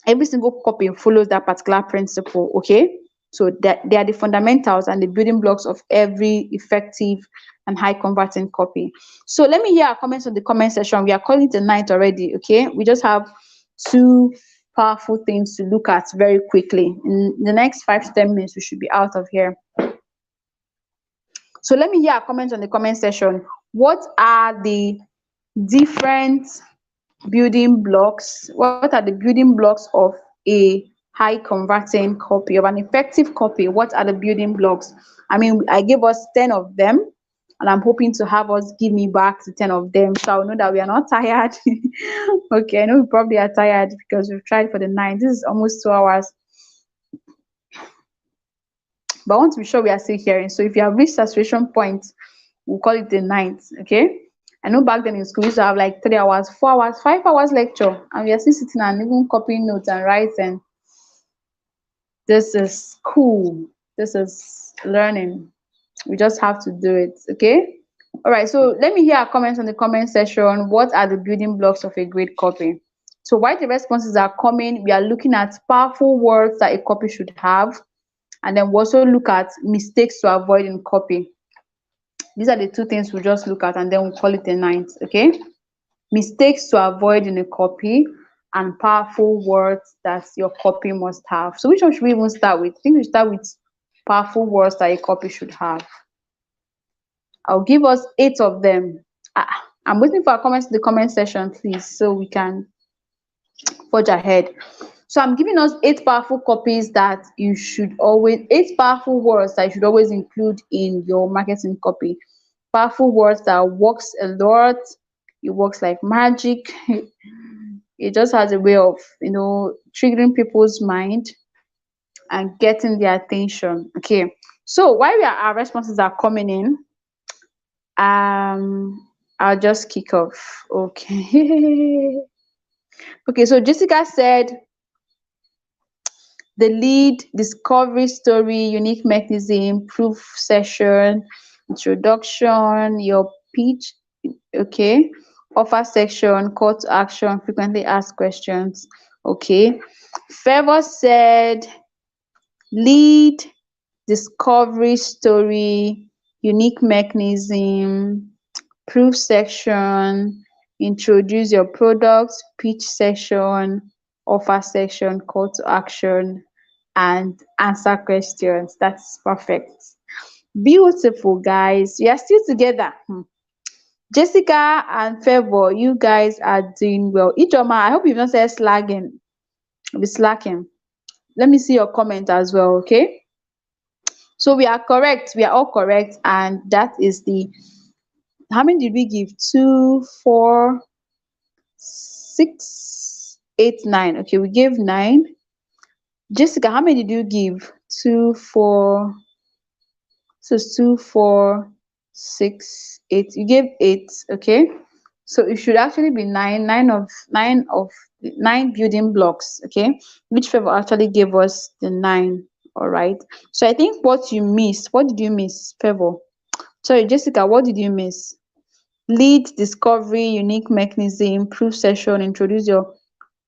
every single copy follows that particular principle. Okay, so that they are the fundamentals and the building blocks of every effective and high converting copy. So let me hear our comments on the comment section. We are calling it a night already. Okay, we just have 2 powerful things to look at very quickly. In the next 5 to 10 minutes we should be out of here. So let me hear our comments on the comment section. What are the different building blocks? What are the building blocks of a high converting copy, of an effective copy? What are the building blocks? I mean, I gave us 10 of them, and I'm hoping to have us give me back to 10 of them, so I'll know that we are not tired. Okay, I know we probably are tired because we've tried for the 9. This is almost 2 hours, but I want to be sure we are still hearing. So if you have reached saturation point, we'll call it the 9th. Okay. I know back then in school we used to have like 3 hours, 4 hours, 5 hours lecture, and we are still sitting and even copying notes and writing. This is cool. This is learning. We just have to do it. Okay. All right. So let me hear our comments on the comment section. What are the building blocks of a great copy? So while the responses are coming, we are looking at powerful words that a copy should have, and then we also look at mistakes to avoid in copy. These are the two things we'll just look at, and then we'll call it a 9th. Okay. Mistakes to avoid in a copy, and powerful words that your copy must have. So which one should we even start with? I think we start with powerful words that a copy should have. I'll give us 8 of them. I'm waiting for our comments in the comment section, please, so we can forge ahead. So I'm giving us 8 powerful copies that you should always, 8 powerful words that you should always include in your marketing copy. Powerful words that works a lot. It works like magic. It just has a way of, triggering people's mind and getting their attention. Okay. So while our responses are coming in, I'll just kick off. Okay. Okay, so Jessica said the lead, discovery story, unique mechanism, proof session, introduction, your pitch, okay, offer section, call to action, frequently asked questions. Okay. Favor said lead, discovery story, unique mechanism, proof section, introduce your product, pitch section, offer section, call to action, and answer questions. That's perfect. Beautiful, guys. We are still together. Jessica and Favor, you guys are doing well. Ijoma, I hope you've not said slagging. Be slacking. Let me see your comment as well, okay? So we are correct. We are all correct, and that is the. How many did we give? 2, 4, 6, 8, 9. Okay, we gave 9. Jessica, how many did you give? 2, 4. So it's 2, 4, 6, 8. You gave 8. Okay. So it should actually be 9. 9 building blocks. Okay. Which Favor actually gave us the 9. All right. So I think what you missed. What did you miss, Favor? Sorry, Jessica. What did you miss? Lead, discovery, unique mechanism, proof session, introduce your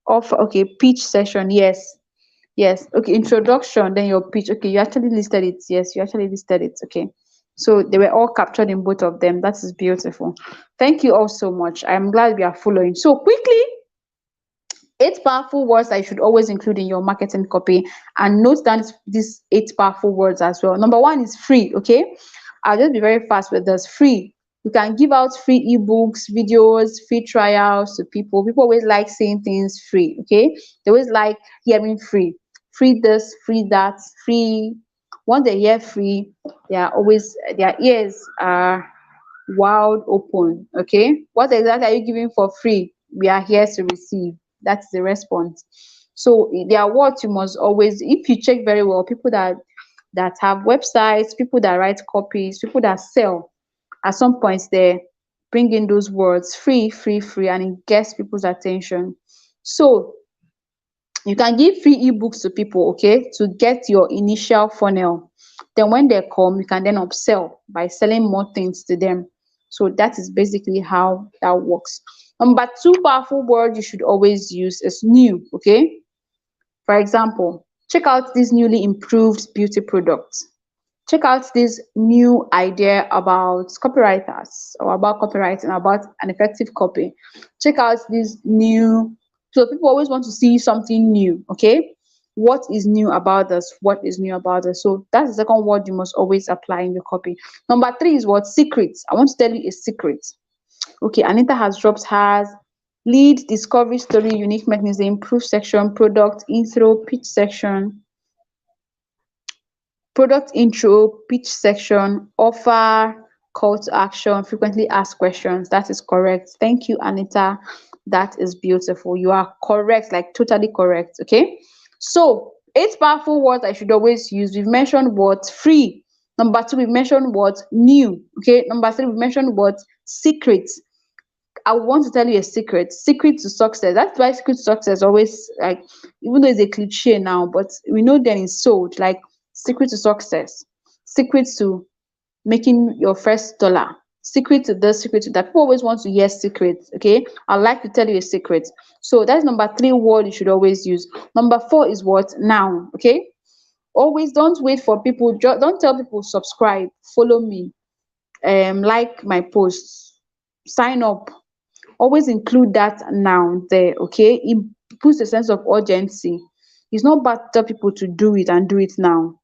offer. Okay, pitch session. Yes. Yes. Okay, introduction, then your pitch. Okay, you actually listed it. Yes, you actually listed it. Okay. So they were all captured in both of them. That is beautiful. Thank you all so much. I'm glad we are following. So quickly, 8 powerful words that you should always include in your marketing copy, and note down these 8 powerful words as well. Number 1 is free. Okay. I'll just be very fast with this. Free. You can give out free ebooks, videos, free trials to people. People always like saying things free. Okay. They always like hearing free. Free this, free that, free. Once they hear free, their ears are wide open. Okay. What exactly are you giving for free? We are here to receive. That's the response. So there are words you must always, if you check very well, people that have websites, people that write copies, people that sell, at some points they bring in those words free, free, free, and it gets people's attention. So you can give free ebooks to people, okay, to get your initial funnel. Then when they come, you can then upsell by selling more things to them. So that is basically how that works. Number 2 powerful word you should always use is new. Okay. For example, check out this newly improved beauty product. Check out this new idea about copywriters, or about copywriting, about an effective copy. Check out this new. So people always want to see something new. Okay. What is new about this? What is new about this? So that's the second word you must always apply in your copy. Number 3 is what? Secrets. I want to tell you a secret. Okay, Anita has dropped hers. Lead, discovery story, unique mechanism, proof section, product intro, pitch section, product intro, pitch section, offer, Call to action, frequently ask questions. That is correct. Thank you, Anita. That is beautiful. You are correct, like totally correct. Okay. So, eight powerful words I should always use. We've mentioned what? Free. Number two, we've mentioned what? New. Okay. Number three, we've mentioned what? Secret. I want to tell you a secret. Secret to success. That's why secret to success always, like, even though it's a cliche now, but we know then it's sold. Like, secret to success, secret to making your first dollar, secret to this, secret to that. People always want to hear secrets. Okay, I'd like to tell you a secret. So that's number three word you should always use. Number four is what? Now. Okay, always don't wait for people. Don't tell people subscribe, follow me, like my posts, sign up. Always include that noun there. Okay, it puts a sense of urgency. It's not bad to tell people to do it and do it now.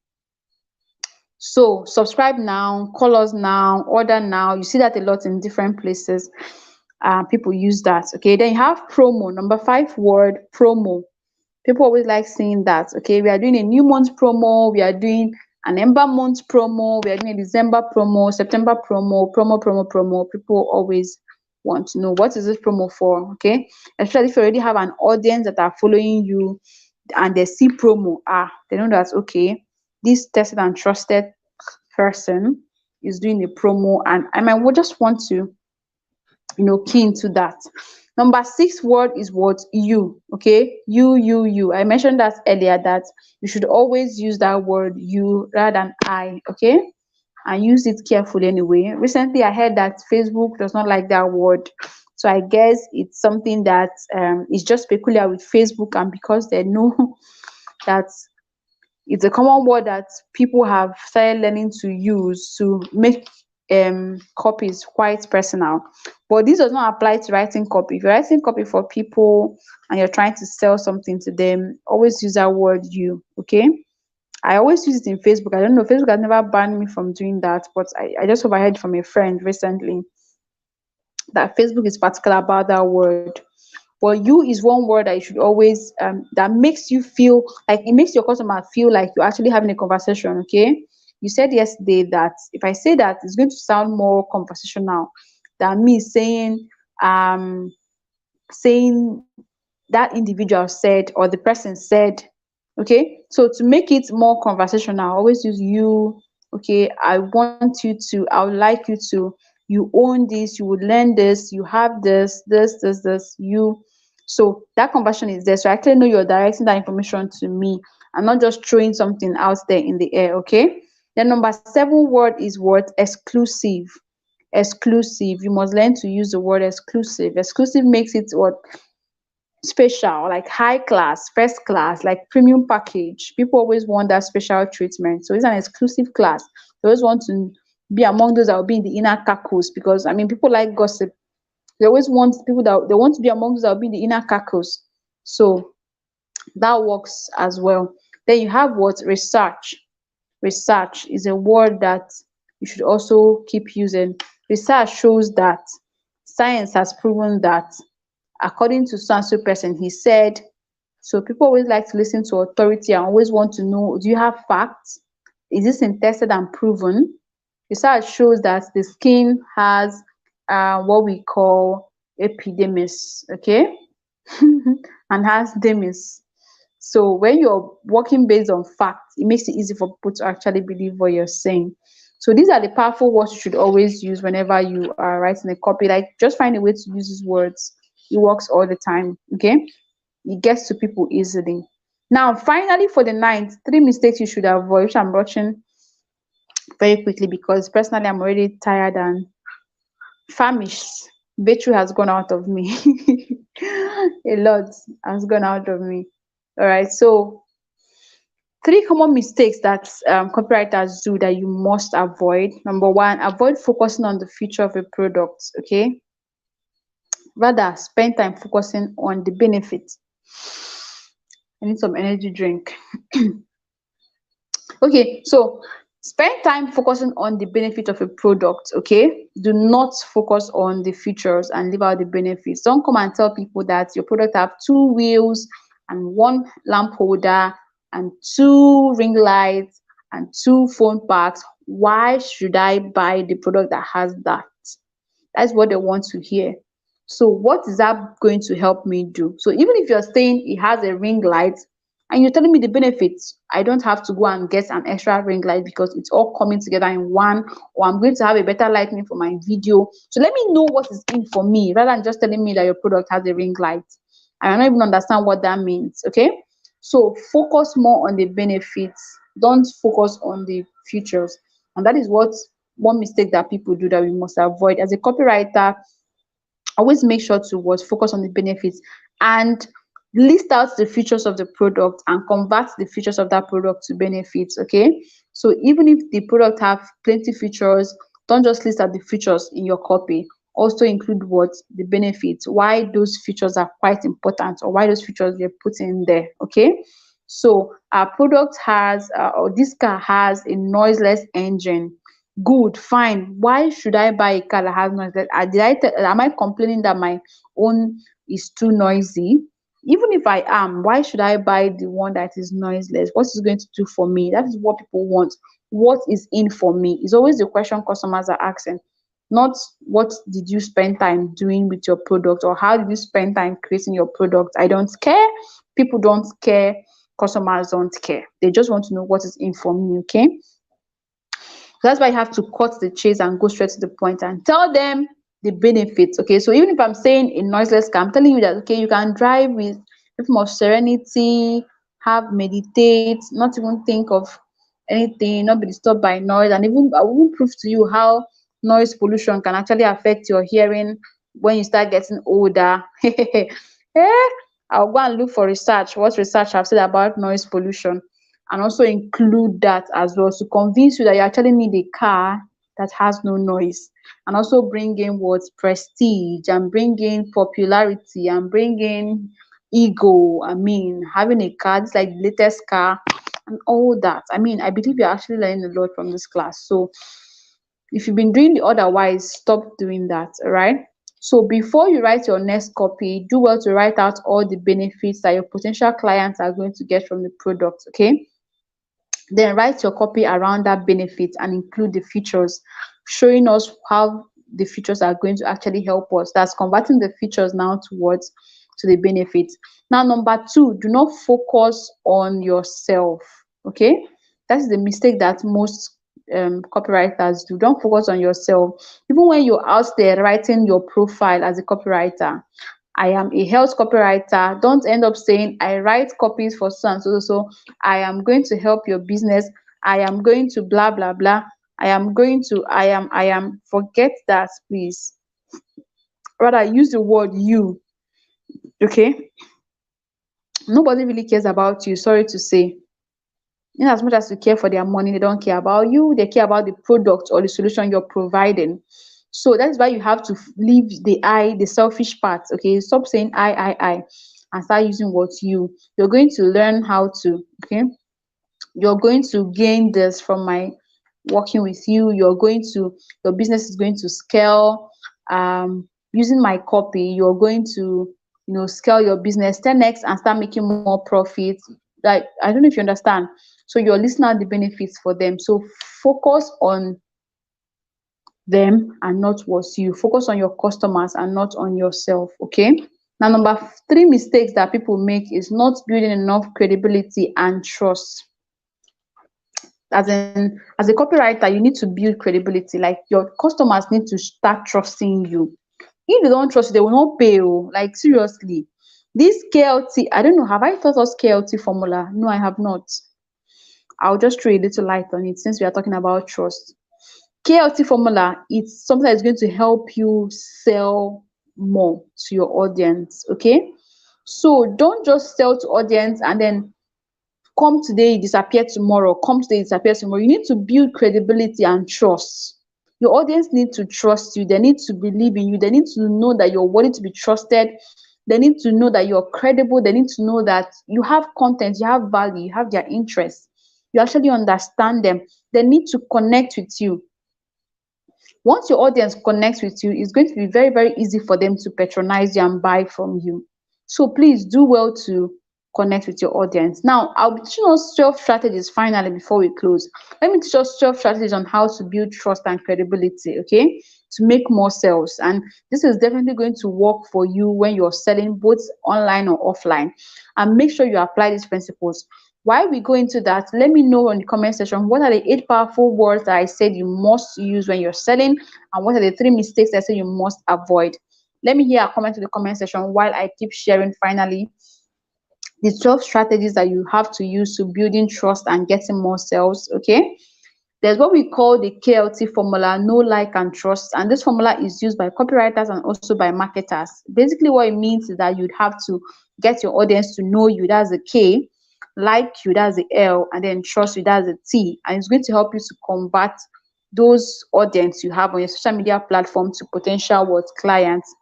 So subscribe now, call us now, order now. You see that a lot in different places. People use that. Okay, then you have promo. Number five word, promo. People always like seeing that. Okay, we are doing a new month promo, we are doing an Ember month promo, we are doing a December promo, September promo, promo. People always want to know what is this promo for. Okay, especially if you already have an audience that are following you and they see promo, they know that okay, this tested and trusted person is doing a promo, and I might just want to key into that. Number six word is what? You. Okay, you. I mentioned that earlier, that you should always use that word you rather than I. Okay, and use it carefully anyway. Recently I heard that Facebook does not like that word, so I guess it's something that is just peculiar with Facebook, and because they know that it's a common word that people have started learning to use to make copies quite personal. But this does not apply to writing copy. If you're writing copy for people and you're trying to sell something to them, always use that word you. Okay, I always use it in Facebook. I don't know, Facebook has never banned me from doing that, but I just overheard from a friend recently that Facebook is particular about that word. But you is one word that you should always that makes you feel like, it makes your customer feel like you're actually having a conversation. Okay, you said yesterday that if I say that, it's going to sound more conversational than me saying that individual said or the person said. Okay, so to make it more conversational, always use you. Okay, I would like you to, you own this, you would learn this, you have this, you. So that conversion is there, so I actually know you're directing that information to me and not just throwing something out there in the air. Okay, then number seven word is what? Exclusive. Exclusive, you must learn to use the word exclusive. Exclusive makes it what? Special, like high class, first class, like premium package. People always want that special treatment, so it's an exclusive class. They always want to be among those that will be in the inner circles, because I mean, people like gossip. They always want people that they want to be among those that will be in the inner circles. So that works as well. Then you have what? Research. Research is a word that you should also keep using. Research shows that science has proven that, according to so and so person, he said. So people always like to listen to authority and always want to know, do you have facts? Is this in tested and proven? Research shows that the skin has what we call epidermis. Okay, and has dermis. So when you're working based on facts, it makes it easy for people to actually believe what you're saying. So these are the powerful words you should always use whenever you are writing a copy. Like, just find a way to use these words. It works all the time. Okay, it gets to people easily. Now, finally, for the ninth, three mistakes you should avoid, which I'm rushing very quickly because personally I'm already tired and famished. Battery has gone out of me. A lot has gone out of me. All right, so three common mistakes that copywriters do that you must avoid. Number one, avoid focusing on the feature of a product. Okay, rather spend time focusing on the benefit. I need some energy drink. Okay, so spend time focusing on the benefit of a product. Okay, do not focus on the features and leave out the benefits. Don't come and tell people that your product have two wheels and one lamp holder and two ring lights and two phone packs. Why should I buy the product that has that? That's what they want to hear. So what is that going to help me do? So even if you're saying it has a ring light and you're telling me the benefits, I don't have to go and get an extra ring light because it's all coming together in one, or I'm going to have a better lighting for my video. So let me know what is in for me rather than just telling me that your product has a ring light. I don't even understand what that means. Okay. So focus more on the benefits. Don't focus on the features. And that is what one mistake that people do that we must avoid. As a copywriter, always make sure to what focus on the benefits and list out the features of the product and convert the features of that product to benefits. Okay, so even if the product have plenty features, don't just list out the features in your copy. Also include what the benefits, why those features are quite important, or why those features you're putting in there. Okay, so our product has or this car has a noiseless engine. Good, fine. Why should I buy a car that has noise? Am I complaining that my own is too noisy? Even if I am, why should I buy the one that is noiseless? What is it going to do for me? That is what people want. What is in for me? Is always the question customers are asking. Not what did you spend time doing with your product, or how did you spend time creating your product? I don't care. People don't care. Customers don't care. They just want to know what is in for me. Okay. That's why you have to cut the chase and go straight to the point and tell them the benefits. Okay, so even if I'm saying a noiseless car, I'm telling you that okay, you can drive with a form of serenity, have meditate, not even think of anything, not be disturbed by noise, and even I will prove to you how noise pollution can actually affect your hearing when you start getting older. Eh, I'll go and look for research, what research have said about noise pollution, and also include that as well to convince you that you actually need a car that has no noise, and also bring in what prestige and bring in popularity and bring in ego. I mean, having a car, it's like the latest car and all that. I mean, I believe you're actually learning a lot from this class. So if you've been doing the otherwise, stop doing that. All right. So before you write your next copy, do well to write out all the benefits that your potential clients are going to get from the product. Okay. Then write your copy around that benefit and include the features, showing us how the features are going to actually help us. That's converting the features now towards to the benefits. Now, number two, do not focus on yourself. Okay, that's the mistake that most copywriters do. Don't focus on yourself. Even when you're out there writing your profile as a copywriter, I am a health copywriter. Don't end up saying I write copies for so and so. So I am going to help your business. I am going to blah blah blah. I am going to I am forget that, please. Rather use the word you. Okay. Nobody really cares about you. Sorry to say. In as much as you care for their money, they don't care about you. They care about the product or the solution you're providing. So that's why you have to leave the I, the selfish part. Okay, stop saying I, and start using what you. You're going to learn how to. Okay, you're going to gain this from my working with you. Your business is going to scale. Using my copy, you're going to scale your business 10x and start making more profits. Like, I don't know if you understand. So you're listing out the benefits for them. So focus on them and not what's you. Focus on your customers and not on yourself. Okay. Now, number three mistakes that people make is not building enough credibility and trust. As a copywriter, you need to build credibility. Like, your customers need to start trusting you. If they don't trust you, they will not pay you. Like, seriously. This KLT, I don't know, have I thought of KLT formula? No, I have not. I'll just throw a little light on it since we are talking about trust. KLT formula, it's something that's going to help you sell more to your audience. Okay. So don't just sell to audience and then come today, disappear tomorrow, come today, disappear tomorrow. You need to build credibility and trust. Your audience need to trust you. They need to believe in you. They need to know that you're worthy to be trusted. They need to know that you're credible. They need to know that you have content, you have value, you have their interests. You actually understand them. They need to connect with you. Once your audience connects with you, it's going to be very, very easy for them to patronize you and buy from you. So please do well to connect with your audience. Now, I'll be teaching us 12 strategies finally before we close. Let me teach us 12 strategies on how to build trust and credibility, okay, to make more sales. And this is definitely going to work for you when you're selling both online or offline. And make sure you apply these principles. While we go into that, let me know in the comment section what are the 8 powerful words that I said you must use when you're selling, and what are the 3 mistakes I said you must avoid. Let me hear a comment in the comment section while I keep sharing finally the 12 strategies that you have to use to building trust and getting more sales. Okay, there's what we call the KLT formula: know, like, and trust. And this formula is used by copywriters and also by marketers. Basically, what it means is that you'd have to get your audience to know you, that's the K, like you, that's the L, and then trust you, that's the T. And it's going to help you to convert those audience you have on your social media platform to potential what clients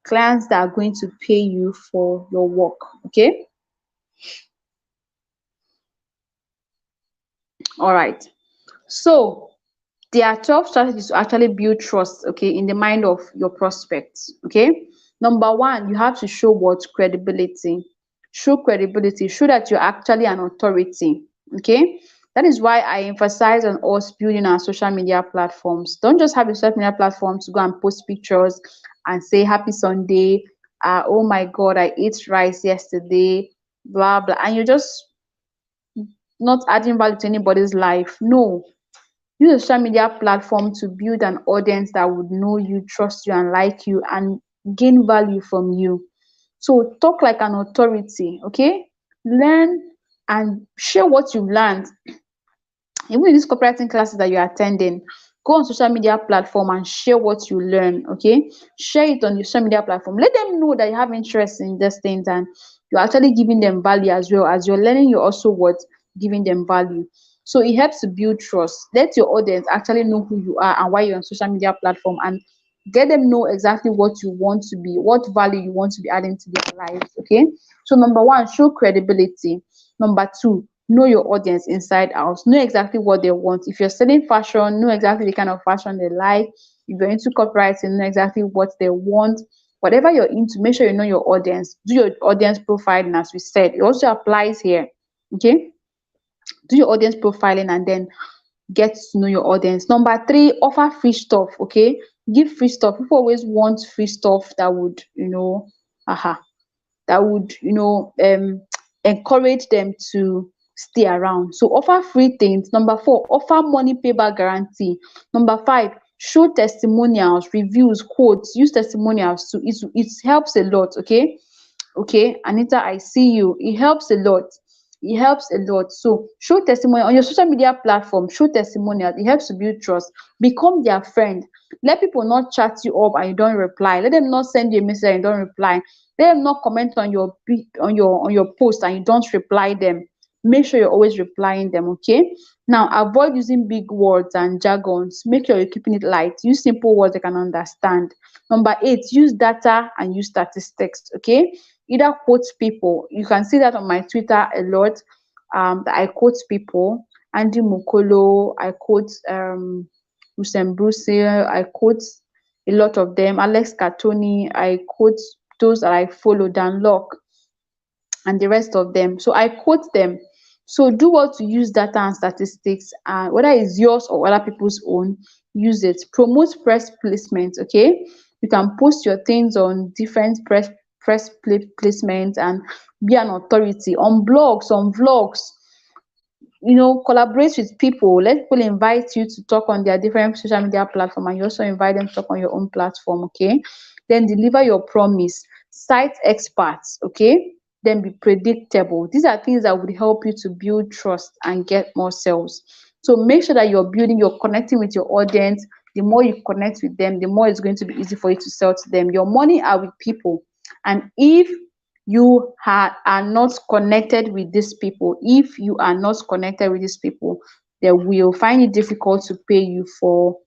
that are going to pay you for your work. Okay, all right. So there are 12 strategies to actually build trust, okay, in the mind of your prospects. Okay, number one, you have to show what? Credibility. Show credibility. Show that you're actually an authority. Okay, that is why I emphasize on us building our social media platforms. Don't just have a social media platform to go and post pictures and say happy Sunday, oh my god, I ate rice yesterday, blah blah, and you're just not adding value to anybody's life. No, use a social media platform to build an audience that would know you, trust you, and like you, and gain value from you. So talk like an authority, okay? Learn and share what you've learned. Even in these copywriting classes that you're attending, go on social media platform and share what you learn, okay? Share it on your social media platform. Let them know that you have interest in these things and you're actually giving them value. As well as you're learning, you're also what? Giving them value. So it helps to build trust. Let your audience actually know who you are and why you're on social media platform, and get them know exactly what you want to be, what value you want to be adding to their lives. Okay, so number one, show credibility. Number two, know your audience inside out. Know exactly what they want. If you're selling fashion, know exactly the kind of fashion they like. If you're into copywriting, know exactly what they want. Whatever you're into, make sure you know your audience. Do your audience profiling, as we said. It also applies here. Okay, do your audience profiling and then get to know your audience. Number three, offer free stuff. Okay, give free stuff. People always want free stuff that would, aha, that would, encourage them to stay around. So offer free things. Number four, offer money payback guarantee. Number five, show testimonials, reviews, quotes. Use testimonials too. It helps a lot. Okay, Anita, I see you. It helps a lot. It helps a lot. So show testimony on your social media platform. Show testimonials. It helps to build trust. Become their friend. Let people not chat you up and you don't reply. Let them not send you a message and you don't reply. Let them not comment on your post and you don't reply them. Make sure you're always replying them. Okay. Now avoid using big words and jargons. Make sure you're keeping it light. Use simple words they can understand. Number eight, use data and use statistics. Okay, either quote people. You can see that on my Twitter a lot. That I quote people. Andy Mukolo, I quote Usain Bruce, I quote a lot of them. Alex Catoni, I quote those that I follow, Dan Locke, and the rest of them. So I quote them. So do what to use data and statistics, and whether it's yours or other people's own, use it. Promote press placement. Okay, you can post your things on different placements and be an authority on blogs, on vlogs. Collaborate with people. Let people invite you to talk on their different social media platform, and you also invite them to talk on your own platform. Okay, then deliver your promise. Cite experts. Okay, then be predictable. These are things that would help you to build trust and get more sales. So make sure that you're connecting with your audience. The more you connect with them, the more it's going to be easy for you to sell to them. Your money are with people, and if you are not connected with these people, they will find it difficult to pay you for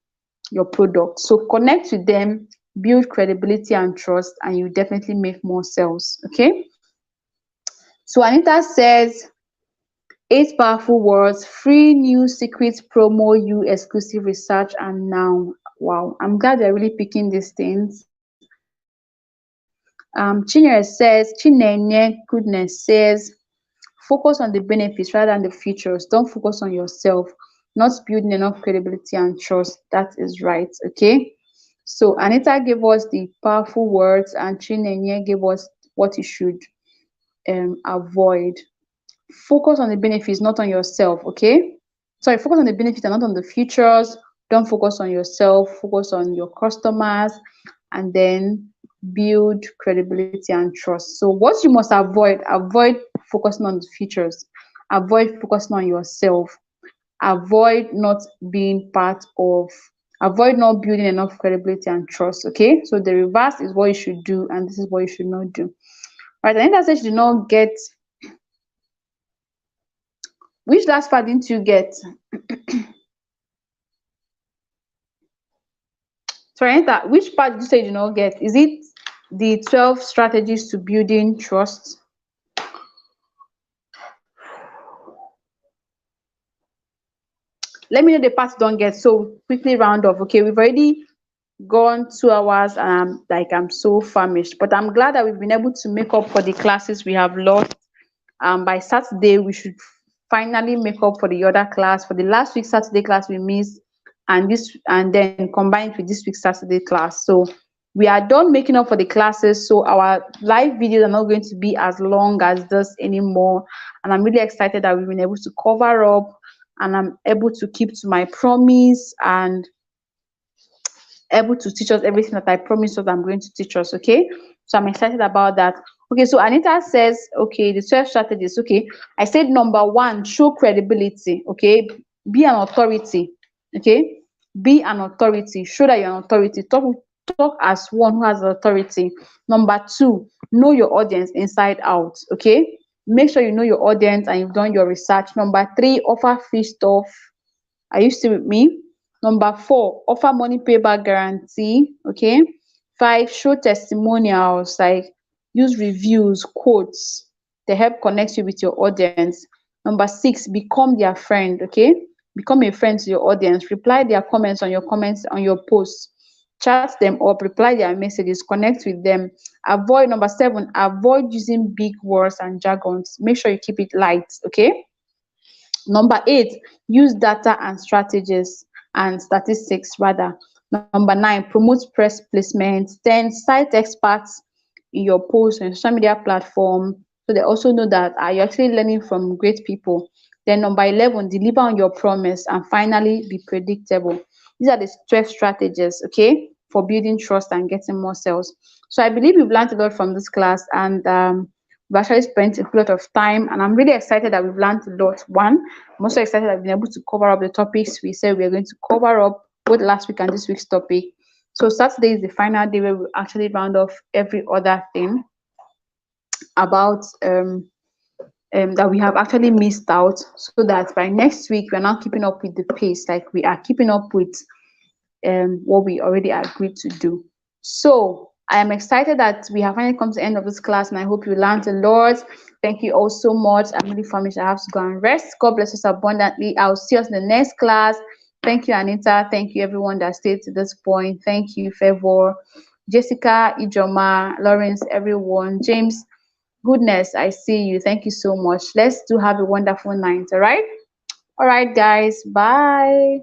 your product. So connect with them, build credibility and trust, and you definitely make more sales. Okay, so Anita says 8 powerful words: free new secret promo, you exclusive research, and now. Wow, I'm glad they're really picking these things. Chinyere says, Chinenye Goodness says, focus on the benefits rather than the features. Don't focus on yourself, not building enough credibility and trust. That is right. Okay. So Anita gave us the powerful words, and Chinenye gave us what you should avoid. Focus on the benefits, not on yourself. Okay. Sorry, focus on the benefits and not on the features. Don't focus on yourself, focus on your customers, and then build credibility and trust. So what you must avoid focusing on the features, avoid focusing on yourself, avoid not being part of, avoid not building enough credibility and trust. Okay, so the reverse is what you should do, and this is what you should not do. Right, and that says you did not get, which last part didn't you get? Sorry, Anita, which part did you say you did not get? Is it the 12 strategies to building trust? Let me know the part you don't get, so quickly round off. Okay, we've already gone 2 hours and I'm so famished, but I'm glad that we've been able to make up for the classes we have lost. By Saturday we should finally make up for the other class, for the last week Saturday class we missed, and then combine it with this week's Saturday class. So we are done making up for the classes, so our live videos are not going to be as long as this anymore, and I'm really excited that we've been able to cover up, and I'm able to keep to my promise and able to teach us everything that I promised us I'm going to teach us. Okay, so I'm excited about that. Okay, so Anita says, okay, the 12 strategies. Okay, I said number one, show credibility. Okay, be an authority. Okay, be an authority, show that you're an authority, talk as one who has authority. Number two, know your audience inside out. Okay, make sure you know your audience and you've done your research. Number three, offer free stuff. Are you still with me? Number four, offer money payback guarantee. Okay. Five, show testimonials, like use reviews, quotes. They help connect you with your audience. Number six, become their friend. Okay. Become a friend to your audience. Reply their comments on your posts. Chat them up, reply their messages, connect with them. Avoid number seven, avoid using big words and jargons. Make sure you keep it light. Okay. Number eight, use data and strategies and statistics rather. Number nine, promote press placements. 10, cite experts in your posts and social media platform, so they also know that you're actually learning from great people. Then number 11, deliver on your promise. And finally, be predictable. These are the 12 strategies, okay, for building trust and getting more sales. So I believe you've learned a lot from this class, and we've actually spent a lot of time, and I'm really excited that we've learned a lot. One, I'm also excited that I've been able to cover up the topics we said we are going to cover up, both last week and this week's topic. So Saturday is the final day where we actually round off every other thing about that we have actually missed out, so that by next week we're not keeping up with the pace, like we are keeping up with what we already agreed to do. So I am excited that we have finally come to the end of this class, and I hope you learned a lot. Thank you all so much. I'm really famished. I have to go and rest. God bless us abundantly. I'll see us in the next class. Thank you, Anita. Thank you, everyone that stayed to this point. Thank you, Favor, Jessica, Ijoma, Lawrence, everyone. James, Goodness, I see you. Thank you so much. Let's do have a wonderful night. All right. All right, guys. Bye.